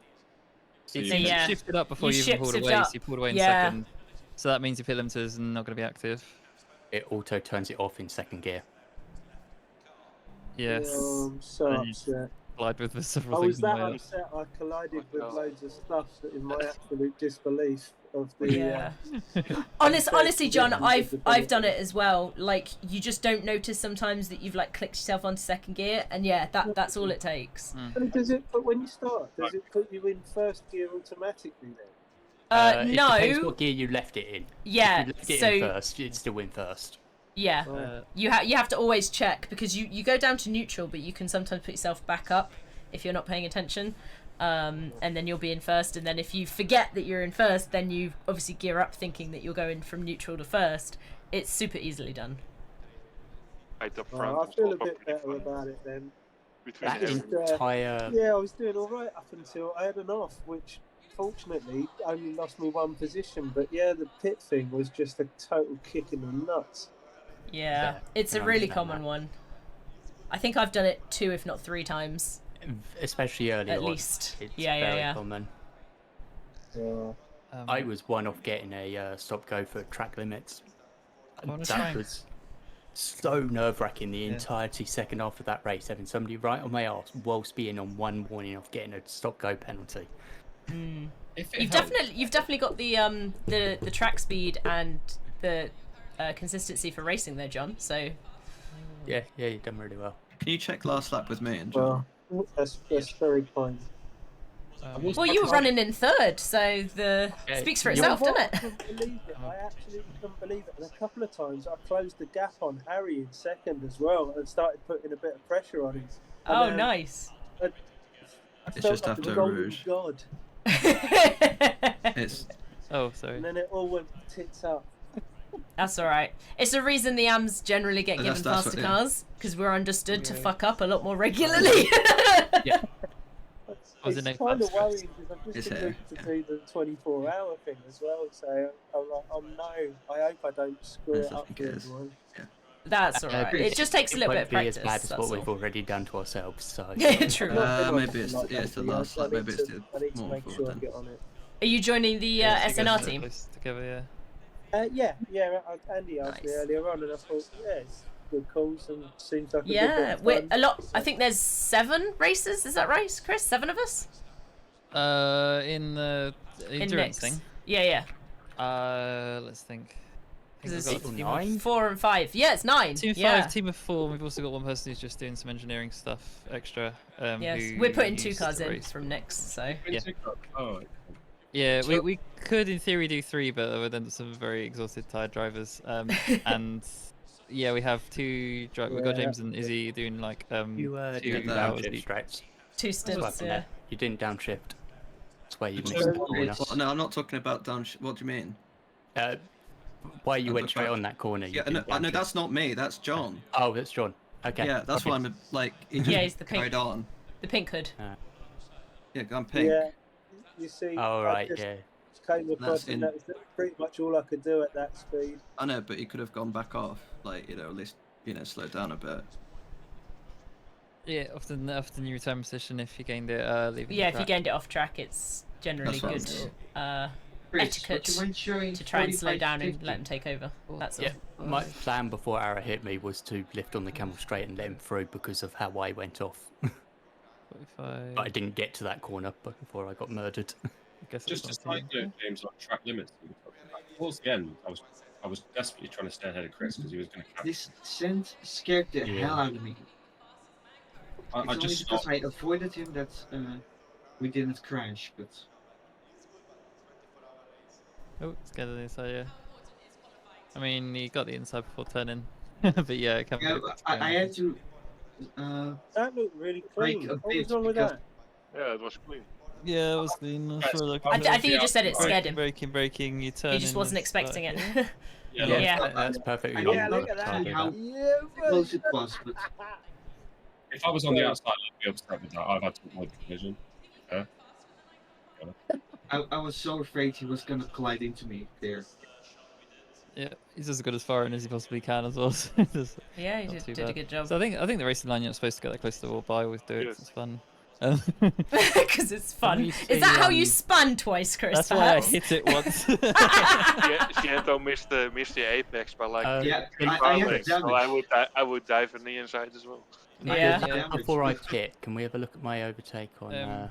It So yeah. shifted up before You you even pulled shifted away, up. so you pulled away in Yeah. second. So that means your pit limiter is not going to be active. It auto turns it off in second gear. Yes. I'm so And you upset. collide with I several was things. in that the way. upset. I collided with loads of stuff that in my absolute disbelief of the. Yeah. unfair Honestly, John, conditions of the I've done benefit. it as well. Like you just don't notice sometimes that you've like clicked yourself onto second gear, and yeah, that's all it takes. And does it? But when you start, does it put you in first gear automatically then? It depends No. what gear you left it in. Yeah, If you left it so- in first, it'd still win first. Yeah, you have to always check because you go down to neutral, but you can sometimes put yourself back up if you're not paying attention, and then you'll be in first. And then if you forget that you're in first, then you obviously gear up thinking that you're going from neutral to first. It's super easily done. Right up Oh, front. I was feel a also bit pretty better fun. about it then. Between That every- entire... Yeah, I was doing all right up until I had an off, which fortunately only lost me one position. But yeah, the pit thing was just a total kick in the nuts. Yeah, it's a I really understand common one. I think I've done it 2, if not 3 times. Especially early At on. least. It's Yeah, yeah, very yeah. common. Yeah. I was one off getting a stop-go for track limits. wanna That try. was so nerve-wracking the entirety second half of that race, having somebody right on my arse whilst being on one warning of getting a stop-go penalty. You've definitely got the track speed and the consistency for racing there, John. So Yeah, you've done really well. Can you check last lap with me and John? Well, that's very kind. well, you were running in 3rd, so the Yeah, speaks for you're- itself, doesn't I it? couldn't believe it. I absolutely couldn't believe it. And a couple of times I closed the gap on Harry in second as well and started putting a bit of pressure on him. And, Oh, nice. I It's felt just like after a golden Rouge. god. It's Oh, sorry. And then it all went tits up. That's all right. It's the reason the AMs generally get Oh, given that's faster what- yeah. cars because we're understood to Yeah. fuck up a lot more regularly. Yeah. Was It's it kind of stress? worrying because I've It's just here, agreed to do the 24-hour thing as well. So I'm like, oh no, I hope I don't screw Yes, it I up think for it is. everyone. That's all right. It just takes a little bit of won't be practice. as bad as That's what all. we've already done to ourselves, so... True. Maybe it's the last lap. Maybe it's the I need to more make forward sure I then. get on it. Are you joining the You guys SNR are team? close together, yeah. Andy asked me Nice. earlier on, and I thought, yeah, it's good calls and seems like a Yeah, good bit we're of a fun. lot. I think there's 7 races. Is that right, Chris? 7 of us In the in endurance mix. thing. Yeah. Let's think. I Because think it's we've got a team of 4 and 5. Yeah, it's 9. Team of yeah. 5, team of 4. We've also got one person who's just doing some engineering stuff extra. Yes, who we're putting 2 used cars to in race. from next. So Yeah. Oh, Yeah, So- we could in theory do 3, but there would end up some very exhausted, tired drivers. And yeah, we have 2. We've got Yeah. James and Izzy doing like You 2 didn't hours downshift, each. Strax. 2 That's what stints. happened Yeah. there. You didn't downshift. That's why you Did missed you- the corner. Well, no, I'm not talking about down. What do you mean? Why you I'm went not straight sure. on that corner? You Yeah, no, didn't no, downshift. that's not me. That's John. Oh, that's John. Okay. Yeah, that's okay. why I'm like. He just Yeah, he's the pink. carried on. The pink hood. Yeah, I'm pink. Yeah, you see, Oh, I right, just, yeah. came across, and that was pretty much all I could do at that speed. I know, but he could have gone back off, like, you know, at least, you know, slow down a bit. Yeah, often you return position if you gained it leaving. Yeah, the if you track. gained it off track, it's generally That's what good Chris, etiquette would you mind showing to try and slow 45, down and 50? let them take over. That's all. Yeah, my plan before Ara hit me was to lift on the camel straight and let him through because of how I went off. 45. But I didn't get to that corner before I got murdered. I guess Just a side note, games like track limits. Towards the end, I was desperately trying to stay ahead of Chris because he was going to catch. This scent scared the hell out of me. I It's only just because stopped. I avoided him that we didn't crash, but... Oh, it's getting inside, yeah. I mean, he got the inside before turning. But yeah, it can be Yeah, I had to... that looked really break clean. a What was bit wrong with because... that? Yeah, it was clean. Yeah, it was clean. I think you just said it scared him. Braking, you turn. He just wasn't expecting it. Yeah, that's perfectly Yeah, normal. look at that. Target that. Yeah, close it was, but... If I was on the outside, I'd be upset with that. I've had to avoid collision. Yeah. I was so afraid he was gonna collide into me there. Yeah, he's as good as firing as he possibly can as well. So Yeah, he not too did a bad. good job. So I think the racing line you're not supposed to get that close to the wall, but I always do it 'cause it's fun. Because it's fun. you Is that see, how you spun twice, Chris? That's why I perhaps? hit it once. Siento missed the apex by like Yeah, 3 I had lengths, so damage. I would dive in the inside as well. Yeah. Before I pit, can we have a look at my overtake on? Yeah,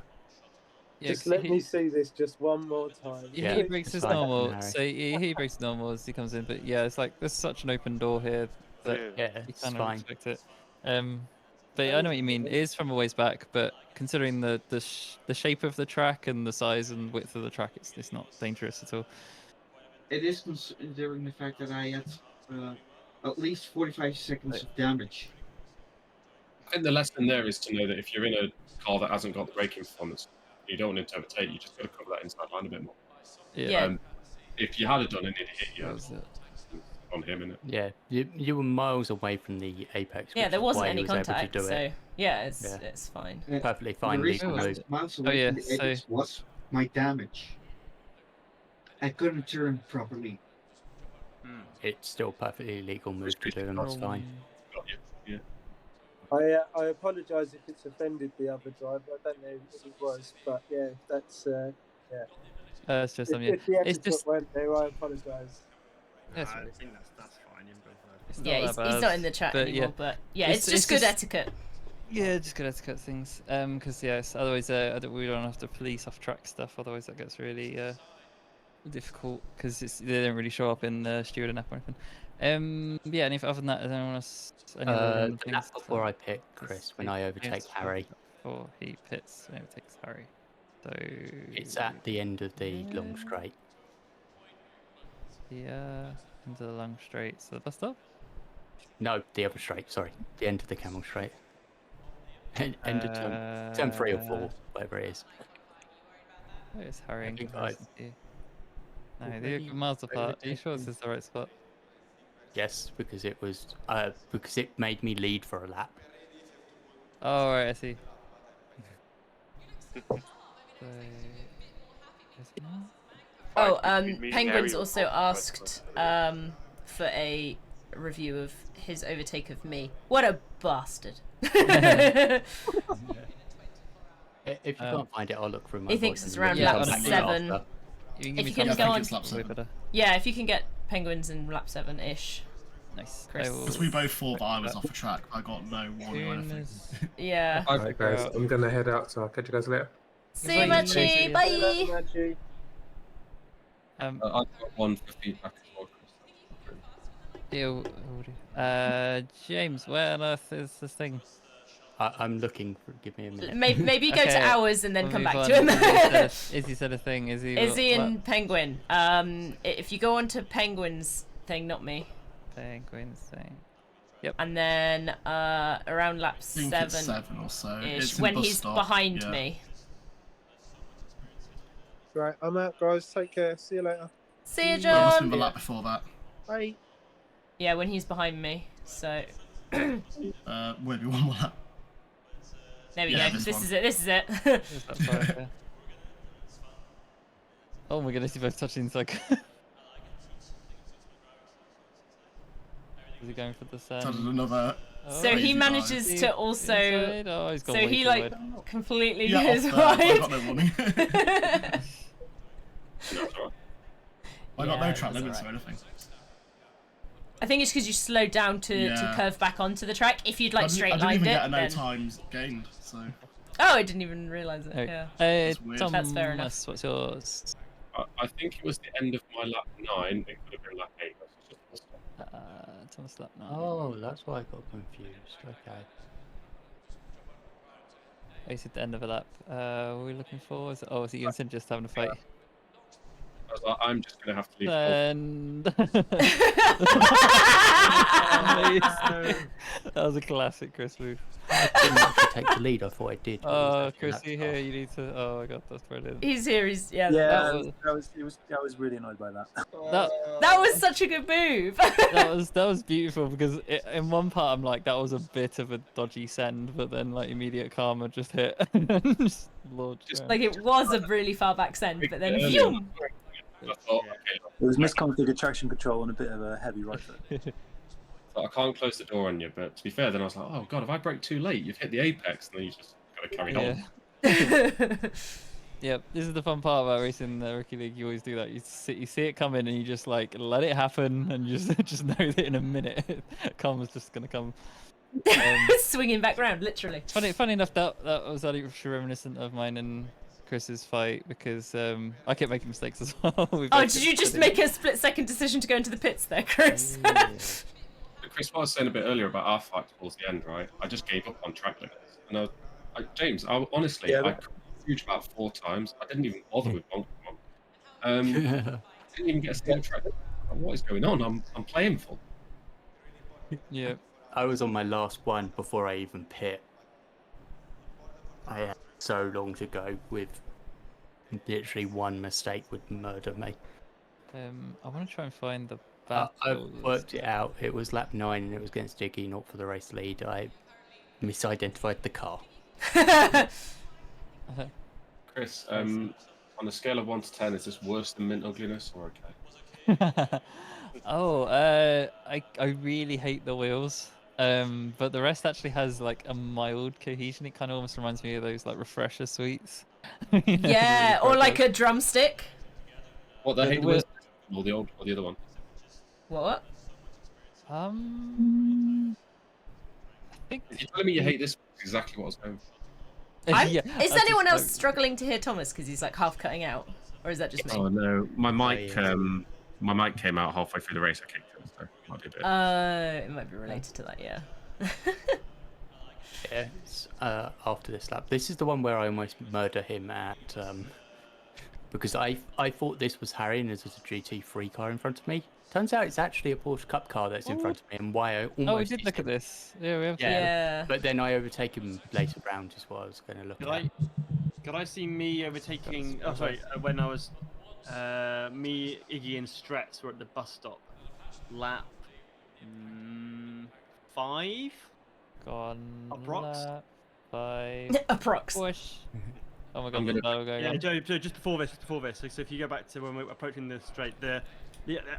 Just let me see this just one more time. He Yeah, breaks his fine, normal, Harry. so he breaks his normal as he comes in. But yeah, it's like there's such an open door here that Yeah, you it's kind of fine. expect it. But I know what you mean. It is from a ways back, but considering the shape of the track and the size and width of the track, it's not dangerous at all. It is considering the fact that I had at least 45 seconds of damage. I think the lesson there is to know that if you're in a car that hasn't got the braking performance, you don't want to overtake. You just got to cover that inside line a bit more. Yeah. If you had it done and it hit you, That was it. on him, innit? Yeah, you were miles away from the apex. Yeah, which there is wasn't why any he was able to contact, do so it. yeah, it's fine. Perfectly fine The reason legal I move. was miles away from the apex was my damage. I couldn't turn properly. It's still perfectly legal move to do, and that's fine. Yeah. I apologise if it's offended the other driver. I don't know if it was, but yeah, that's yeah. It's just If the it's etiquette just weren't there, I apologise. Yes, I think that's fine. You can go for it. it's Yeah, not that he's bad, not in the chat but anymore, but yeah, It's- it's just it's good just- etiquette. Yeah, just good etiquette things. Because yes, otherwise we don't have to police off-track stuff. Otherwise, that gets really difficult because they don't really show up in the steward and app or anything. Yeah, and if other than that, is anyone else? Any other random The things lap to- before I pick Chris, when I overtake Harry, Before he pits, and overtakes Harry. So it's at the end of the long straight. Yeah, into the long straight. So the bus stop. No, the other straight. Sorry, the end of the camel straight. End of turn 3 or 4, whatever it is. Where is Harry in I think comparison to you? No, already they're miles apart. Are you sure this is the right spot? Yes, because it was because it made me lead for a lap. Oh, right, I see. So, Oh, meeting Penguins Harry also was asked for a review of his overtake of me. What a bastard! If you can't find it, I'll look through my. He thinks voice it's and around you lap come back to me 7. after. If you can go on, Lap 7. yeah, if you can get Penguins in lap 7-ish. Nice. Chris. Because we both thought that I was off the track. I got no warning or anything. Yeah. Alright, guys, I'm gonna head out, so I'll catch you guys later. See you, Machi. Bye. I've got one for feedback as well, Chris. James, where on earth is this thing? I'm looking for. Give me a minute. Maybe go to hours and then we'll come move back on. to him. Izzy said a thing. Izzy in Penguin. If you go on to Penguin's thing, not me. Penguin's thing. Yep. And then around lap I think 7. it's 7 or so. Ish, It's in when bus he's stop, behind yeah. me. Right, I'm out, guys. Take care. See you later. See you, It must have been John. the lap before that. Bye. Yeah, when he's behind me. So Wait, one more lap. there we Yeah, go. this This one. is it. This is it. Oh my goodness, you both touching so good. Is he going for the sand? Started another. So he manages to also. Inside? Oh, he's gone so way he too like wide. completely Yeah, goes off there, so I wide. got no warning. I got no Yeah, track that's limits or alright. anything. I think it's because you slowed down to Yeah. curve back onto the track. If you'd like I straight didn't lined even it, get a no then... times gained, so. Oh, I didn't even realise it. Oh, Yeah. That's weird. That's fair enough. What's yours? I think it was the end of my lap 9. It could have been lap 8. That's just the stop. Thomas lap 9. Oh, that's why I got confused. Okay. He's at the end of a lap. What are we looking for? Is it you and Sid just having a fight? I was like, I'm just going to have to leave. Then... That was a classic Chris move. I didn't actually take the lead. I thought I did. Oh, Chris, you here? You need to. Oh my god, that's brilliant. He's here. He's Yeah, that I was really annoyed by that. That was such a good move. that was beautiful because in one part I'm like that was a bit of a dodgy send, but then like immediate karma just hit. Just launched around. Like it was a really far back send, but then phew! I thought, It was misconfigured traction control and a bit of a heavy right foot. I can't close the door on you, but to be fair, then I was like, oh god, if I brake too late, you've hit the apex, and then you just got to carry on. Yep, this is the fun part about racing the Rookie League. You always do that. You see it coming, and you just like let it happen, and you just know that in a minute, karma's just gonna come. Swinging back round, literally. Funny enough, that was actually reminiscent of mine and Chris's fight because I kept making mistakes as well. Oh, did you just make a split-second decision to go into the pits there, Chris? But Chris, what I was saying a bit earlier about our fight towards the end, right? I just gave up on track limits, and James, honestly, I huge about 4 times. I didn't even bother with Bonk. I didn't even get a single track. What is going on? I'm playing full. Yeah. I was on my last one before I even pit. I had so long to go with literally one mistake would murder me. I want to try and find the I battles. worked it out. It was lap 9 and it was against Diggy, not for the race lead. I misidentified the car. Chris, on a scale of 1 to 10, is this worse than mint ugliness or okay? I really hate the wheels. But the rest actually has like a mild cohesion. It kind of almost reminds me of those like refresher sweets. Yeah, or like a drumstick. What the hate was or the old or the other one? What? I think. If you're telling me you hate this, it's exactly what I was going for. Is anyone else struggling to hear Thomas because he's like half cutting out, or is that just me? Oh no, my mic came out halfway through the race. I kicked it, so might be a bit. It might be related to that, yeah. Yeah, it's, after this lap. This is the one where I almost murder him at because I thought this was Harry and this was a GT3 car in front of me. Turns out it's actually a Porsche Cup car that's in front of me, and why I almost. Oh, we did look at this. Yeah, we have. Yeah. But then I overtake him later round is what I was going to look at. Could I see me overtaking? Oh, sorry. When I was me, Iggy, and Stretz were at the bus stop. Lap 5. Gone. Approx. Lap 5. Approx. Push. Oh my god, the dial going Yeah, on. Joe, just before this. So if you go back to when we're approaching the straight,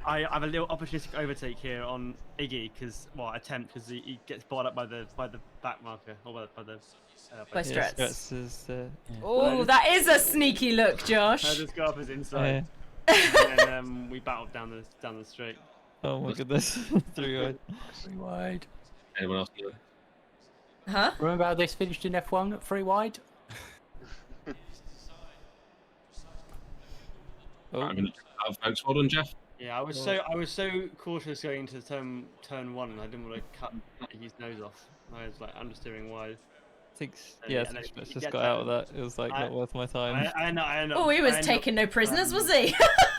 I have a little opportunistic overtake here on Iggy because attempt because he gets brought up by the back marker or by the. By Stretz. Stretz is, Oh, that is a sneaky look, Josh. The scarf is inside. And then we battled down the straight. Oh my goodness. 3 wide. 3 wide. Anyone else? Huh? Remember how this finished in F1 at 3 wide? I'm gonna thanks. Well done, Jeff. Yeah, I was so cautious going into turn 1, and I didn't want to cut his nose off. I was like understeering wide. Let's just got out of that. It was like not worth my time. I know. Oh, he was taking no prisoners, was he?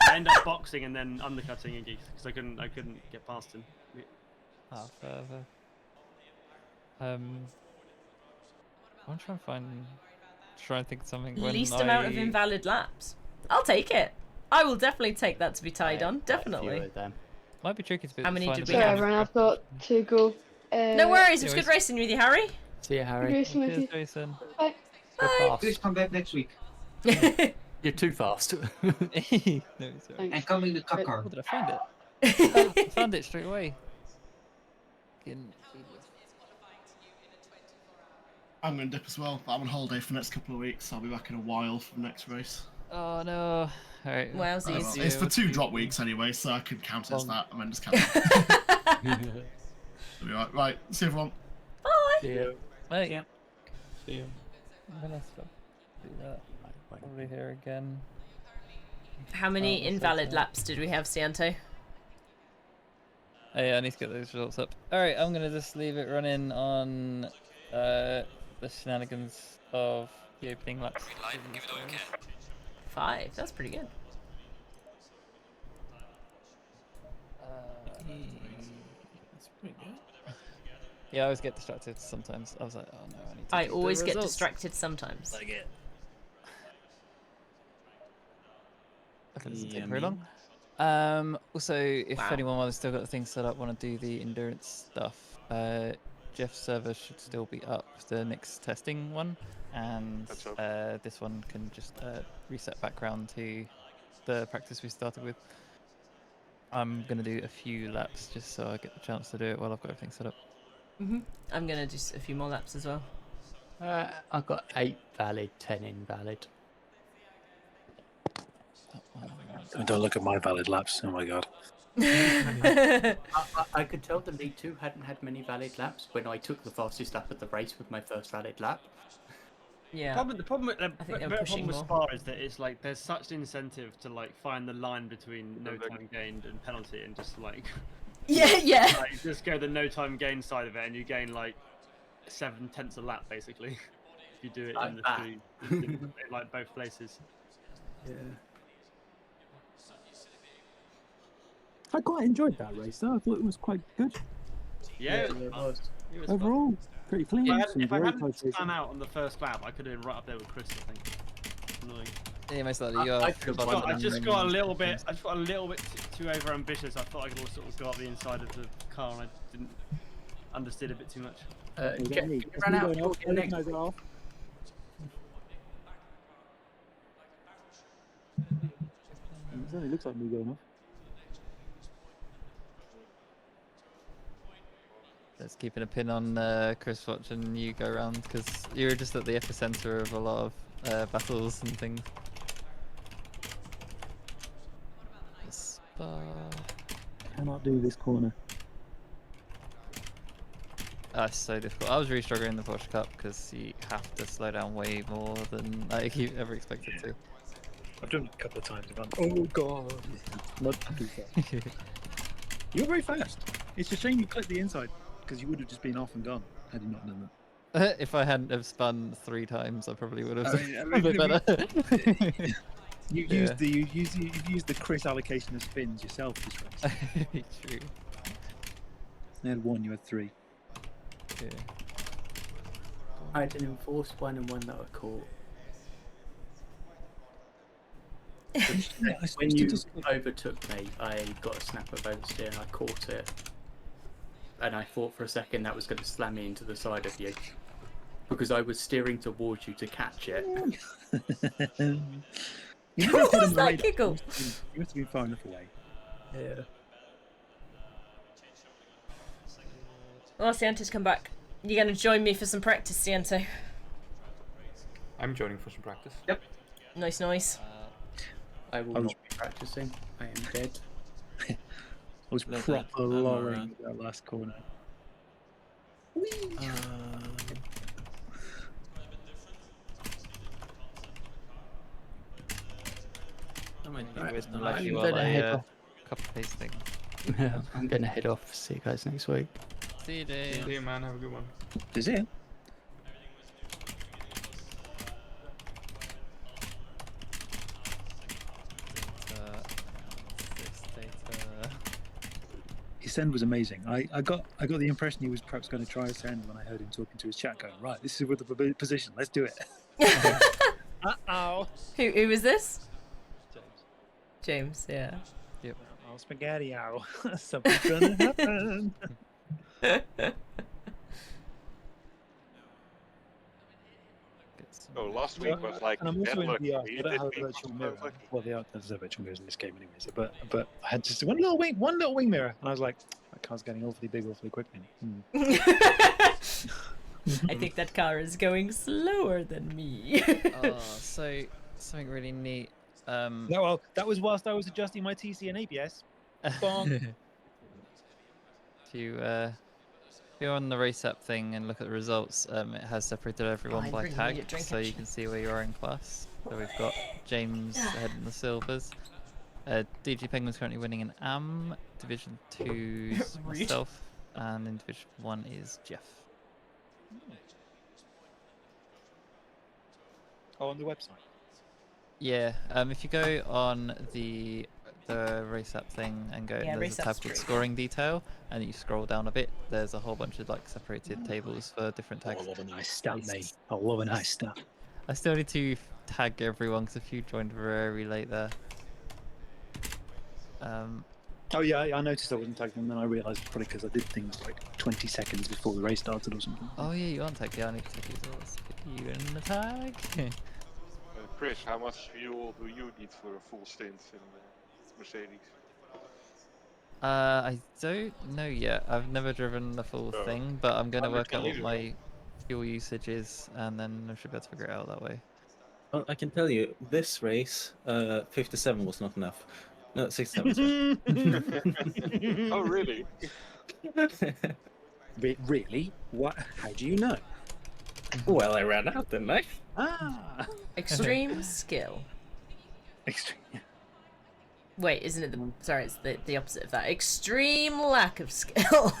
I ended up boxing and then undercutting Iggy because I couldn't get past him. Fair. I'm trying to try and think of something. Least amount of invalid laps. I'll take it. I will definitely take that to be tied on. Definitely. Might be tricky to How many find did a we bit have? Everyone, I've got to go. No worries. It was good racing with you, Harry. See you, Harry. Racing with Cheers, you. Jason. Bye. Please come back next week. You're too fast. No, it's alright. And coming the car. Oh, did I find it? I found it straight away. Fucking genius. I'm going to dip as well, but I'm on holiday for the next couple of weeks. So I'll be back in a while for the next race. Oh no! Alright. Oh, well, Wowsies. it's for 2 drop weeks anyway, so I could count it as that and then just count it. Right, see everyone. Bye. See ya. Bye. Yeah. See ya. I'm gonna stop. Do that. Probably here again. How many Oh, invalid okay. laps did we have, Sianto? Oh yeah, I need to get those results up. Alright, I'm gonna just leave it running on the shenanigans of the opening laps. 5. That's pretty good. That's pretty good. Yeah, I always get distracted sometimes. I was like, oh no, I need to I do the always get results. distracted sometimes. Like it. Okay, doesn't Yeah, take very me. long. Also, if Wow. anyone while they've still got the thing set up want to do the endurance stuff, Jeff's server should still be up, the next testing one, and this one can just reset background to the practice we started with. I'm gonna do a few laps just so I get the chance to do it while I've got everything set up. I'm gonna do a few more laps as well. I've got 8 valid, 10 invalid. Oh, don't look at my valid laps. Oh my god. I could tell the lead 2 hadn't had many valid laps when I took the fastest lap of the race with my first valid lap. Yeah. The problem with I think they're the pushing problem with more. Spa is that it's like there's such an incentive to like find the line between no time gained and penalty, and just like Yeah. like, just go the no time gain side of it, and you gain like 7/10 a lap basically. If you do it in the in like both places. Yeah. I quite enjoyed that race though. I thought it was quite good. Yeah, it was. It was fun. Overall, pretty clean. If I Some hadn't great spun rotation. out on the first lap, I could have been right up there with Chris. I think. Annoying. Yeah, most likely you are. I just got a little bit. Too over ambitious. I thought I could sort of go up the inside of the car, and I didn't understood a bit too much. Jeff, you ran out of fuel next. It certainly looks like me going off. Just keeping a pin on Chris watching you go around because you're just at the epicenter of a lot of battles and things. Cannot do this corner. It's so difficult. I was really struggling in the Porsche Cup because you have to slow down way more than like you ever expected to. I've done it a couple of times. And gone, oh god, not too fast. You're very fast. It's a shame you clipped the inside because you would have just been off and gone had you not done that. If I hadn't have spun 3 times, I probably would have I mean, a bit better. You've used the Chris allocation of spins yourself this race. True. I had 1, you had 3. Yeah. I had an enforced one and one that I caught. When you overtook me, I got a snap of oversteer and I caught it. And I thought for a second that was going to slam me into the side of you. Because I was steering towards you to catch it. What was that giggle? You must have been far enough away. Yeah. Well, Sianto's come back. You gonna join me for some practice, Sianto? I'm joining for some practice. Yep. Nice. I will not be practicing. I am dead. I was proper lowering that last corner. Lucky while I copy pasting. I'm going to head off. See you guys next week. See you, Dave. See you, man. Have a good one. Is it? His send was amazing. I got the impression he was perhaps going to try a send when I heard him talking to his chat going, right, this is with the position, let's do it. Uh-oh. Who was this? James, yeah. Yep. Oh, spaghetti-o. Something's gonna happen. Oh, last week was like And I'm also in deadlock. VR. He I don't did have me a virtual so mirror. lucky. Well, there's no virtual mirrors in this game anyway. So, but I had just one little wing mirror, and I was like, that car's getting awfully big, awfully quick. I think that car is going slower than me. Oh, so something really neat. No, well, that was whilst I was adjusting my TC and ABS. Bonk. If you're on the race app thing and look at the results, it has separated everyone I by really tag, need a drink, so you actually. can see where you are in class. So we've got James ahead in the silvers. DG Penguin's currently winning in AM. Division 2's Rude. myself, and in Division 1 is Jeff. Oh, on the website. Yeah, if you go on the race app thing and go, Yeah, there's race a tab app's called true. scoring detail, and you scroll down a bit. There's a whole bunch of like separated tables for different tags. I love a nice stat, mate. I love a nice stat. I still need to tag everyone because a few joined very late there. Oh yeah, I noticed I wasn't tagged, and then I realised it's probably because I did things like 20 seconds before the race started or something. Oh yeah, you aren't tagged. Yeah, I need to tag you as well. Let's get you in the tag. Chris, how much fuel do you need for a full stint in Mercedes? I don't know yet. I've never driven the full Oh. thing, but I'm gonna work out what 100 my fuel usage is, and then I should be able to figure it out that way. Well, I can tell you, this race, 57 was not enough. No, 67. Oh, really? Really? What? How do you know? Well, I ran out, didn't I? Ah. Extreme skill. Extreme. Wait, isn't it the... Sorry, it's the opposite of that. Extreme lack of skill.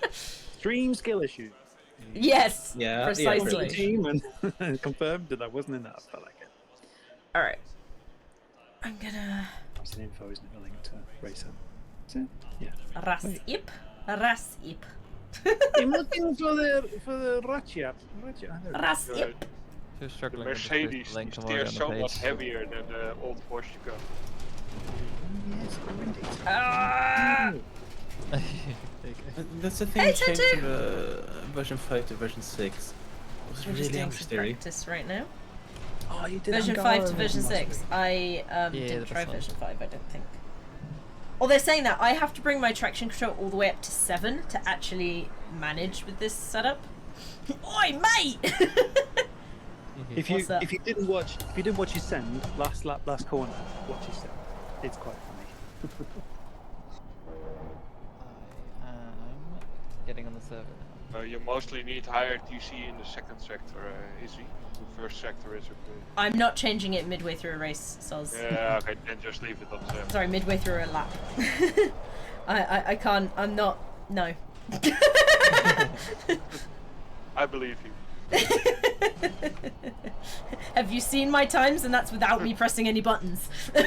Extreme skill issue. Yes, Yeah, precisely. Team and confirmed that I wasn't in that. I felt like it. Alright. I'm gonna... It's an info, isn't it? Linked to racer. So, yeah. Rasip. Rasip. I'm looking for the Ratchet. Rasip. You're The struggling with Mercedes link steers already on the somewhat page. heavier than the old Porsche car. Yes, indeed. Ah! That's the thing, Hey, changed Tattoo! from version 5 to version 6. It was We're just really doing some understeering. practice right now. Oh, you did Version 5 to version 6. I Yeah, didn't the try best one. version 5, I don't think. Well, they're saying that I have to bring my traction control all the way up to 7 to actually manage with this setup. Oi, mate! If you didn't watch his send last lap, last corner, watch his send. It's quite funny. I am getting on the server now. You mostly need higher TC in the second sector, Izzy. The first sector is okay. I'm not changing it midway through a race, Soz. Yeah, okay, then just leave it on 7. Sorry, midway through a lap. I can't, I'm not, no. I believe you. Have you seen my times? And that's without me pressing any buttons. And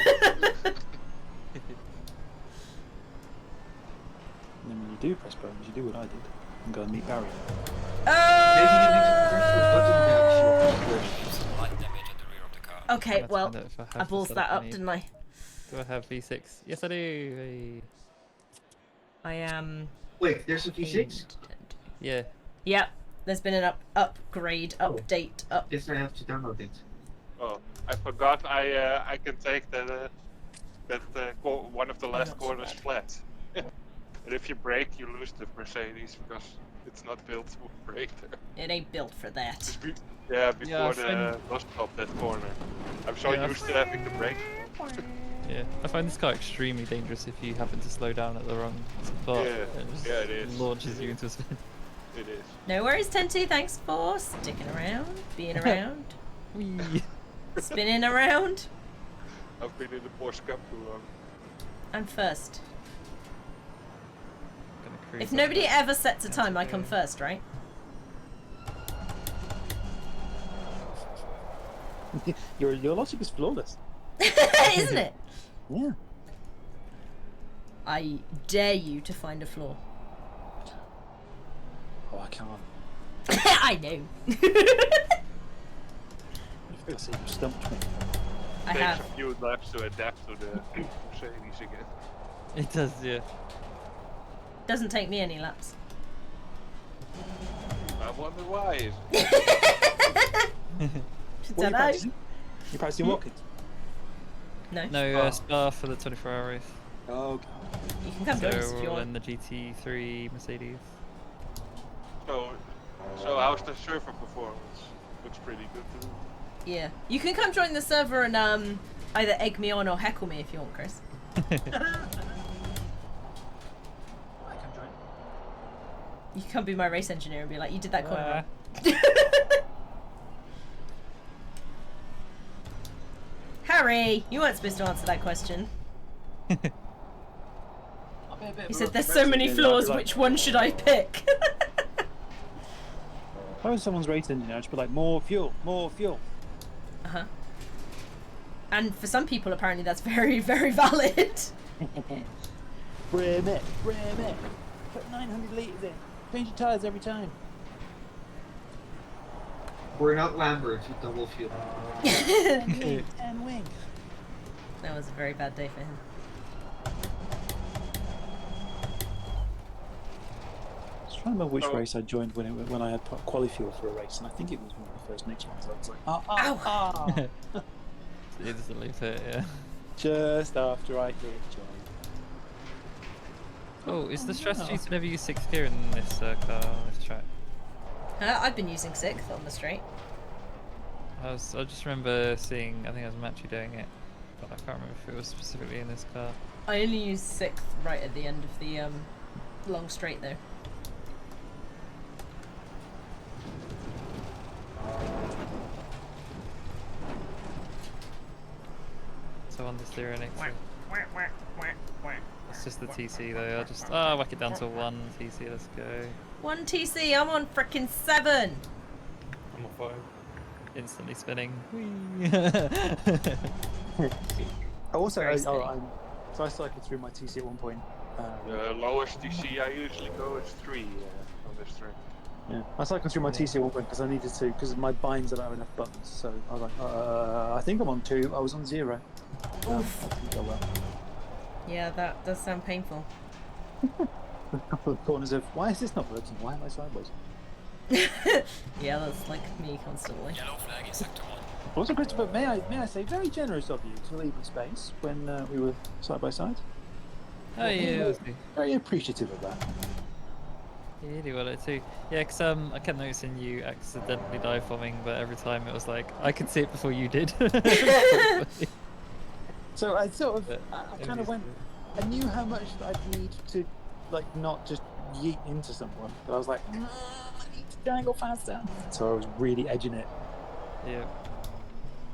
then when you do press buttons, you do what I did and go and meet Barry. Light damage at the rear of the car. Okay, Let's well, find out if I I have ballsed the that setup I up, need. didn't I? Do I have V6? Yes, I do. Hey. I am... Wait, there's a V6? Yeah. Yep, there's been an upgrade, update, Yes, I have to download it. Oh, I forgot. I can take one of the last corners flat. And if you brake, you lose the Mercedes because it's not built to brake there. It ain't built for that. Yeah, before Yeah, the bus stop that corner. I'm so Yeah. used to having to brake. Yeah, I find this car extremely dangerous if you happen to slow down at the wrong spot. Yeah, It just yeah, it is. launches you into a spin. It is. No worries, Tenty, thanks for sticking around, being around, Whee! spinning around. I've been in the Porsche Cup too long. I'm first. Gonna cruise If up nobody there. ever sets a time, I come first, right? Your logic is flawless. Isn't it? Yeah. I dare you to find a flaw. Oh, I can't. I know. I see you stumped me. I Takes have. a few laps to adapt to the Mercedes again. It does, yeah. Doesn't take me any laps. I wonder why. What are you Dunno. practicing? You practicing Watkins? No. No, Spa for the 24-hour race. Oh, okay. You can come join us if you So want. in the GT3 Mercedes. So how's the server performance? Looks pretty good too. Yeah. You can come join the server and either egg me on or heckle me if you want, Chris. You can come be my race engineer and be like, you did that corner wrong. Harry, you weren't supposed to answer that question. He said, there's so many flaws, which one should I pick? If I was someone's race engineer, I'd just be like, more fuel, more fuel. Uh-huh. And for some people, apparently, that's very, very valid. Brim it. Put 900 litres in. Change your tyres every time. We're not Lamberts with double fuel. And wing. That was a very bad day for him. I was trying to remember which race I joined when I had quali fuel for a race, and I think it was one of the first next ones. I was like, ow! Instantly fit, yeah. Just after I hit join. Oh, is the strategy to never use 6th gear in this car, this track? I've been using 6th on the straight. I just remember seeing, I think it was Matchy doing it, but I can't remember if it was specifically in this car. I only use 6th right at the end of the long straight, though. So on the steering exit. It's just the TC though. I'll just whack it down to 1 TC. Let's go. 1 TC. I'm on frickin' 7. I'm on 5. Instantly spinning. Also, I cycled through my TC at one point. The lowest TC I usually go is 3 on this track. Yeah, I cycled through my TC at one point because I needed to, because my binds don't have enough buttons. So I was like, I think I'm on 2. I was on 0. Oof. Didn't go well. Yeah, that does sound painful. A couple of corners of, why is this not working? Why am I sideways? Yeah, that's like me constantly. Yellow flag is sector 1. Also, Christopher, may I say, very generous of you to leave me space when we were side by side. Oh yeah, very appreciative of that. Yeah, you do well it too. Yeah, because I kept noticing you accidentally dive bombing, but every time it was like I could see it before you did. So I sort of, I kind of went, I knew how much I'd need to, like, not just yeet into someone, but I was like, I need to dangle faster. So I was really edging it. Yeah.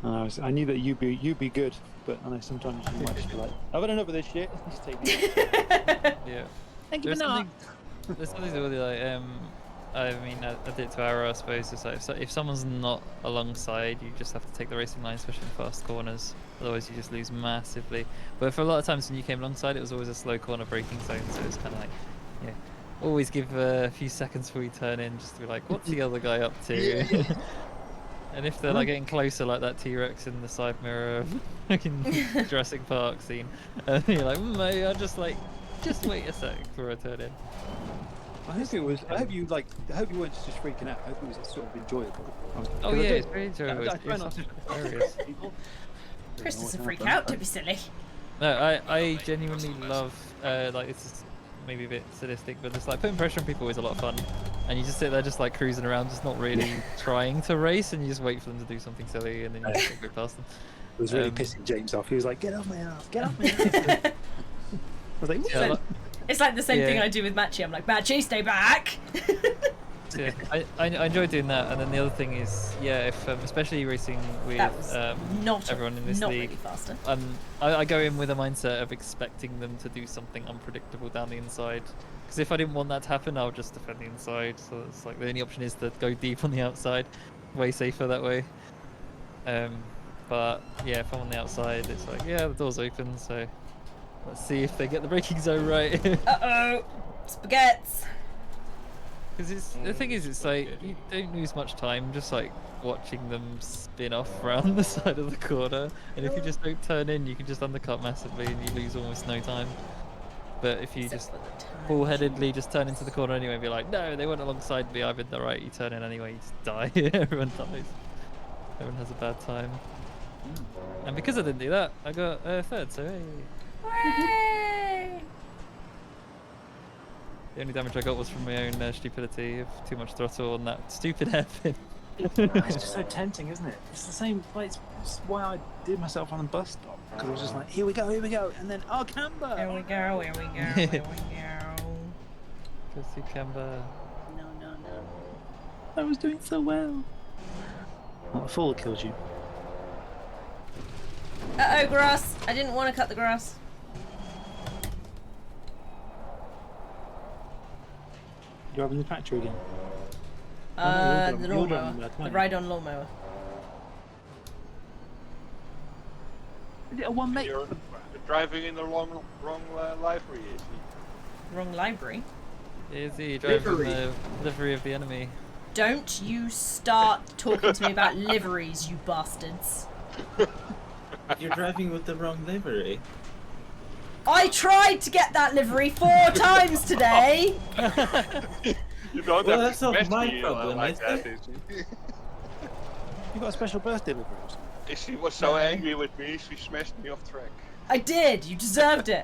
And I knew that you'd be good, but I know sometimes you might just be like, I've had enough of this shit. Just take me. Yeah. Thank you There's for not. There's something really like I mean I did it to Arrow, I suppose. It's like if someone's not alongside, you just have to take the racing line, especially in fast corners. Otherwise, you just lose massively. But for a lot of times when you came alongside, it was always a slow corner braking zone, so it's kind of like, yeah, always give a few seconds before you turn in, just to be like, what's the other guy up to? And if they're like getting closer, like that T-Rex in the side mirror of fucking Jurassic Park scene, you're like, maybe I'll just wait a sec before I turn in. I hope it was. I hope you weren't just freaking out. I hope it was sort of enjoyable. Oh yeah, it's very enjoyable. I try not to hilarious. Chris doesn't freak out, don't be silly. No, I genuinely love like it's maybe a bit sadistic, but it's like putting pressure on people is a lot of fun. And you just sit there just like cruising around, just not really trying to race, and you just wait for them to do something silly, and then you just go past them. It was really pissing James off. He was like, "Get off my ass! Get off my ass!" I was like, yeah, it's like the same thing I do with Matchy. I'm like, Matchy, stay back. Yeah, I enjoy doing that, and then the other thing is, yeah, if especially racing with everyone in this league, really faster. I go in with a mindset of expecting them to do something unpredictable down the inside, because if I didn't want that to happen, I would just defend the inside. So it's like the only option is to go deep on the outside, way safer that way. But yeah, if I'm on the outside, it's like, yeah, the door's open, so let's see if they get the braking zone right. Uh-oh, spaghettis. Because the thing is, it's like you don't lose much time just like watching them spin off around the side of the corner, and if you just don't turn in, you can just undercut massively and you lose almost no time. But if you just bullheadedly just turn into the corner anyway and be like, no, they weren't alongside me, I'm in the right, you turn in anyway, you just die. Everyone dies. Everyone has a bad time. And because I didn't do that, I got third, so hey. Hooray! The only damage I got was from my own stupidity of too much throttle on that stupid hairpin. It's just so tempting, isn't it? It's the same. Like, it's why I did myself on the bus stop, because I was just like, here we go, and then camber. Here we go, here we go, here we go. Just see camber. No. I was doing so well. Well, the fall killed you. Uh-oh, grass. I didn't want to cut the grass. You're having the tractor again. The lawnmower. The ride-on lawnmower. Is it a one mate? You're driving in the wrong livery, is he? Wrong library. Is he driving the livery of the enemy? Don't you start talking to me about liveries, you bastards. You're driving with the wrong livery. I tried to get that livery 4 times today. You don't Well, have that's to not smash my me problem, like is that, it? is You got a special birthday livery or something? he? She was so angry with me, she smashed me off track. I did. You deserved it.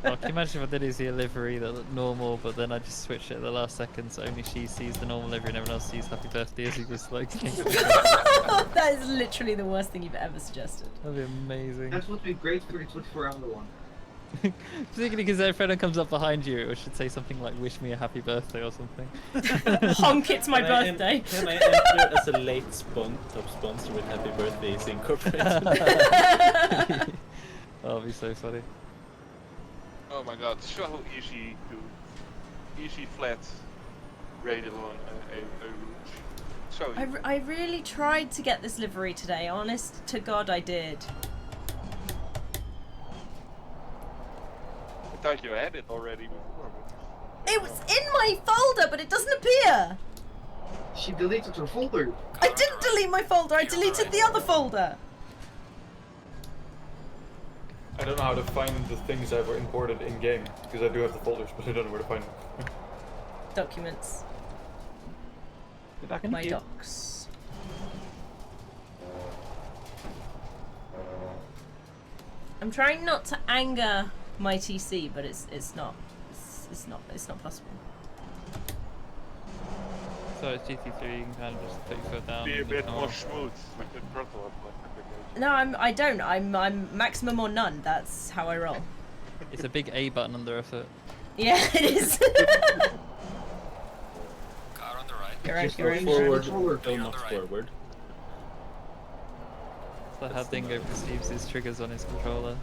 Well, can you imagine if I did see a livery that looked normal, but then I just switched it at the last second, so only she sees the normal livery and everyone else sees Happy Birthday as he just like. That is literally the worst thing you've ever suggested. That'd be amazing. That would be great for the 24-hour one. Particularly because if anyone comes up behind you, it should say something like "Wish me a happy birthday" or something. Honk! It's my birthday. Can I enter as a late top sponsor with Happy Birthdays Incorporated? That'll be so funny. Oh my god, so easy to easy flat radial on a route. So easy. I really tried to get this livery today. Honest to God, I did. I thought you had it already before. It was in my folder, but it doesn't appear. She deleted her folder. I didn't delete my folder. I deleted the other folder. I don't know how to find the things that were imported in game because I do have the folders, but I don't know where to find them. Documents. Get back in My the queue. docs. I'm trying not to anger my TC, but it's not possible. So it's GT3, you can kind of just put your foot down. Be a and bit ignore. more smooth with the throttle up. No, I don't. I'm maximum or none. That's how I roll. It's a big A button under a foot. Yeah, it is. Car on the right. Just You're go right. forward, go not forward. So how Dingo perceives his triggers on his controller.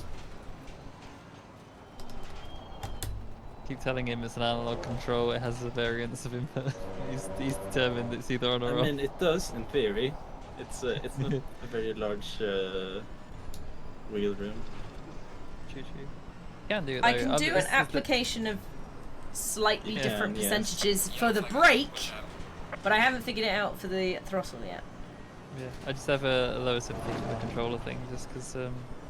Keep telling him it's an analog control, it has a variance of input. he's determined it's either on or off. I mean, it does in theory. It's not a very large wheel room. Choo-choo. Can do it though. I can do an application of slightly different percentages for the brake, but I haven't figured it out for the throttle yet. Yeah, I just have a lower sympathy for the controller thing, just because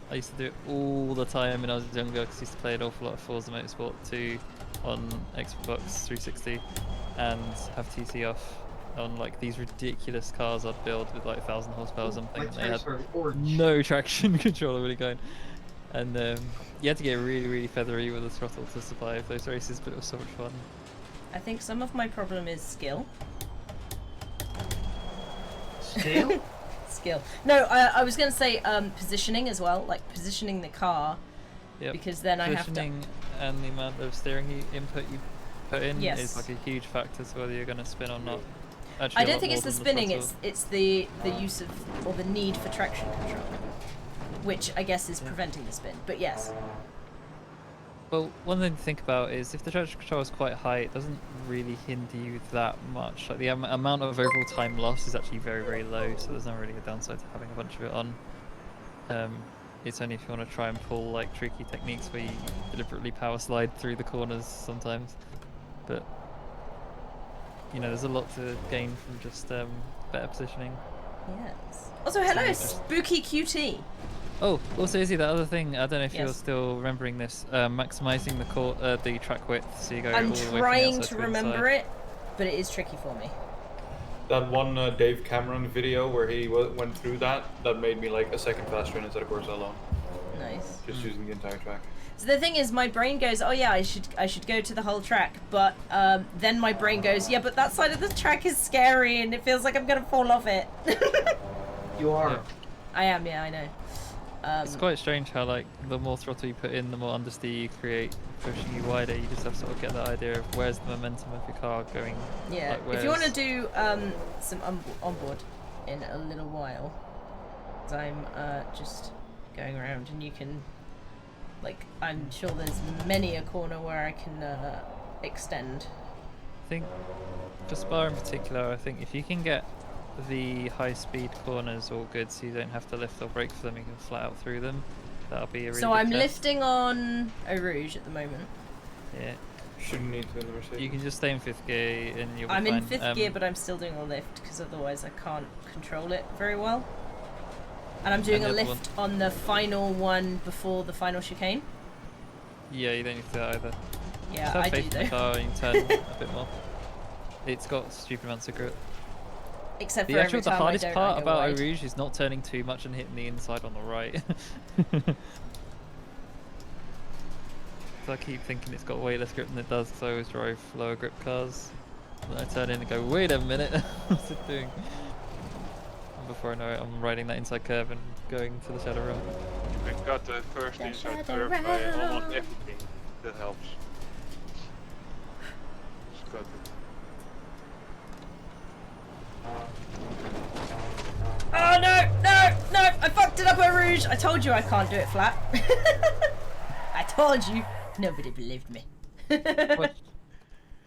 I used to do it all the time when I was younger, because I used to play an awful lot of Forza Motorsport 2 on Xbox 360, and have TC off on like these ridiculous cars I'd build with like 1,000 horsepower or something. And they had no traction controller really going, and you had to get really, really feathery with the throttle to survive those races, but it was so much fun. I think some of my problem is skill. Skill? Skill. No, I was going to say positioning as well, like positioning the car. Yep. Because then I have to. Positioning and the amount of steering input you put in Yes. is like a huge factor to whether you're going to spin or not. Actually, I a don't lot think more it's the than spinning, throttle. it's the use of, or the need for traction control, which I guess is preventing the spin, but yes. Well, one thing to think about is if the traction control is quite high, it doesn't really hinder you that much. Like the amount of overall time loss is actually very, very low, so there's not really a downside to having a bunch of it on. It's only if you want to try and pull like tricky techniques where you deliberately power slide through the corners sometimes. But you know, there's a lot to gain from just better positioning. Yes. Also, hello, Spooky QT. Oh, also Izzy, that other thing, I don't know if you're Yes. still remembering this, maximizing the track width so you go all I'm the way from the trying outside to the remember inside. it, but it is tricky for me. that one Dave Cameron video where he went through that made me like a second faster in Assetto Corsa alone. Nice. Just using the entire track. So the thing is, my brain goes, oh yeah, I should go to the whole track, but then my brain goes, yeah, but that side of the track is scary and it feels like I'm gonna fall off it. You are. Yeah. I am, yeah, I know. It's quite strange how like the more throttle you put in, the more understeer you create, pushing you wider. You just have to sort of get that idea of where's the momentum of your car going. Yeah, like, if you want to do some onboard in a little while, 'cause I'm just going around and you can, like, I'm sure there's many a corner where I can extend. I think for Spa in particular, I think if you can get the high speed corners all good so you don't have to lift or brake for them, you can flat out through them. That'll be a really So good I'm test. lifting on Eau Rouge at the moment. Yeah. Shouldn't need to in the Mercedes. You can just stay in 5th gear and you'll be I'm fine. in 5th gear, but I'm still doing a lift because otherwise I can't control it very well. And I'm doing And a the other lift on the final one before the final chicane. Yeah, you don't need to do that either. Yeah, Just have I do faith in the though. car and you turn a bit more. It's got stupid amounts of grip. Except for The every the time hardest I don't, part I go about Eau wide. Rouge is not turning too much and hitting the inside on the right. So I keep thinking it's got way less grip than it does because I always drive lower grip cars. And then I turn in and go, wait a minute, what's it doing? And before I know it, I'm riding that inside curve and going to the shadow realm. I got the first inside curve by almost everything. That helps. Just got it. Oh no, no, no! I fucked it up, Eau Rouge! I told you I can't do it flat. I told you. Nobody believed me. What?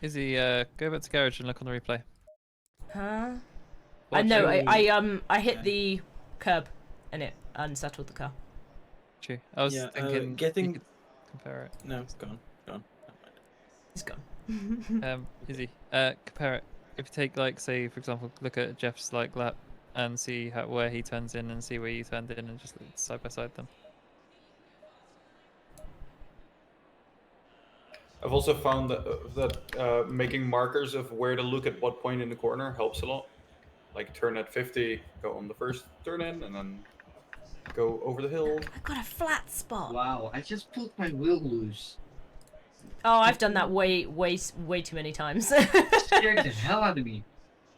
Izzy, go back to garage and look on the replay. Huh? I Watch know, it. I hit the curb and it unsettled the car. True. I was Yeah, thinking you getting- could compare it. No, it's gone. Gone. It's gone. Izzy, compare it. If you take, like, say, for example, look at Jeff's like lap and see where he turns in and see where you turned in and just look side by side them. I've also found that making markers of where to look at what point in the corner helps a lot. Like turn at 50, go on the first turn in, and then go over the hill. I got a flat spot. Wow, I just pulled my wheel loose. Oh, I've done that way too many times. Scared the hell out of me.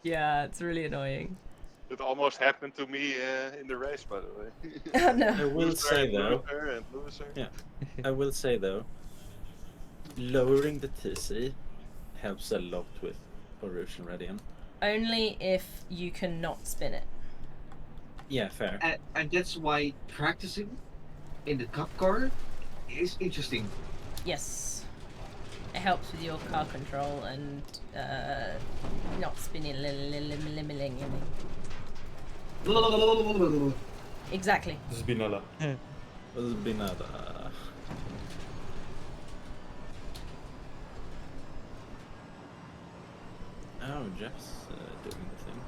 Yeah, it's really annoying. It almost happened to me in the race, by the way. Oh, no. I will Loser say and though. loser and loser. Yeah, I will say though. Lowering the TC helps a lot with Eau Rouge and Radian. Only if you cannot spin it. Yeah, fair. And that's why practicing in the cup car is interesting. Yes. It helps with your car control and not spinning. Exactly. Zbinella. Zbinella. Oh, Jeff's doing the thing.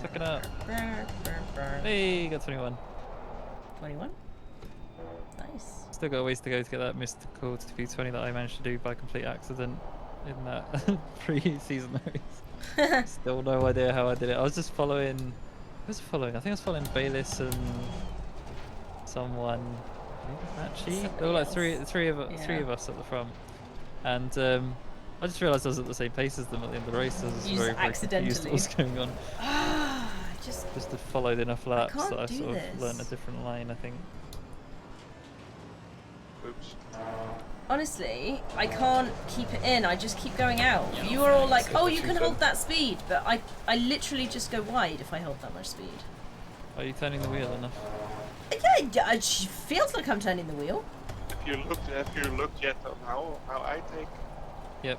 Look it up. Hey, got 21. 21? Nice. Still got a ways to go to get that mystical 220 that I managed to do by complete accident in that pre-season race. Still no idea how I did it. I was just following. Who was I following? I think I was following Bayliss and someone. Actually, there were like three of us at the front, and I just realised I was at the same pace as them at the end of the race. I was You very, just very confused what was going on. just have followed enough laps can't that I do sort of this. learned a different line, I think. Oops. Honestly, I can't keep it in. I just keep going out. You are all like, oh, you can hold that speed, but I literally just go wide if I hold that much speed. Are you turning the wheel enough? Yeah, it feels like I'm turning the wheel. Have you looked yet on how I take? Yep.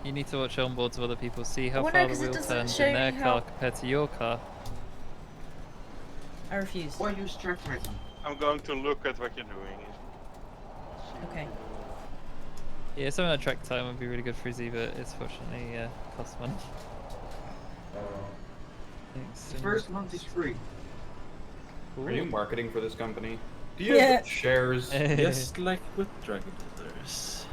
You need to watch onboards of other people, see how Well, far no, the 'cause it wheel doesn't turns show in their you car how- compared to your car. I refuse. Why use track tracking? I'm going to look at what you're doing. Okay. Yeah, something like track time would be really good for Izzy, but it's fortunately costs money. The first month is free. Are you marketing for this company? Do you Yeah. have shares? Just like with Dragon Brothers.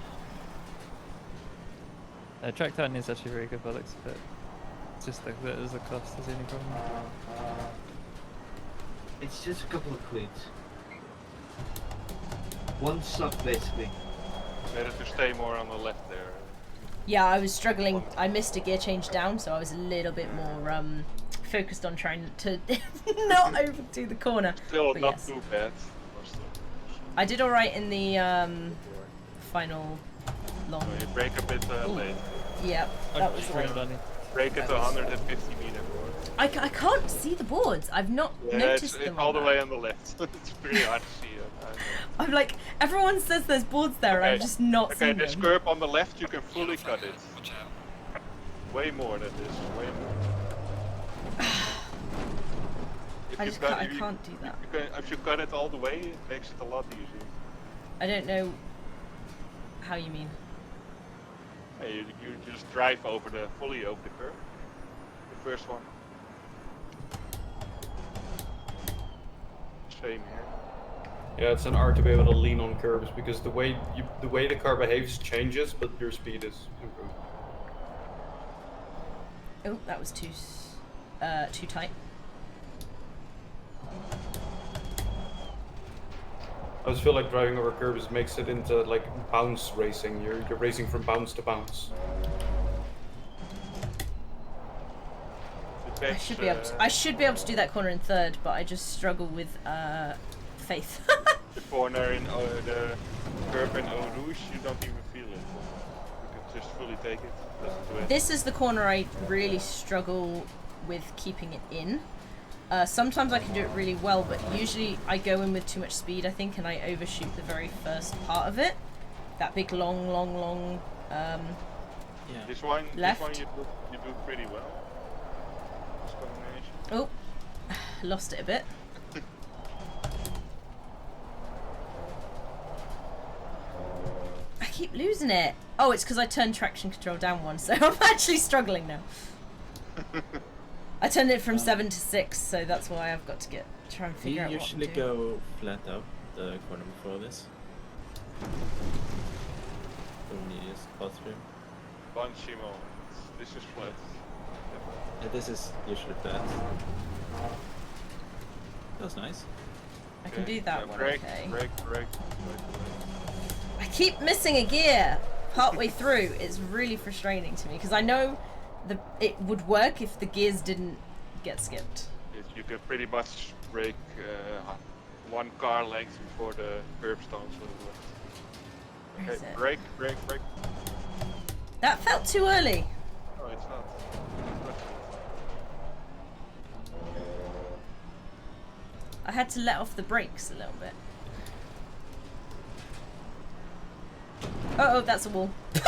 Track time is actually very good by the looks of it. It's just like there's the cost is the only problem. It's just a couple of quids. One suck basically. Better to stay more on the left there. Yeah, I was struggling. I missed a gear change down, so I was a little bit more focused on trying to not overdo the corner. Still but not yes. too bad. I did alright in the final long. You break a bit late. Yeah, that was late. Break it to 150 meter board. I can't see the boards. I've not noticed it's them. all the way on the left. It's pretty hard to see it. I'm like, everyone says there's boards there, and I'm just not seeing Okay, this them. curb on the left, you can fully cut it. Way more than this. Way more. I can't do that. If you cut it all the way, it makes it a lot easier. I don't know how you mean. Hey, you just drive fully over the curb. The first one. Same here. Yeah, it's an art to be able to lean on curves because the way the car behaves changes, but your speed is improved. Oh, that was too tight. I just feel like driving over curves makes it into like bounce racing. You're racing from bounce to bounce. I should be able to do that corner in third, but I just struggle with faith. The corner in the curb in Eau Rouge, you don't even feel it. You can just fully take it. Listen to it. This is the corner I really struggle with keeping it in. Sometimes I can do it really well, but usually I go in with too much speed, I think, and I overshoot the very first part of it. That big long This one left. you do pretty well. This combination. Oh, lost it a bit. I keep losing it. Oh, it's because I turned traction control down one, so I'm actually struggling now. I turned it from 7 to 6, so that's why I've got to try and figure out what I'm usually doing. go flat out the corner before this. Don't you just pass through? Bunchy moments. This is flat. Yeah, this is usually flat. That was nice. I can do that one, break, okay. Break. I keep missing a gear partway through. It's really frustrating to me because I know it would work if the gears didn't get skipped. You can pretty much break one car length before the curbstone. Where is Okay, it? break. That felt too early. No, it's not. I had to let off the brakes a little bit. Oh, that's a wall. Yeah,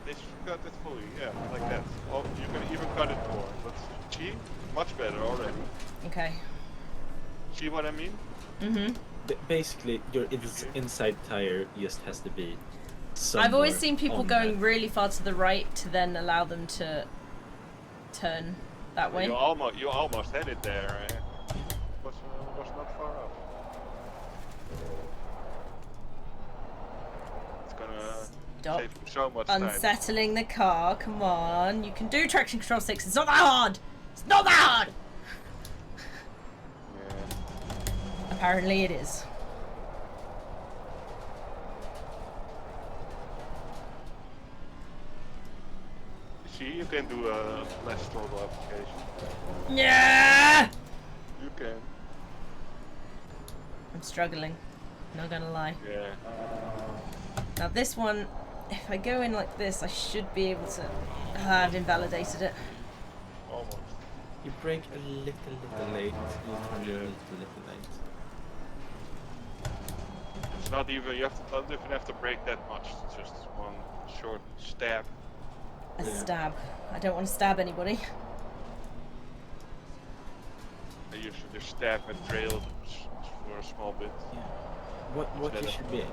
this cut it fully, yeah, like that. Oh, you can even cut it more. But see, much better already. Okay. See what I mean? Mm-hmm. Basically, your inside tire just has to be. I've always seen somewhere people on going that. really far to the right to then allow them to turn that way. You almost had it there. Was not far off. It's gonna Stop save you so much time. unsettling the car. Come on, you can do traction control 6. It's not that hard. It's not that hard. Apparently it is. See, you can do a less throttle application. Yeah. You can. I'm struggling. Not gonna lie. Yeah. Now this one, if I go in like this, I should be able to. I've invalidated it. Almost. You brake a little late. You turn a little late. It's not even. You don't even have to brake that much. It's just one short stab. A stab. I don't want to stab anybody. You should just stab and trail for a small bit. Yeah. What you should be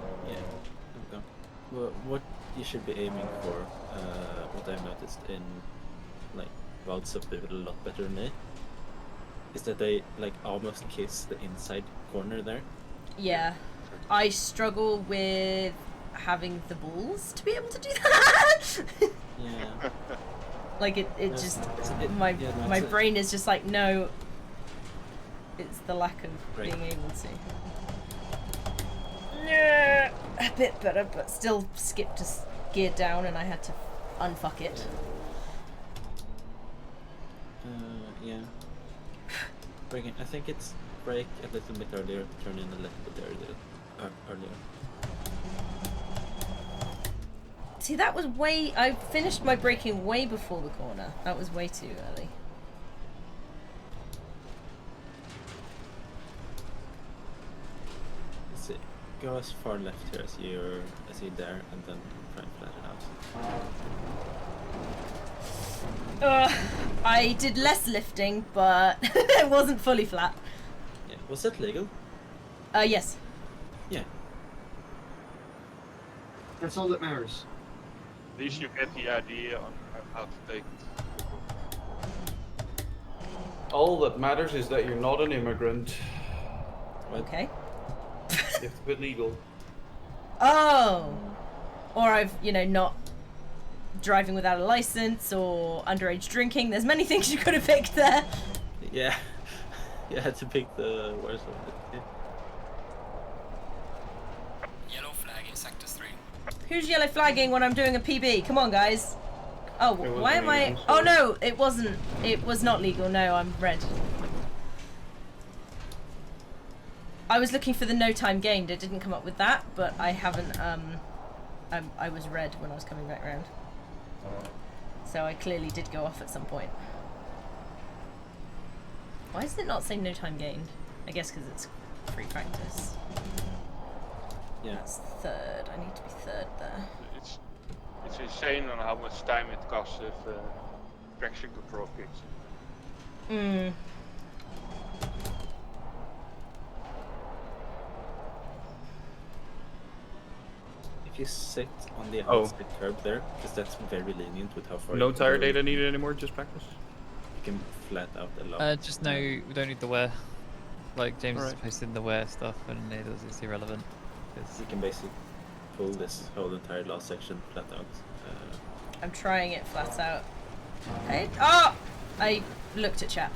what you should be aiming for, what I've noticed in like routes of people a lot better than me, is that they like almost kiss the inside corner there. Yeah. I struggle with having the balls to be able to do that. Yeah. Like it That's- just it- my yeah, no, my it's a- brain is just like no. It's the lack of Right. being able to. Yeah, a bit better, but still skipped a gear down, and I had to unfuck it. Yeah. Breaking. I think it's break a little bit earlier, turn in a little bit earlier. See, that was way. I finished my braking way before the corner. That was way too early. Let's see. Go as far left here as you dare, and then try and flat it out. I did less lifting, but it wasn't fully flat. Yeah. Was that legal? Yes. Yeah. That's all that matters. At least you get the idea on how to take it. All that matters is that you're not an immigrant. Okay. You have to put legal. Oh! Or I've, not driving without a license or underage drinking. There's many things you could have picked there. Yeah. You had to pick the worst one. Yeah. Yellow flag in sector 3. Who's yellow flagging when I'm doing a PB? Come on, guys. Oh, why am I... Oh, no, it wasn't. It was not legal. No, I'm red. I was looking for the no time gained. It didn't come up with that, but I haven't... I was red when I was coming back round. So I clearly did go off at some point. Why does it not say no time gained? I guess because it's free practice. Yeah. That's third. I need to be third there. It's insane on how much time it costs if traction control kicks in. If you sit on the outside curb there, because that's very lenient with how far. No you can tire go, data needed anymore, just practice. You can flat out a lot. Just no, we don't need the wear. Like James is Alright. posting the wear stuff, and it's irrelevant. You can basically pull this whole entire last section flat out. I'm trying it flat out. I looked at chat.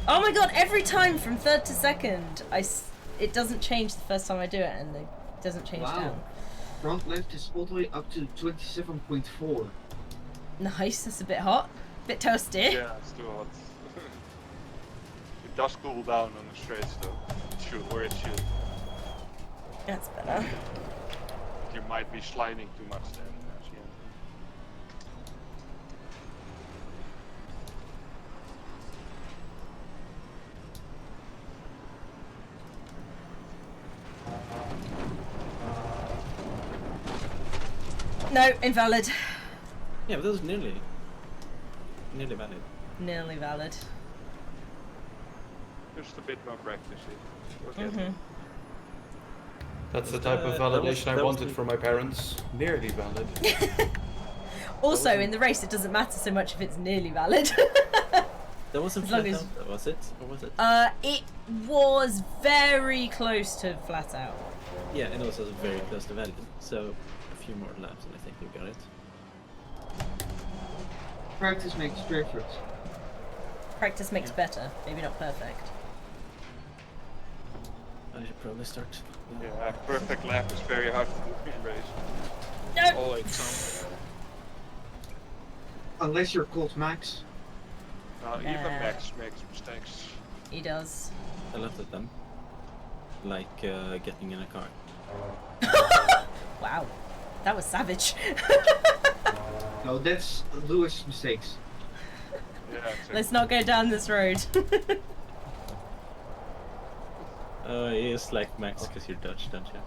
Oh my god, every time from third to second, it doesn't change the first time I do it, and it doesn't change down. Front left is all the way up to 27.4. Nice, that's a bit hot. Bit toasty. Yeah, it's too hot. It does cool down on the straights though. It should. That's better. You might be sliding too much then. No, invalid. Yeah, but that was nearly valid. Nearly valid. Just a bit more practice here. That's the type of validation I wanted from my parents. Nearly valid. Also, in the race, it doesn't matter so much if it's nearly valid. That wasn't As long flat as- out, was it? Or was it? It was very close to flat out. Yeah, and also very close to valid. So a few more laps, and I think you got it. Practice makes perfect. Practice makes better, maybe not perfect. I should probably start. Yeah, a perfect lap is very hard to do in race. No! Always. Unless you're called Max. Even Max makes mistakes. He does. A lot of them. Like getting in a car. Wow, that was savage. No, that's Lewis' mistakes. Yeah, exactly. Let's not go down this road. He is like Max because you're Dutch, don't you?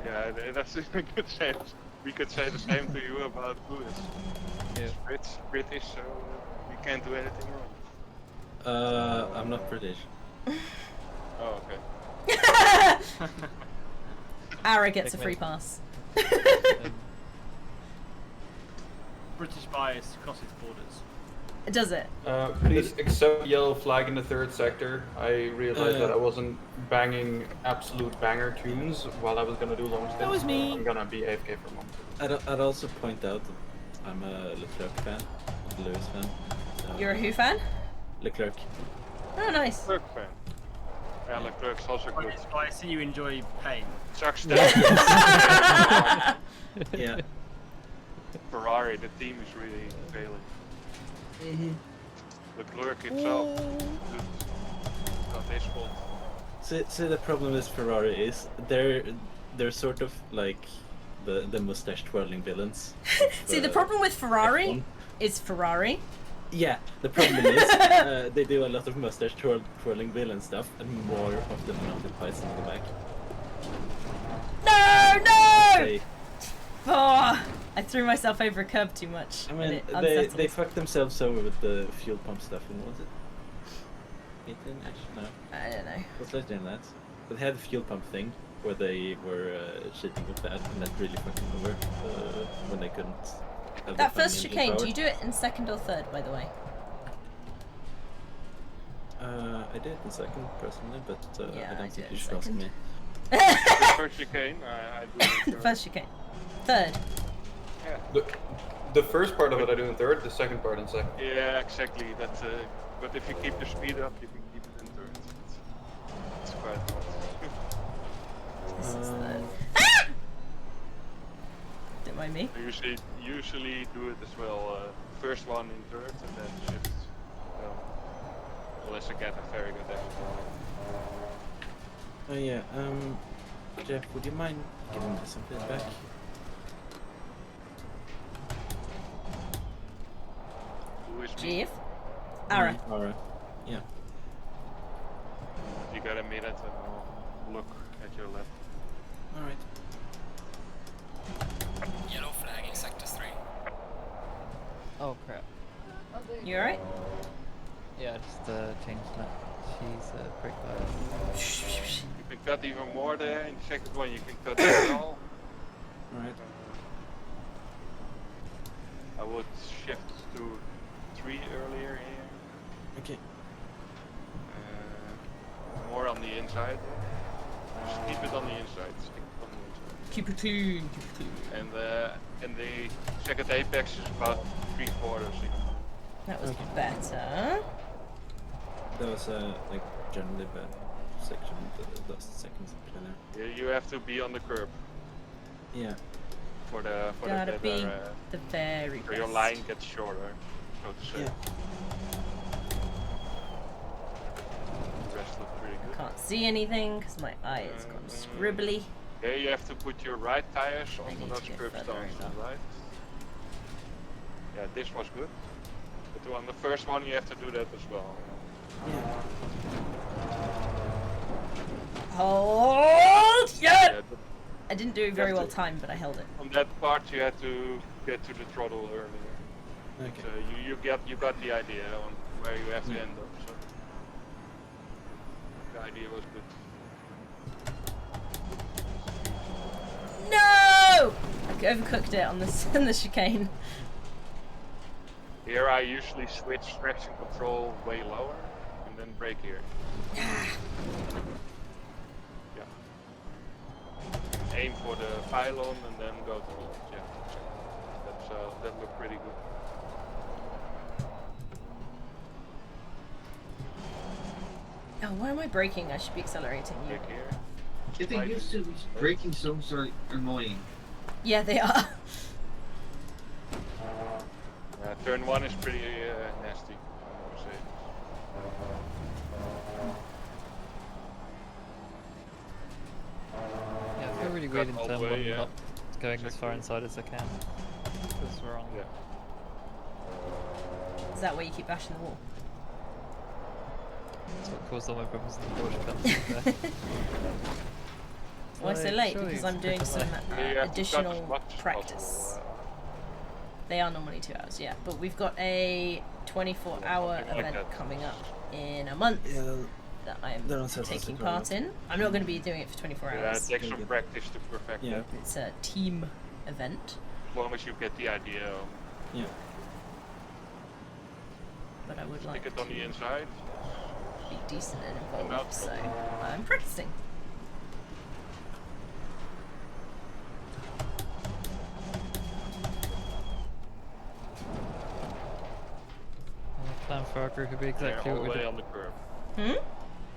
Yeah, that's a good say. We could say the same to you about Lewis. Yeah. He's British, so we can't do anything wrong. I'm not British. Oh, okay. Ara gets a free pass. British bias crosses borders. Does it? Please accept yellow flag in the third sector. I realized that I wasn't banging absolute banger tunes while I was gonna do long stints. That was me. So I'm gonna be AFK for a moment. I'd also point out that I'm a Leclerc fan, a Lewis fan. So You're a who fan? Leclerc. Oh, nice. Leclerc fan. Yeah, Leclerc's also good. So I see you enjoy pain. Sucks that. Yeah. Ferrari, the team is really failing. Leclerc itself, not his fault. So the problem with Ferrari is they're sort of like the mustache twirling villains. See, the problem with Ferrari is Ferrari. Yeah, the problem is they do a lot of mustache twirling villain stuff, and more often than not it bites them in the back. No! Oh, I threw myself over a curb too much. I and mean, it they unsettled. fucked themselves over with the fuel pump stuff, and was it 18 Ash? No. I don't know. It was later than that. But they had the fuel pump thing where they were cheating with that, and that really fucked them over when they couldn't. Have That the first engine chicane, power. do you do it in second or third, by the way? I did it in second personally, but Yeah, I I don't do think it you in should ask second. me. The first chicane, I do it in The third. first chicane. Third. Yeah. The first part of it I do in third, the second part in second. Yeah, exactly. That's but if you keep the speed up, you can keep it in third. It's quite hard. This is third. Don't mind me. I usually do it as well. First one in third and then shift. Unless I get a very good angle. Oh yeah, Jeff, would you mind giving me some feedback? Who is me? Jeff? Ara. Ara. Yeah. You got a minute and I'll look at your left. Alright. Yellow flag in sector 3. Oh crap. You alright? Yeah, just changed that. She's brake light. You can cut even more there in the second one. You can cut it all. Alright. I would shift to 3 earlier here. Okay. More on the inside. Just keep it on the inside. Stick it on the inside. Keep it clean. Keep it clean. And the second apex is about 3/4. That was better. That was like generally bad section, the last seconds there. You have to be on the curb. Yeah. For the Gotta better, be the very so your best. line gets shorter, so to say. Yeah. The rest look pretty good. Can't see anything because my eye has gone scribbly. Yeah, you have to put your right tires onto those curb further stones, over. right? Yeah, this was good. But on the first one, you have to do that as well. Hold! Yeah! Yeah, I didn't do very well timed, but I held it. on that part, you had to get to the throttle earlier. Okay. So you got the idea on where you have to end up. So the idea was good. No! I overcooked it on this on the chicane. Here I usually switch traction control way lower and then brake here. Yeah. Aim for the pylon and then go to it. Yeah. That looked pretty good. Oh, why am I braking? I should be accelerating. Brake here. Getting used to these braking zones are annoying. Yeah, they are. Turn 1 is pretty nasty, I would say. Yeah, I feel really weird in all turn the way, 1 yeah. not going as far inside as I can. Feels wrong. Yeah. Is that where you keep bashing the wall? That's what caused all my problems in the Porsche Cup. Why so late? Because I'm doing some You have to cut as additional much as practice. possible, They are normally 2 hours, yeah. But we've got a 24-hour something like event that. coming up in a month Yeah, that I am they're on Saturday, taking right? part in. I'm not going to be doing it for 24 Yeah, hours. it takes some practice to perfect Yeah. that. It's a team event. As long as you get the idea. Yeah. but I would Stick like it on to the inside. be decent and And involved, out. so I'm practicing. The plan for our group would be exactly all what the we way did. on the curve.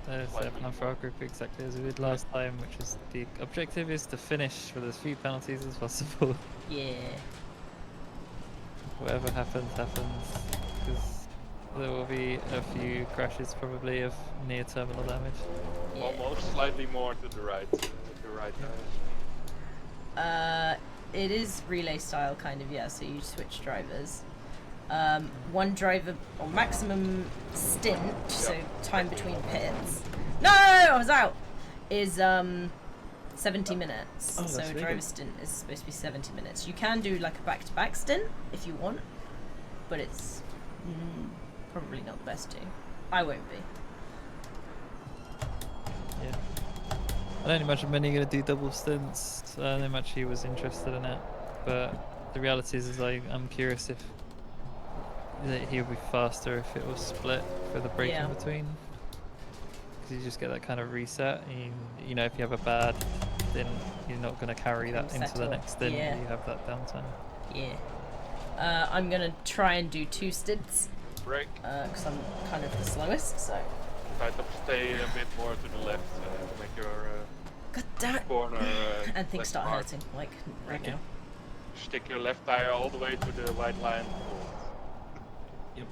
The plan for our group would be exactly as we did last time, which is the objective is to finish with as few penalties as possible. Yeah. Whatever happens, happens. Because there will be a few crashes probably of near terminal damage. Almost slightly more to the right. The right tires. It is relay style kind of, yeah, so you switch drivers. One driver, or maximum stint, so time between pits. No, I was out! Is 70 minutes. Oh, so that's a really driver good. stint is supposed to be 70 minutes. You can do like a back-to-back stint if you want, but it's probably not the best to. I won't be. Yeah. I don't imagine many are going to do double stints. I don't know much he was interested in it, but the reality is I'm curious if he would be faster if it was split for the break in between. Because you just get that kind of reset. You know, if you have a bad, then you're not going to carry that into the Settle. next stint. Yeah. You have that downtime. Yeah. I'm gonna try and do 2 stints. Break. Because I'm kind of the slowest, so. Try to stay a bit more to the left to make your corner. And things less start hard. hurting, like right now. Stick your left tire all the way to the white line. Yep.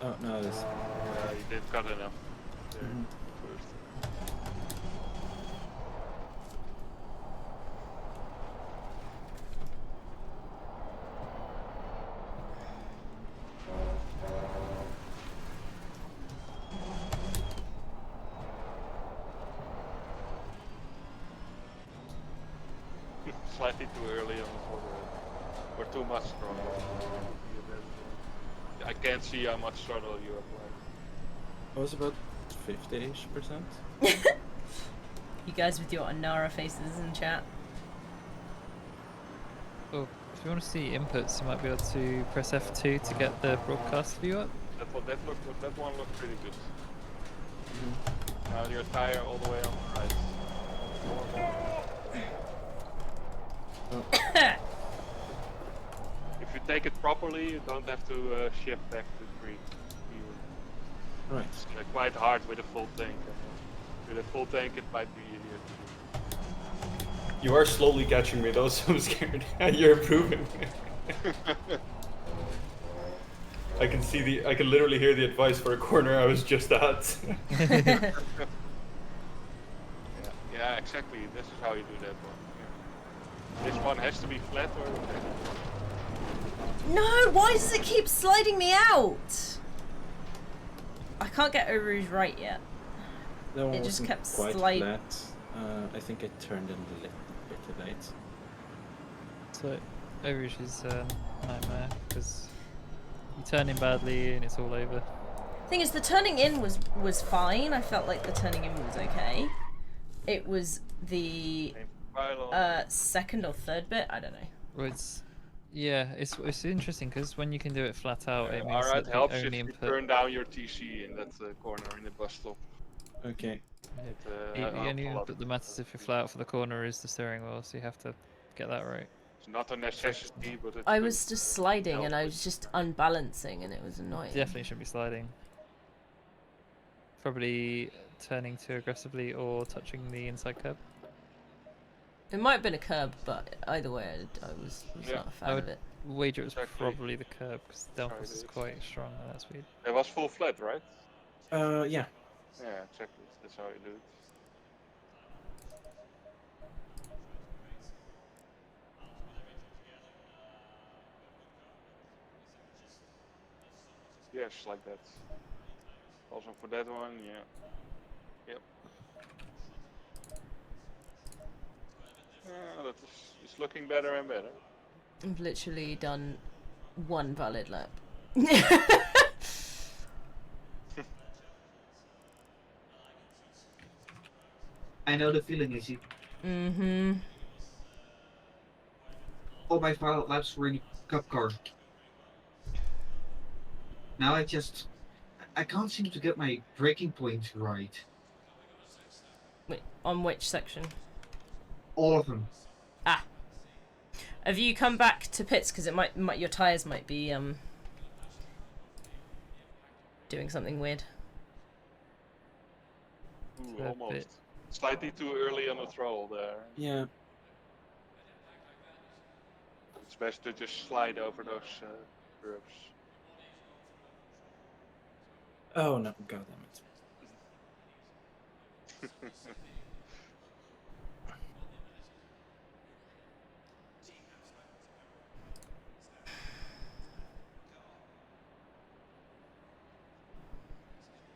Oh no, this. You didn't cut enough. First. Slightly too early on or too much throttle. I can't see how much throttle you applied. I was about 50-ish%. You guys with your Anara faces in chat. Well, if you want to see inputs, you might be able to press F2 to get the broadcast view up. That one looked pretty good. Now your tire all the way on the right. If you take it properly, you don't have to shift back to 3. Right. It's quite hard with a full tank. With a full tank, it might be easier to do. You are slowly catching me though, so I'm scared. You're improving. I can literally hear the advice for a corner I was just at. Yeah, exactly. This is how you do that one. Yeah. This one has to be flat or... No, why does it keep sliding me out? I can't get over his right yet. That one It just wasn't kept quite sliding. flat. I think I turned in a little bit too late. So, overage is a nightmare because you turn in badly and it's all over. Thing is, the turning in was fine. I felt like the turning in was okay. It was the second or third bit. I don't know. Well, it's interesting because when you can do it flat out, it means Alright, that the helps if only you input. turn down your TC in that corner in the bus stop. Okay. The only input that matters if you're flat out for the corner is the steering wheel, so you have to get that right. It's not a necessity, but it's I was just sliding and I was just unbalancing, and it was annoying. Definitely shouldn't be sliding. Probably turning too aggressively or touching the inside curb. It might have been a curb, but either way, I was not a fan I of would it. wager it was probably the curb because the downforce is quite strong at that speed. It was full flat, right? Yeah. Yeah, exactly. That's how you do it. Yes, like that. Also for that one, yeah. Yep. Yeah, that is, it's looking better and better. I've literally done one valid lap. I know the feeling, Izzy. Mm-hmm. all my final laps were in cup car. Now I can't seem to get my braking points right. Wait, on which section? All of them. Ah. Have you come back to pits? Because it might your tires might be doing something weird. Ooh, almost. Slightly too early on the throttle there. Yeah. It's best to just slide over those curves. Oh no, god damn it.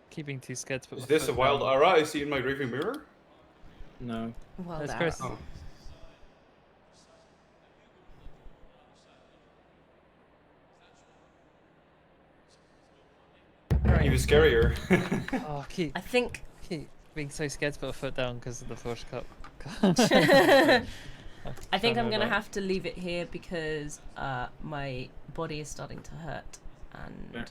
Keeping too scared to put Is my this a foot wild down. aura I see in my rearview mirror? No. Well, That's that. Chris. Oh. Even scarier. Oh, I think keep being so scared to put a foot down because of the Porsche Cup. I think I'm gonna have to leave it here because my body is starting to hurt, and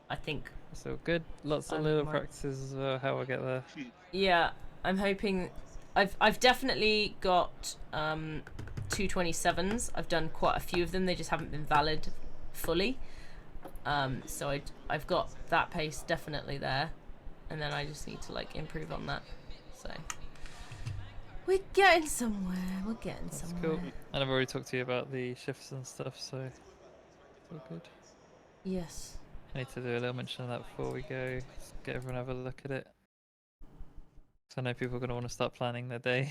I think So good. Lots of little practices as how I get there. Yeah, I'm hoping. I've definitely got 227s. I've done quite a few of them. They just haven't been valid fully. So I've got that pace definitely there, and then I just need to like improve on that. So we're getting somewhere. We're getting somewhere. Cool. And I've already talked to you about the shifts and stuff, so it's all good. Yes. I need to do a little mention of that before we go. Get everyone to have a look at it. So I know people are going to want to start planning their day.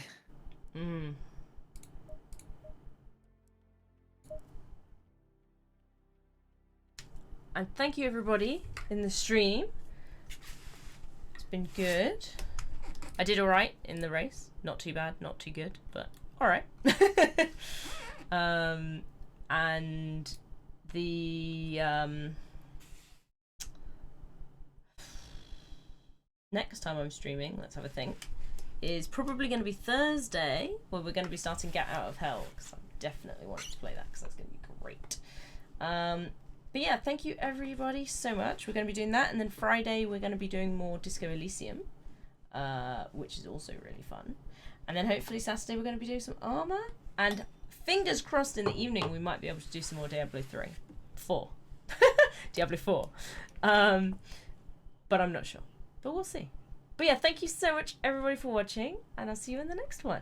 Mm. And thank you everybody in the stream. It's been good. I did alright in the race. Not too bad, not too good, but alright. And the next time I'm streaming, let's have a think, is probably going to be Thursday, where we're going to be starting Get Out of Hell, because I definitely wanted to play that, because that's going to be great. But yeah, thank you everybody so much. We're going to be doing that, and then Friday we're going to be doing more Disco Elysium, which is also really fun. And then hopefully Saturday we're going to be doing some Armour, and fingers crossed in the evening we might be able to do some more Diablo 4. Diablo 4. But I'm not sure. But we'll see. But yeah, thank you so much everybody for watching, and I'll see you in the next one.